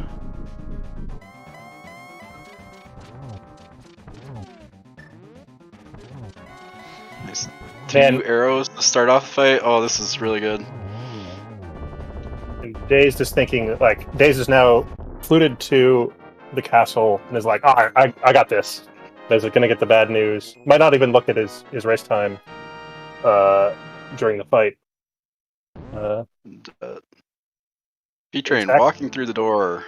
Nice. 2 arrows to start off the fight. Oh, this is really good. Dazed is thinking, like, Dazed is now fluted to the castle and is like, I got this. Is going to get the bad news. Might not even look at his race time during the fight. P-Train walking through the door.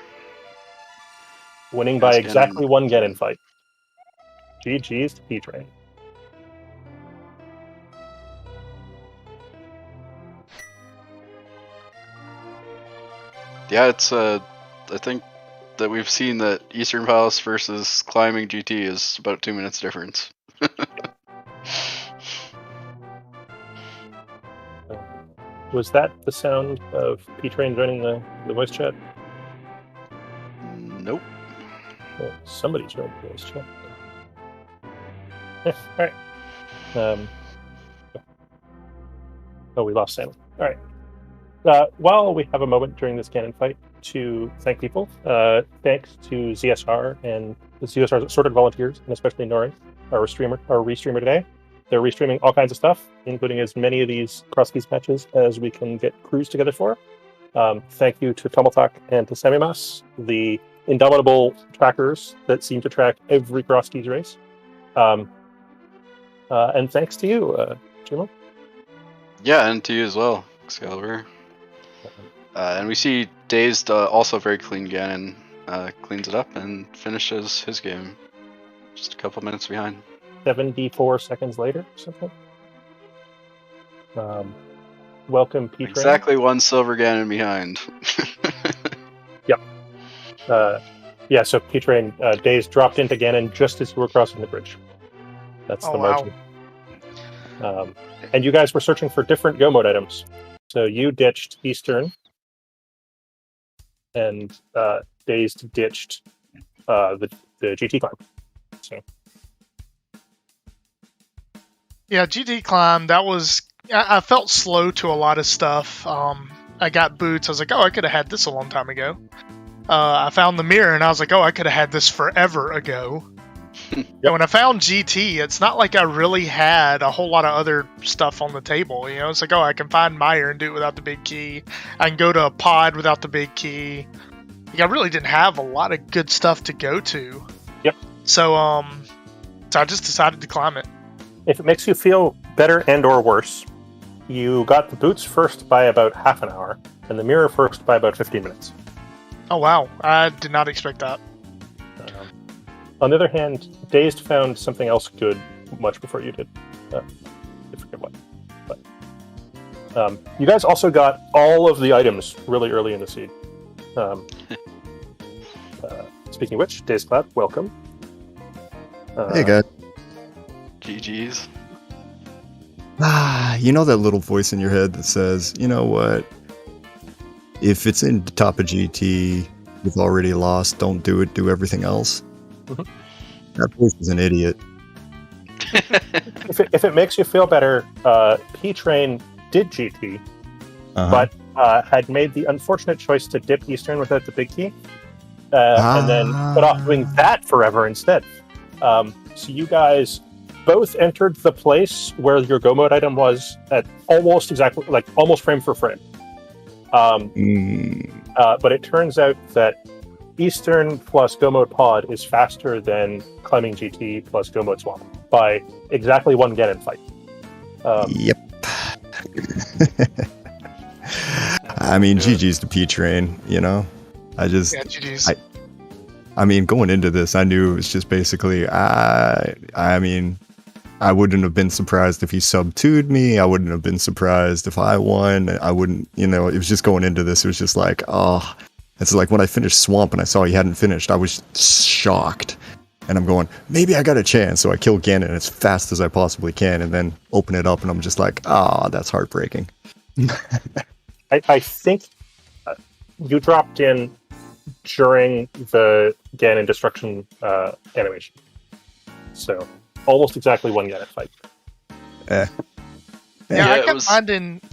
Winning by exactly one Ganon fight. GG's to P-Train. Yeah, it's I think that we've seen that Eastern Palace versus Climbing GT is about 2 minutes difference. Was that the sound of P-Train joining the voice chat? Nope. Well, somebody's joined the voice chat. Alright. We lost Sam. Alright. While we have a moment during this Ganon fight to thank people, thanks to ZSR and the ZSR's assorted volunteers, and especially Nori, our restreamer today. They're restreaming all kinds of stuff, including as many of these Crosskeys matches as we can get crews together for. Thank you to Tomaltak and to Samimas, the indomitable trackers that seem to track every Crosskeys race. And thanks to you, Jimo. Yeah, and to you as well, Excalibur. And we see Dazed also very clean Ganon, cleans it up and finishes his game. Just a couple minutes behind. 74 seconds later, or something. Welcome, P-Train. Exactly one silver Ganon behind. Yep. So P-Train, Dazed dropped into Ganon just as you were crossing the bridge. That's the margin. Wow. And you guys were searching for different Go mode items. So you ditched Eastern, and Dazed ditched the GT climb. So. Yeah, GT climb, that was... I felt slow to a lot of stuff. I got boots. I was like, I could have had this a long time ago. I found the mirror, and I was like, I could have had this forever ago. Yep. And when I found GT, it's not like I really had a whole lot of other stuff on the table. You know, it's like, I can find Meyer and do it without the big key. I can go to a pod without the big key. Like, I really didn't have a lot of good stuff to go to. Yep. So I just decided to climb it. If it makes you feel better and or worse, you got the boots first by about half an hour, and the mirror first by about 15 minutes. Oh, wow. I did not expect that. On the other hand, Dazed found something else good much before you did. I forget what. But you guys also got all of the items really early in the seed. Speaking of which, dazedcloud, welcome. Hey, guys. GG's. You know that little voice in your head that says, you know what? If it's in the top of GT, you've already lost. Don't do it. Do everything else. Mm-hmm. That voice is an idiot. If it makes you feel better, P-Train did GT, but had made the unfortunate choice to dip Eastern without the big key, and then put off doing that forever instead. So you guys both entered the place where your Go mode item was at almost exactly, like almost frame for frame. But it turns out that Eastern plus Go mode pod is faster than Climbing GT plus Go mode swap by exactly one Ganon fight. Yep. I mean, GG's to P-Train, you know? GG's. I mean, going into this, I knew it was just basically, I mean, I wouldn't have been surprised if he sub-2'd me. I wouldn't have been surprised if I won. I wouldn't, it was just going into this. It was just like, it's like when I finished Swamp and I saw he hadn't finished, I was shocked. And I'm going, maybe I got a chance. So I kill Ganon as fast as I possibly can and then open it up. And I'm just like, that's heartbreaking. I think you dropped in during the Ganon destruction animation. So almost exactly one Ganon fight. Yeah,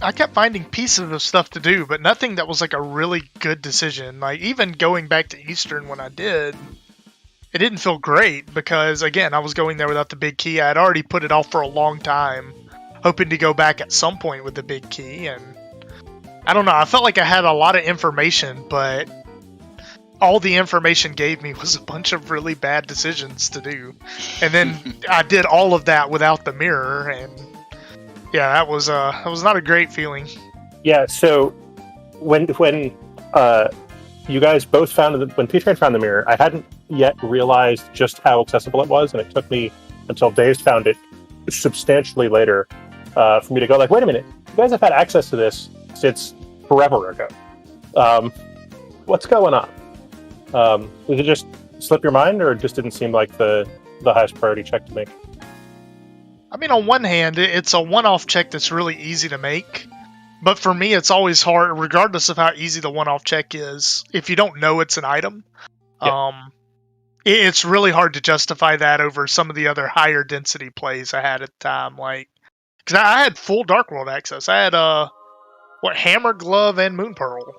I kept finding pieces of stuff to do, but nothing that was like a really good decision. Like even going back to Eastern when I did, it didn't feel great because again, I was going there without the big key. I had already put it off for a long time, hoping to go back at some point with the big key, and I don't know. I felt like I had a lot of information, but all the information gave me was a bunch of really bad decisions to do. And then I did all of that without the mirror, and yeah, that was not a great feeling. Yeah, so when you guys both found when P-Train found the mirror, I hadn't yet realized just how accessible it was, and it took me until Dazed found it substantially later for me to go like, wait a minute, you guys have had access to this since forever ago. What's going on? Did it just slip your mind, or it just didn't seem like the highest priority check to make? I mean, on one hand, it's a one-off check that's really easy to make, but for me, it's always hard, regardless of how easy the one-off check is. If you don't know it's an item, it's really hard to justify that over some of the other higher density plays I had at the time. Like, because I had full Dark World access. I had Hammer, Glove, and Moon Pearl.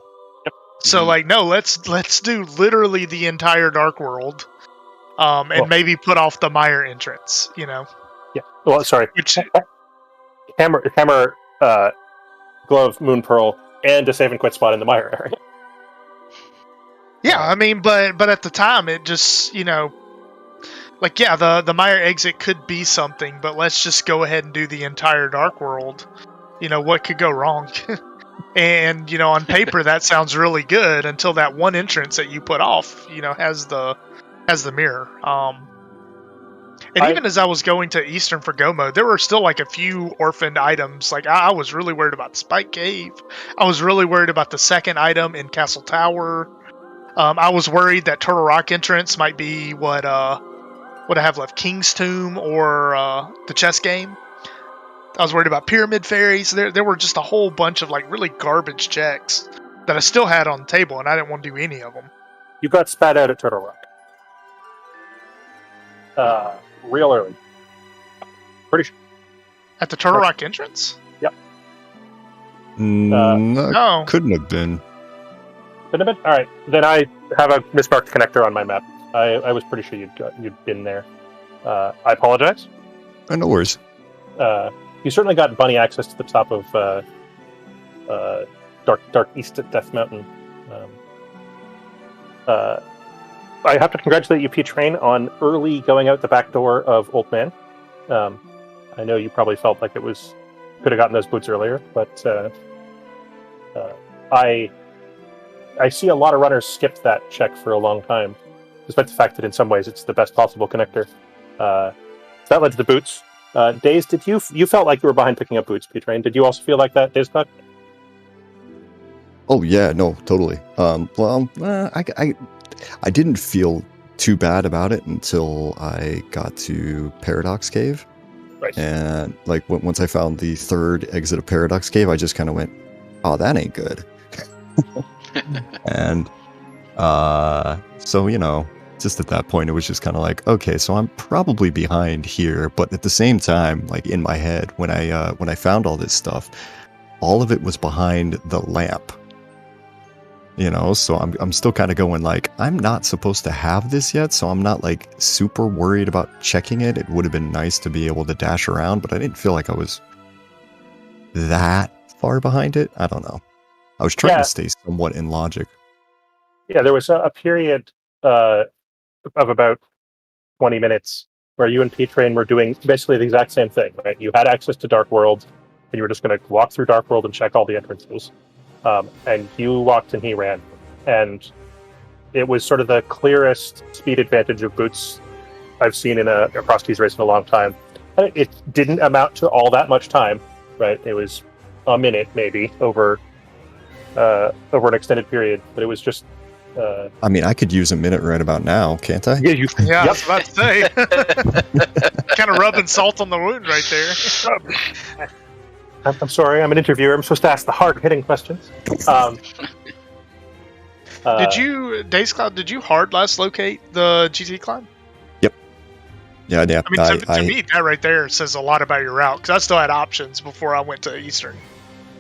So like, no, let's do literally the entire Dark World, and maybe put off the Mire entrance. You know. Yeah. Well, sorry. Hammer, Glove, Moon Pearl, and a save and quit spot in the Mire area. Yeah, I mean, but at the time, it just, you know, like, yeah, the Mire exit could be something, but let's just go ahead and do the entire Dark World. You know, what could go wrong? And, you know, on paper, that sounds really good until that one entrance that you put off, you know, has the mirror. And even as I was going to Eastern for Go mode, there were still like a few orphaned items. Like, I was really worried about Spike Cave. I was really worried about the second item in Castle Tower. I was worried that Turtle Rock entrance might be what I have left, King's Tomb or the chess game. I was worried about Pyramid Fairies. There were just a whole bunch of like really garbage checks that I still had on the table, and I didn't want to do any of them. You got spat out at Turtle Rock. Real early. Pretty sure. At the Turtle Rock entrance? Yep. No. Couldn't have been. Couldn't have been? Alright. Then I have a mismarked connector on my map. I was pretty sure you'd been there. I apologize. No worries. You certainly got bunny access to the top of Dark East at Death Mountain. I have to congratulate you, P-Train, on early going out the back door of Old Man. I know you probably felt like could have gotten those boots earlier, but I see a lot of runners skipped that check for a long time, despite the fact that in some ways it's the best possible connector. So that led to the boots. Daze, did you felt like you were behind picking up boots, P-Train? Did you also feel like that, dazedcloud? Oh yeah, no, totally. I didn't feel too bad about it until I got to Paradox Cave. Right. And like once I found the third exit of Paradox Cave, I just kind of went, "Oh, that ain't good." And so, you know, just at that point, it was just kind of like, okay, so I'm probably behind here. But at the same time, like in my head, when I found all this stuff, all of it was behind the lamp. You know, so I'm still kind of going like, I'm not supposed to have this yet, so I'm not like super worried about checking it. It would have been nice to be able to dash around, but I didn't feel like I was that far behind it. I don't know. I was trying to stay somewhat in logic. Yeah, there was a period of about 20 minutes where you and P-Train were doing basically the exact same thing, right? You had access to Dark World, and you were just going to walk through Dark World and check all the entrances. And you walked and he ran. And it was sort of the clearest speed advantage of boots I've seen in a Crosskeys race in a long time. It didn't amount to all that much time, right? It was a minute, maybe, over an extended period. But it was just... I mean, I could use a minute right about now, can't I? Yeah, I was about to say. Kind of rubbing salt on the wound right there. I'm sorry, I'm an interviewer. I'm supposed to ask the hard-hitting questions. dazedcloud, did you hard last locate the GT climb? Yep. Yeah. I mean, to me, that right there says a lot about your route, because I still had options before I went to Eastern.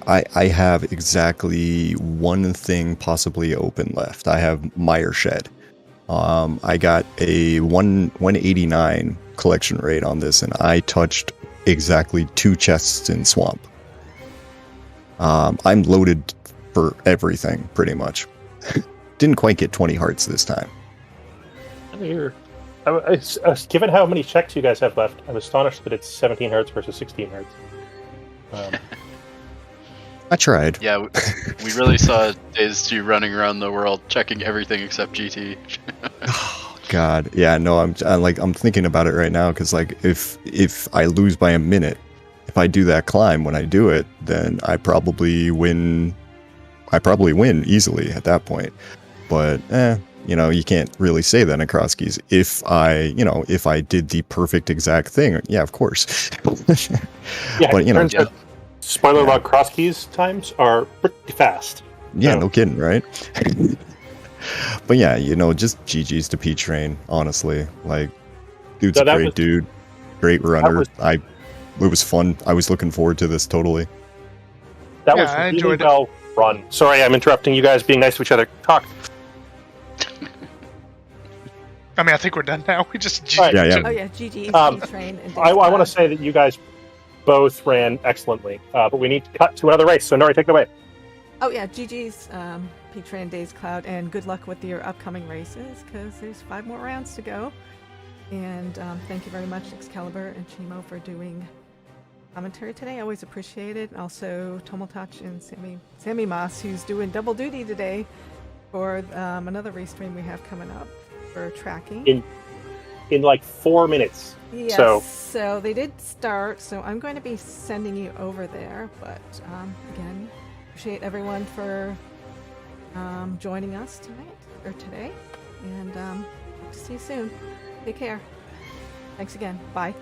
I have exactly one thing possibly open left. I have Mire Shed. I got a 189 collection rate on this, and I touched exactly 2 chests in Swamp. I'm loaded for everything, pretty much. Didn't quite get 20 hearts this time. Given how many checks you guys have left, I'm astonished that it's 17 hertz versus 16 hertz. I tried. Yeah, we really saw Days 2 running around the world checking everything except GT. Oh, God, yeah, no, I'm thinking about it right now because like if I lose by a minute, if I do that climb when I do it, then I probably win. I probably win easily at that point. But you can't really say that in Crosskeys. If I did the perfect exact thing, yeah, of course. Yeah, but spoiler alert: Crosskeys times are pretty fast. Yeah, no kidding, right? But yeah, just GG's to P-Train, honestly. Like, dude's a great dude, great runner. It was fun. I was looking forward to this totally. That was really well run. Sorry, I'm interrupting you guys being nice to each other. Talk. I mean, I think we're done now. We just right. Yeah. Oh yeah, GG, P-Train, and I want to say that you guys both ran excellently, but we need to cut to another race. So Nori, take it away. Oh yeah, GG's P-Train, dazedcloud, and good luck with your upcoming races because there's 5 more rounds to go. And thank you very much, Excalibur and Chimo, for doing commentary today. I always appreciate it. And also Tomotouch and Sammy Moss, who's doing double duty today for another restream we have coming up for tracking. In like 4 minutes. Yes, so they did start, so I'm going to be sending you over there. But again, appreciate everyone for joining us today. And hope to see you soon. Take care. Thanks again. Bye.